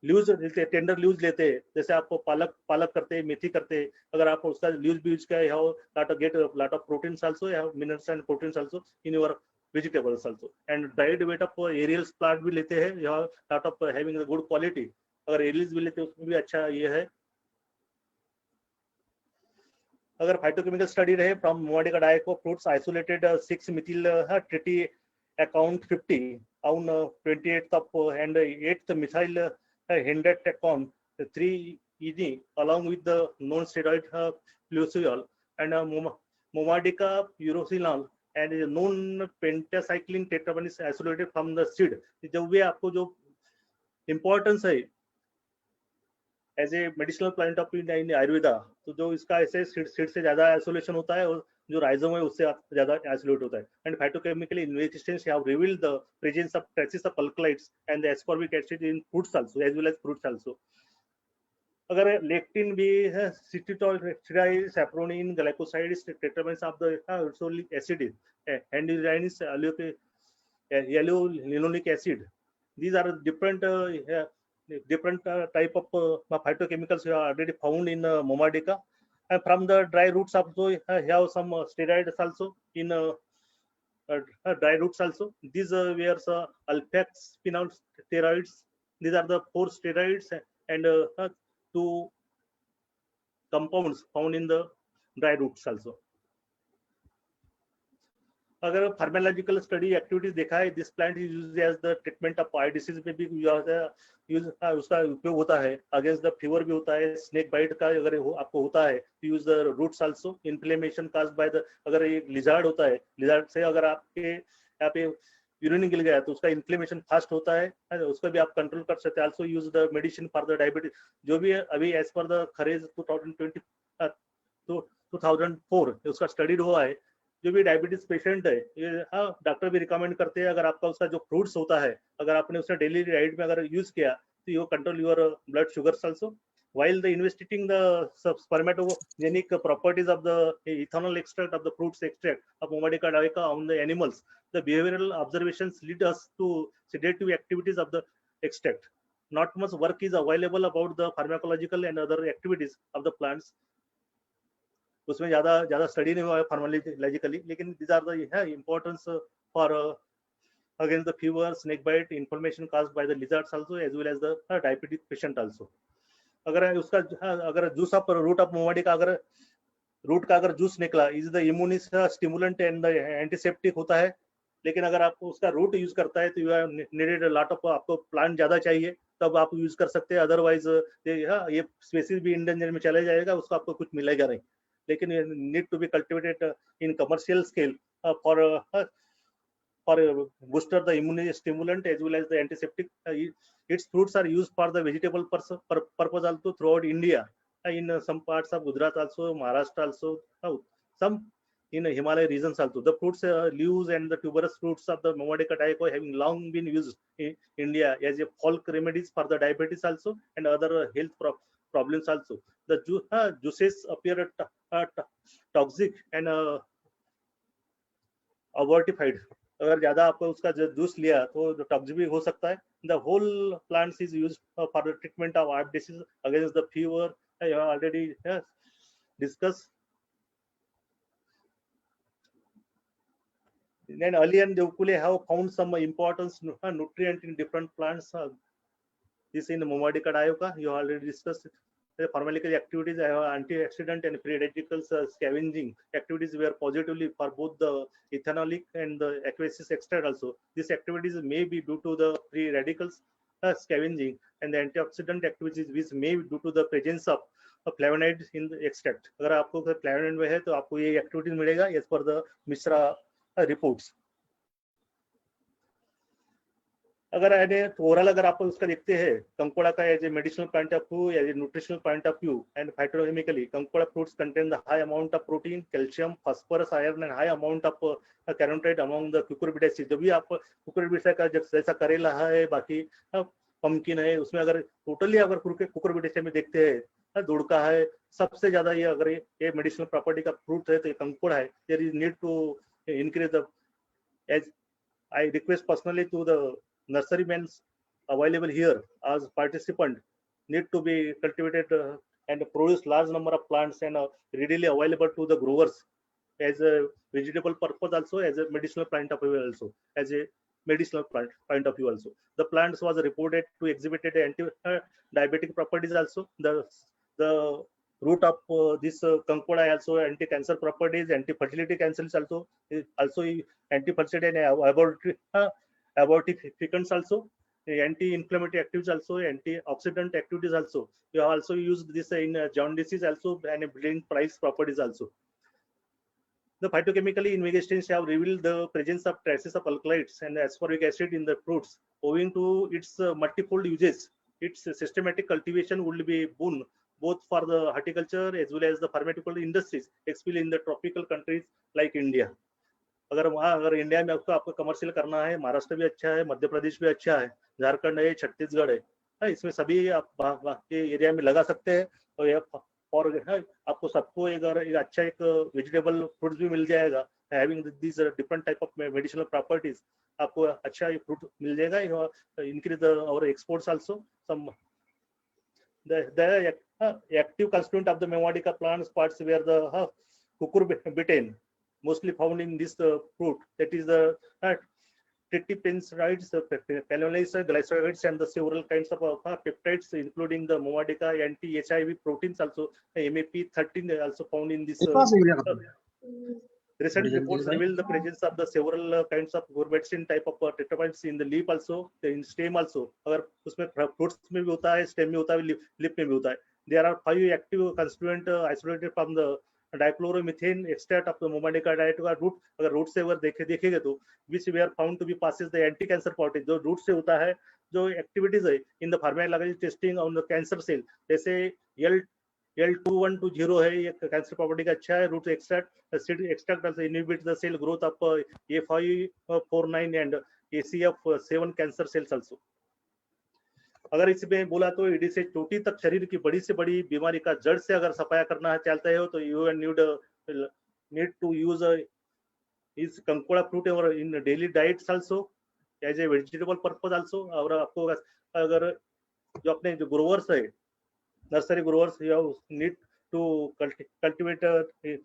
ल्यूज टेंडर ल्यूज लेते हैं, जैसे आप पालक करते हैं, मेथी करते हैं, अगर आप उसका ल्यूज भी यूज किया, get lot of proteins also, minerals and proteins also in your vegetables also. And diet weight of aerials plant भी लेते हैं, lot of having good quality. अगर एरियल्स भी लेते हैं उसमें भी अच्छा ये है. अगर फाइटोकेमिकल स्टडी रहे from Momordica dioica fruits isolated 6 methyl account 50 on 28th of and 8th methyl hendetacon 3 ED along with the non-steroid fluociol and momadica urosinol and known pentacycline tetraben is isolated from the seed. जब भी आपको जो importance है as a medicinal plant of in Ayurveda, तो जो इसका ऐसे seed से ज्यादा आइसोलेशन होता है और जो राइजोम है उससे ज्यादा आइसोलेट होता है. And phytochemical investigations have revealed the presence of traces of alkaloids and the ascorbic acid in fruits also as well as fruits also. अगर लेक्टिन भी है, सिट्रिटोल saponin glycosides tetramers of the acid and यूरानिस yellow linoleic acid. These are different type of phytochemicals are already found in momadica, and from the dry roots also have some steroids also in dry roots also. These were alphax phenol steroids. These are the 4 steroids and 2 compounds found in the dry roots also. अगर फार्मालॉजिकल study activities देखा है, this plant is used as the treatment of eye disease में भी use उसका उपयोग होता है. Against the fever भी होता है. स्नेक बाइट का अगर आपको होता है तो use the roots also. Inflammation caused by the, अगर एक लिजार्ड होता है, लिजार्ड से अगर आपके यहाँ पे यूरिन गिल गया तो उसका इन्फ्लेमेशन फास्ट होता है, उसका भी आप कंट्रोल कर सकते हैं. Also use the medicine for the diabetes. जो भी अभी एज पर द खरेज 2004 उसका स्टडी हुआ है. जो भी डायबिटीज पेशेंट है, ये डॉक्टर भी रिकमेंड करते हैं, अगर आपका उसका जो फ्रूट्स होता है अगर आपने उसका डेली डाइट में अगर यूज किया तो you control your blood sugars also. while the investigating the spermatogenic properties of the ethanol extract of the fruits extract of Momadica daiica on the animals, the behavioral observations lead us to sedative activities of the extract. Not much work is available about the pharmacological and other activities of the plants. उसमें ज्यादा study नहीं हुआ है pharmacologically, लेकिन these are the importance for against the fever, snake bite, inflammation caused by the lizards also, as well as the diabetic patient also. अगर उसका अगर juice of root of मोमाडी का अगर रूट का अगर जूस निकला, is the immune stimulant and antiseptic होता है. लेकिन अगर आप उसका रूट यूज करता है तो you have needed lot of, आपको प्लांट ज्यादा चाहिए तब आप यूज कर सकते हैं. अदरवाइज ये स्पेसीज भी इंडेंजर में चले जाएगा, उसको आपको कुछ मिलेगा नहीं. लेकिन need to be cultivated in commercial scale for booster the immune stimulant as well as the antiseptic. Its fruits are used for the vegetable purpose also throughout India, in some parts of Gujarat also, Maharashtra also, some in Himalaya regions also. The fruits, leaves and the tuberous fruits of the Momadica daiica having long been used in India as a folk remedies for the diabetes also and other health problems also. The juices appear toxic and abortified. अगर ज्यादा आपको उसका juice लिया तो toxic भी हो सकता है. The whole plants is used for the treatment of heart disease against the fever. I have already discuss. Then earlier they have found some importance nutrient in different plants. This in Momadica daiica you already discussed. The pharmacological activities, antioxidant and free radicals scavenging activities were positively for both the ethanolic and the aqueous extract also. These activities may be due to the free radicals scavenging and the antioxidant activities which may be due to the presence of flavonoids in the extract. अगर आपको flavonoid में है तो आपको ये activities मिलेगा as per the Mishra reports. अगर overall अगर आप उसका देखते हैं कंकोड़ा का as a medicinal point of view, as a nutritional point of view and phytochemically, kankoda fruits contain the high amount of protein, calcium, phosphorus, iron and high amount of carotenoid among the cucurbitaceae. जो भी आप Cucurbitaceae का जैसा करेला है, बाकी pumpkin है, उसमें अगर टोटली अगर कुकुरबिटेसी में देखते हैं, दुड़का है, सबसे ज्यादा ये अगर ये मेडिसिनल प्रॉपर्टी का फ्रूट है तो ये कंकोड़ा है. There is need to increase the, as I request personally to the nurserymen available here as participant, need to be cultivated and produce large number of plants and readily available to the growers as a vegetable purpose also, as a medicinal plant of view also, as a medicinal point of view also. The plants was reported to exhibit anti diabetic properties also. The root of this Kankoda also anti-cancer properties, anti-fertility cancer is also anti-fertility and abortificants also, anti-inflammatory activities also, antioxidant activities also. We have also used this in jaundice also and bleeding price properties also. The phytochemical investigations have revealed the presence of traces of alkaloids and ascorbic acid in the fruits. Owing to its multifold uses, its systematic cultivation would be boon both for the horticulture as well as the pharmaceutical industries, especially in the tropical countries like India. अगर India में आपको commercial करना है, महाराष्ट्र भी अच्छा है, मध्य प्रदेश भी अच्छा है, झारखंड है, छत्तीसगढ़ है, इसमें सभी आप के एरिया में लगा सकते हैं और आपको सबको एक अच्छा एक वेजिटेबल फ्रूट्स भी मिल जाएगा, having this different type of medicinal properties, आपको अच्छा फ्रूट मिल जाएगा, increase our exports also. Some the active constituent of the Mevadica plant parts where the cucurbitane mostly found in this fruit, that is the triterpenes, phenolates, glycerides, and the several kinds of peptides, including the Mevadica anti-HIV proteins also, MAP13 also found in this. Recent reports reveal the presence of the several kinds of cucurbitacin type of tetrapides in the leaf also, in stem also. अगर उसमें fruits में भी होता है, stem में होता है, leaf में भी होता है. There are 5 active constituent isolated from the dichloromethane extract of the Mevadica dietica root. अगर root से अगर देखेंगे तो which were found to be passes the anti-cancer properties. जो root से होता है, जो activities है in the pharmacology testing on the cancer cell, जैसे L2120 है, ये कैंसर प्रॉपर्टी का अच्छा है. Root extract also inhibits the cell growth of A549 and ACF7 cancer cells also. अगर इसमें बोला तो ईडी से चोटी तक शरीर की बड़ी से बड़ी बीमारी का जड़ से अगर सफाया करना चाहते हो तो यू नीड टू यूज इस kankoda fruit in daily diets also as a vegetable purpose also. और आपको अगर जो अपने जो ग्रोवर्स है, nursery growers, you need to cultivate, you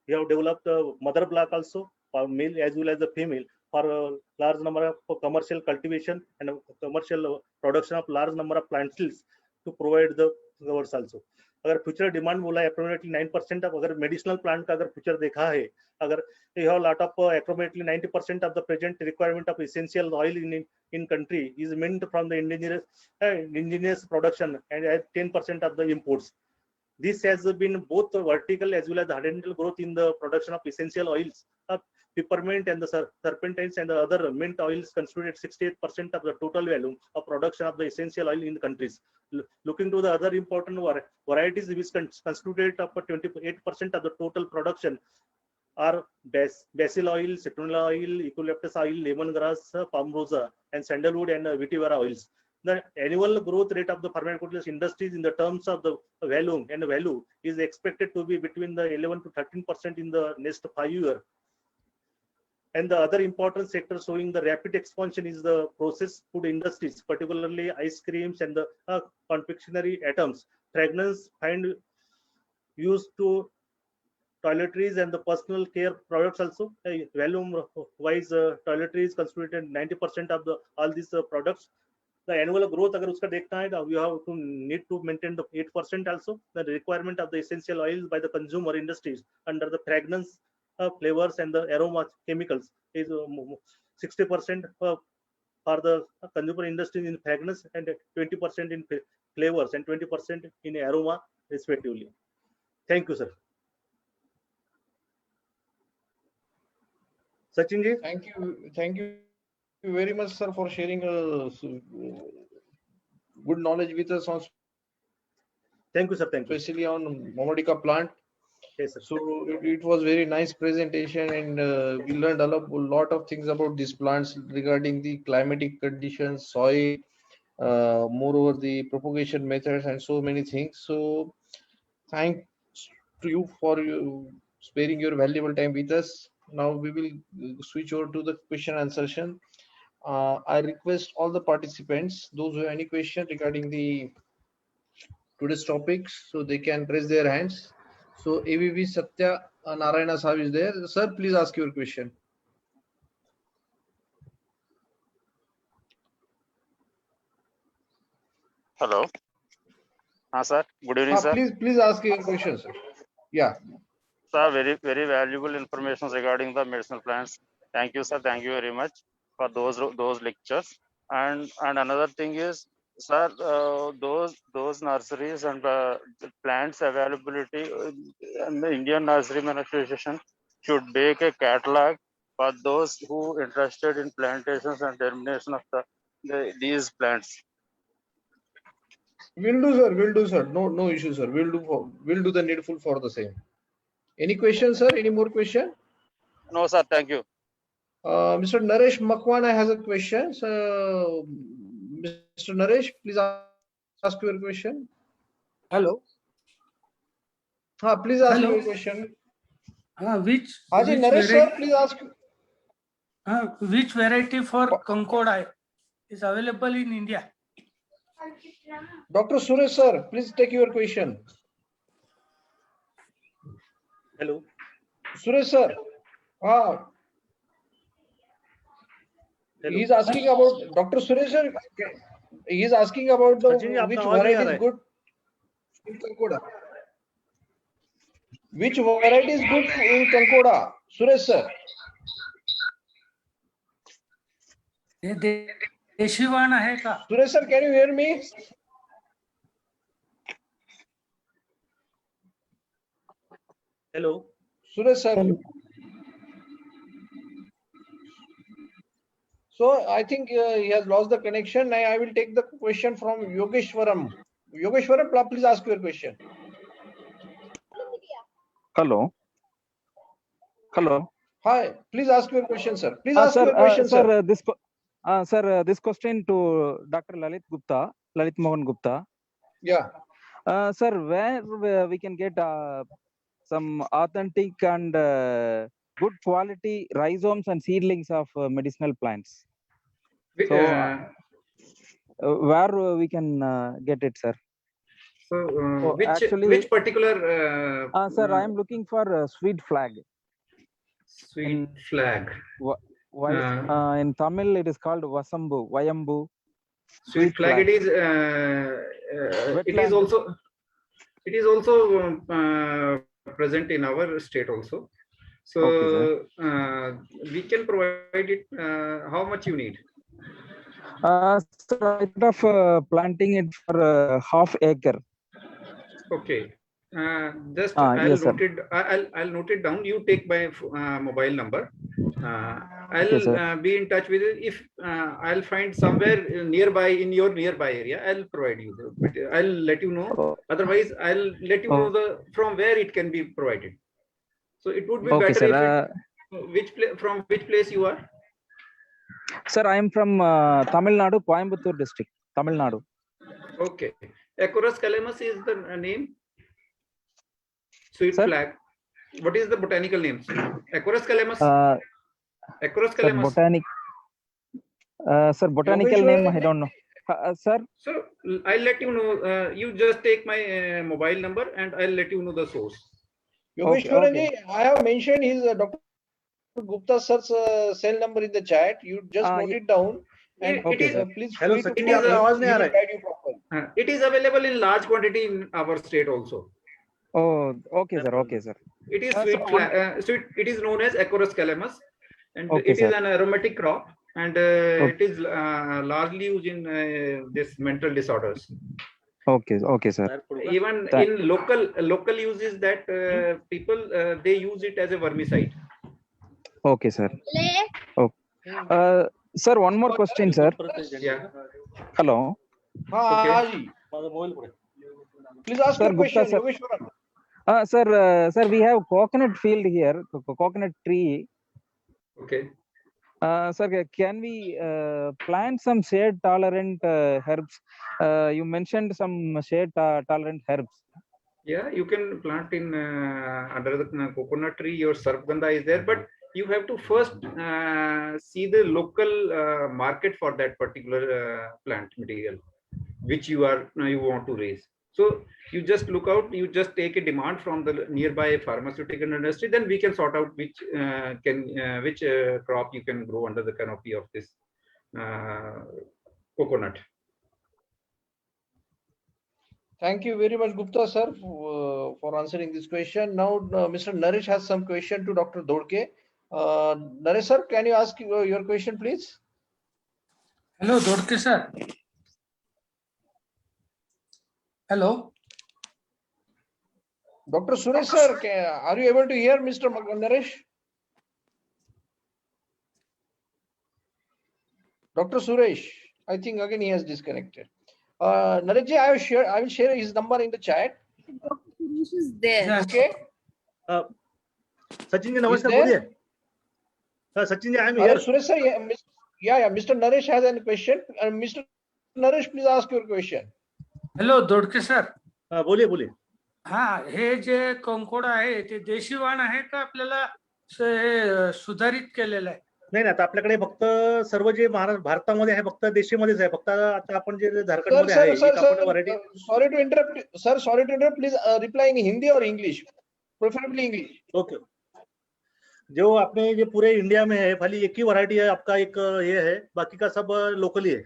have developed a mother block also for male as well as the female for a large number of commercial cultivation and commercial production of large number of plant seeds to provide the growers also. अगर future demand बोला approximately 9% of अगर medicinal plant का अगर future देखा है, अगर you have lot of approximately 90% of the present requirement of essential oil in country is meant from the indigenous production and 10% of the imports. This has been both vertical as well as horizontal growth in the production of essential oils. Peppermint and the serpentines and the other mint oils constituted 68% of the total value of production of the essential oil in the countries. Looking to the other important varieties which constituted up 28% of the total production are basil oil, citronella oil, eucalyptus oil, lemongrass, palm rosa, and sandalwood and vetiver oils. The annual growth rate of the pharmaceutical industries in the terms of the value is expected to be between the 11 to 13% in the next 5 years. And the other important sector showing the rapid expansion is the processed food industries, particularly ice creams and the confectionery items. Fragrance find used to toiletries and the personal care products also. Volume wise, toiletries constituted 90% of the all these products. The annual growth अगर उसका देखना है, you have to need to maintain the 8% also. The requirement of the essential oils by the consumer industries under the fragrance, flavors and the aroma chemicals is 60% for the consumer industry in fragrance and 20% in flavors and 20% in aroma respectively. Thank you, sir. Sachin ji. Thank you very much, sir, for sharing good knowledge with us on. Thank you, sir. Thank you. Especially on Mevadica plant. Yes, sir. So it was very nice presentation, and we learned a lot of things about these plants regarding the climatic conditions, soil, moreover the propagation methods, and so many things. So thanks to you for sparing your valuable time with us. Now we will switch over to the question and answer session. I request all the participants, those who have any question regarding the today's topics, so they can raise their hands. So AVV Satya Narayana Saab is there. Sir, please ask your question. Hello. Sir. Good evening, sir. Please ask your question, sir. Yeah. Sir, very valuable information regarding the medicinal plants. Thank you, sir. Thank you very much for those lectures. And another thing is, sir, those nurseries and plants availability, and the Indian Nurseryman Association should make a catalog for those who interested in plantations and termination of these plants. Will do, sir. No issue, sir. We'll do the needful for the same. Any questions, sir? Any more question? No, sir. Thank you. Mr. Naresh Makwana has a question. So, Mr. Naresh, please ask your question. Hello. Please ask Hello. your question. Which Naresh, variety, sir, please ask. which variety for concorda is available in India? Dr. Suresh, sir, please take your question. Hello. Suresh, sir. He's asking about Dr. Suresh, sir. He's asking about which variety is good in concorda. Which variety is good in concorda, Suresh, sir? देशीवान आहे का? Suresh, sir, can you hear me? Hello. Suresh, sir. So I think he has lost the connection. I will take the question from Yogeshwaram. Yogeshwaram, please ask your question. Hello. Hi, please ask your question, sir. Please ask your question, sir. This question to Dr. Lalit Mohan Gupta. Yeah. Sir, where we can get some authentic and good quality rhizomes and seedlings of medicinal plants? So, where we can get it, sir? So, actually, which particular? Sir, I am looking for sweet flag. Sweet flag. In Tamil, it is called Vayambu. Sweet flag. It is. It is also present in our state also. So okay, we can provide it. How much you need? So instead of planting it for half acre. Okay. Just I'll yes, note it. I'll note it down. You take my mobile number. I'll be in touch with you. If I'll find somewhere nearby in your nearby area, I'll provide you. But I'll let you know. Otherwise, I'll let you know from where it can be provided. So it would be better if from which place you are. Sir, I am from Tamil Nadu, Coimbatore district, Tamil Nadu. Okay. Acorus calamus is the name. Sweet flag. What is the botanical name? Acorus calamus. Acorus calamus. Sir, botanical name I don't know. Sir. So I'll let you know. You just take my mobile number and I'll let you know the source. Yogeshwaran, I have mentioned his Dr. Gupta sir's cell number in the chat. You just note it down. And please Hello, it is available in large quantity in our state also. Oh, okay, sir. Okay, sir. It is sweet. It is known as Acorus calamus, and it is an aromatic crop, and it is largely used in this mental disorders. Okay, okay, sir. Even in local uses that people they use it as a vermicide. Okay, sir. Okay. Sir, one more question, sir. Yeah. Hello. Okay. Please ask your question, Yogeshwaran. Sir, we have coconut field here, coconut tree. Okay. Sir, can we plant some shade tolerant herbs? You mentioned some shade tolerant herbs. Yeah, you can plant in under the coconut tree. Your sargandha is there, but you have to first see the local market for that particular plant material, which you want to raise. So you just look out. You just take a demand from the nearby pharmaceutical industry. Then we can sort out which crop you can grow under the canopy of this coconut. Thank you very much, Gupta sir, for answering this question. Now, Mr. Naresh has some question to Dr. Dodake. Naresh sir, can you ask your question, please? Hello, Dodke sir. Hello. Dr. Suresh sir, are you able to hear Mr. Naresh? Dr. Suresh, I think again he has disconnected. Naresh ji, I will share his number in the chat. Dr. Suresh is there. Yes. Okay. Sachin ji नमस्कार, there? बोलिए. Sachin ji, I am Hello, here. Suresh sir. Yeah, Mr. Naresh has a question. Mr. Naresh, please ask your question. Hello, Dodke sir. बोलिए. हा, हे जे कंकोड आहे ते देशी वाण आहे का आपल्याला सुधारित केलेलं आहे? नाही, आता आपल्याकडे फक्त सर्व जे भारतामध्ये आहे फक्त देशीमध्येच आहे. फक्त आता आपण जे झारखंडमध्ये आहे एक आपण variety. Sorry to interrupt, sir. Sorry to interrupt. Please reply in Hindi or English, preferably English. Okay. जो अपने जो पूरे इंडिया में है खाली एक ही वैरायटी है आपका, एक ये है, बाकी का सब लोकली है.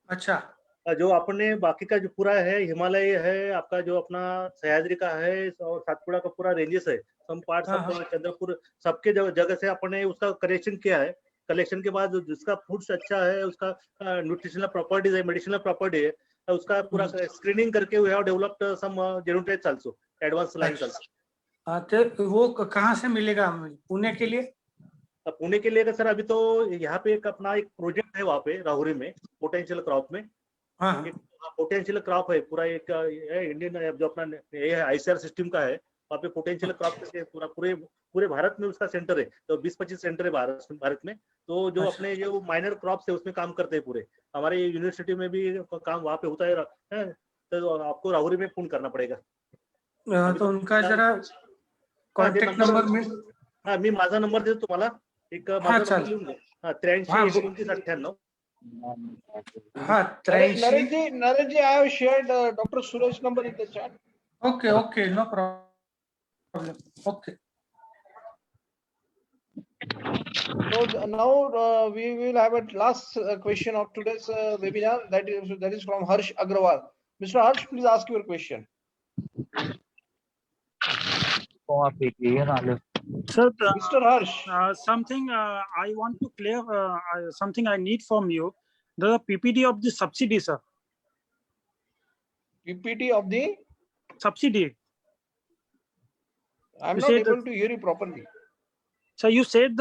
अच्छा. जो आपने बाकी का जो पूरा है हिमालय है आपका, जो अपना सह्याद्री का है और सातपुड़ा का पूरा रेंजेस है, सम पार्ट सब चंद्रपुर सबके जगह से आपने उसका कलेक्शन किया है. कलेक्शन के बाद जिसका फूड्स अच्छा है, उसका न्यूट्रिशनल प्रॉपर्टीज है, मेडिसिनल प्रॉपर्टी है, उसका पूरा स्क्रीनिंग करके we have developed some genotypes also, advance lines also. तो वो कहाँ से मिलेगा? पुणे के लिए? पुणे के लिए सर अभी तो यहाँ पे एक अपना एक प्रोजेक्ट है वहाँ पे राहुरी में, पोटेंशियल क्रॉप में. पोटेंशियल क्रॉप है पूरा, एक इंडियन जो अपना ये है ICR सिस्टम का है, वहाँ पे पोटेंशियल क्रॉप करके पूरे भारत में उसका सेंटर है. तो 20-25 सेंटर है भारत में. तो जो अपने जो माइनर क्रॉप्स है उसमें काम करते हैं पूरे. हमारे यूनिवर्सिटी में भी काम वहाँ पे होता है. तो आपको राहुरी में फोन करना पड़ेगा. तो उनका जरा कॉन्टॅक्ट नंबर मिळेल? हा, मी माझा नंबर देतो तुम्हाला. एक माझा नंबर लिहून घ्या. 83-29-98. Naresh ji, I have shared Dr. Suresh number in the chat. Okay, no problem. Okay. So now we will have a last question of today's webinar. That is from Harsh Agrawal. Mr. Harsh, please ask your question. Sir, Mr. Harsh, something I want to clear, something I need from you. The PPT of the subsidy, sir. PPT of the subsidy. I'm not able to hear you properly. So you said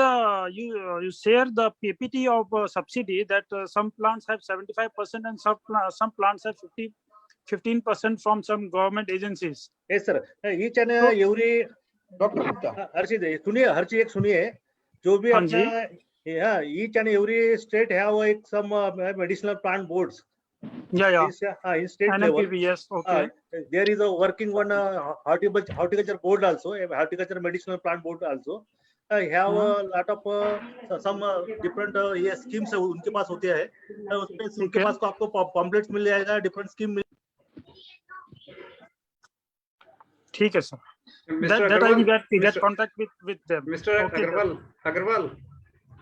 you share the PPT of subsidy that some plants have 75% and some plants have 15% from some government agencies. Yes, sir. Each and every Dr. Gupta. Harshi एक सुनिए, जो भी अपना each and every state have some medicinal plant boards. Yeah. In state level. Yes, okay. There is a working one horticulture board also, a horticulture medicinal plant board also. I have a lot of some different schemes उनके पास होते हैं. उसमें उनके पास को आपको pamphlets मिल जाएगा, different scheme मिल. ठीक है sir. That I will get contact with them. Mr. Agarwal.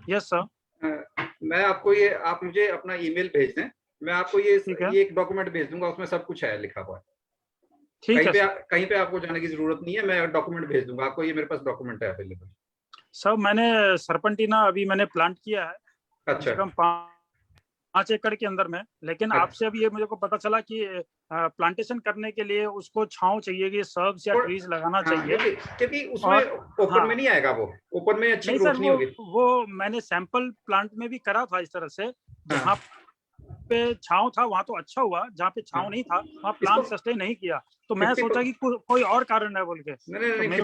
Yes sir. मैं आपको ये, आप मुझे अपना ईमेल भेज दें, मैं आपको ये एक डॉक्यूमेंट भेज दूंगा, उसमें सब कुछ है लिखा हुआ. कहीं पे आपको जाने की जरूरत नहीं है, मैं डॉक्यूमेंट भेज दूंगा आपको. ये मेरे पास डॉक्यूमेंट है अवेलेबल. सर मैंने सरपंटीना अभी मैंने प्लांट किया है. अच्छा. 5 एकड़ के अंदर में. लेकिन आपसे अभी ये मुझे को पता चला कि प्लांटेशन करने के लिए उसको छांव चाहिए कि सर्ब्स या ट्रीज लगाना चाहिए, क्योंकि उसमें ओपन में नहीं आएगा. वो ओपन में अच्छी ग्रोथ नहीं होगी. वो मैंने सैंपल प्लांट में भी करा था इस तरह से. जहाँ पे छांव था वहाँ तो अच्छा हुआ, जहाँ पे छांव नहीं था वहाँ प्लांट सस्टेन नहीं किया. तो मैं सोचा कि कोई और कारण है बोल के. नहीं,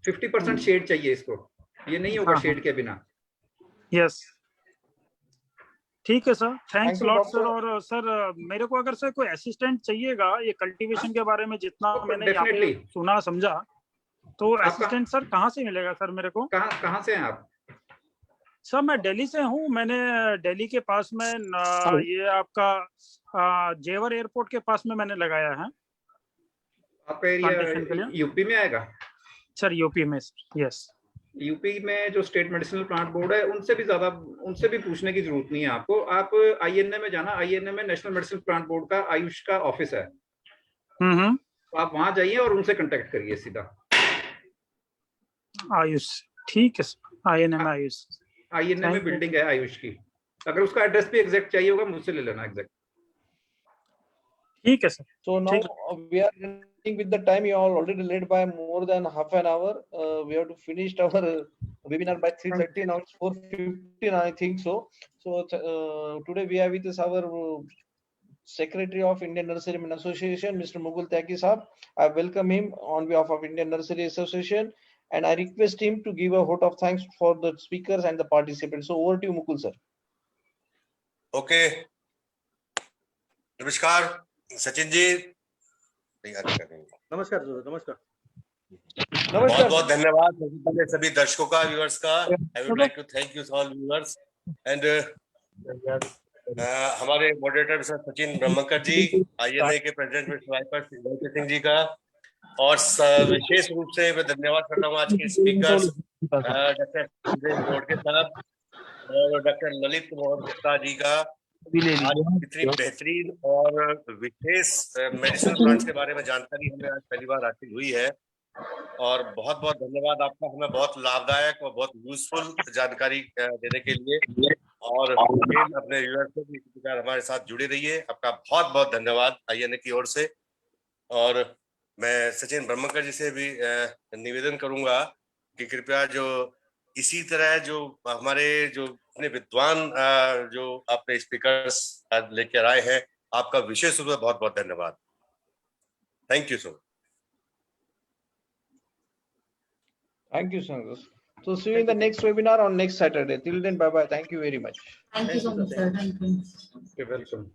50% शेड चाहिए इसको. ये नहीं होगा शेड के बिना. यस, ठीक है सर. Thanks lot sir. और सर मेरे को अगर सर कोई असिस्टेंट चाहिएगा ये कल्टीवेशन के बारे में, जितना मैंने यहाँ पे सुना समझा, तो असिस्टेंट सर कहाँ से मिलेगा सर मेरे को? कहाँ से हैं आप? सर मैं दिल्ली से हूँ. मैंने दिल्ली के पास में ये आपका जेवर एयरपोर्ट के पास में मैंने लगाया है. आपका एरिया यूपी में आएगा? सर यूपी में. यस. यूपी में जो स्टेट मेडिसिनल प्लांट बोर्ड है उनसे भी पूछने की जरूरत नहीं है आपको। आप आईएनए में जाना, आईएनए में नेशनल मेडिसिनल प्लांट बोर्ड का आयुष का ऑफिस है, तो आप वहां जाइए और उनसे कांटेक्ट करिए सीधा। आयुष, ठीक है सर, आईएनएम आयुष, आईएनए में बिल्डिंग है आयुष की। अगर उसका एड्रेस भी एग्जैक्ट चाहिए होगा मुझसे ले लेना एग्जैक्ट। ठीक है sir. So now we are running with the time. You are already late by more than half an hour. We have to finish our webinar by 3:30. Now it's 4:15, I think so. So today we have with us our Secretary of Indian Nurserymen Association, Mr. Mugul Tyagi Sahab. I welcome him on behalf of Indian Nursery Association, and I request him to give a vote of thanks for the speakers and the participants. So over to you, Mukul sir. Okay. नमस्कार सचिन जी। नमस्कार नमस्कार बहुत बहुत धन्यवाद सबसे पहले सभी दर्शकों का, व्यूअर्स का। I would like to thank you all viewers and हमारे moderator mister Sachin Brahmkar ji, INA के प्रेसिडेंट मिस्टर वाइपर सिंह जी का, और विशेष रूप से मैं धन्यवाद करता हूँ आज के स्पीकर्स डॉक्टर सुरेश दोड़के साहब और डॉक्टर ललित मोहन गुप्ता जी का। आज इतनी बेहतरीन और विशेष मेडिसिनल प्लांट्स के बारे में जानकारी हमें आज पहली बार हासिल हुई है, और बहुत बहुत धन्यवाद आपका, हमें बहुत लाभदायक और बहुत यूजफुल जानकारी देने के लिए। और अपने व्यूअर्स से भी इसी प्रकार हमारे साथ जुड़े रहिए। आपका बहुत बहुत धन्यवाद आईएनए की ओर से। और मैं सचिन ब्रह्मकर जी से भी निवेदन करूंगा कि कृपया जो इसी तरह जो हमारे जो अपने विद्वान जो अपने स्पीकर्स लेकर आए हैं, आपका विशेष रूप से बहुत बहुत धन्यवाद। Thank you so much. Thank you, Sanjay. So see you in the next webinar on next Saturday. Till then, bye bye. Thank you very much. Thank you so much, sir. Thank you. You're welcome.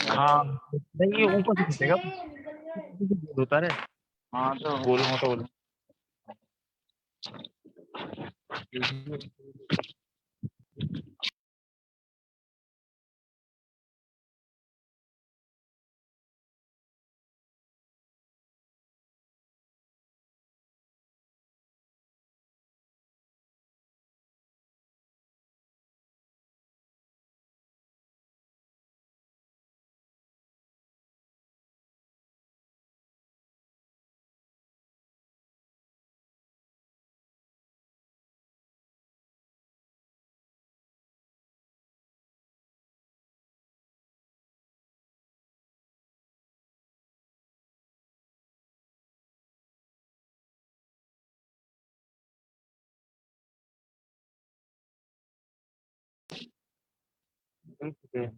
हाँ नहीं, ये ऊपर से खींचेगा होता है। हाँ तो बोलूँगा तो बोलूँ। Okay.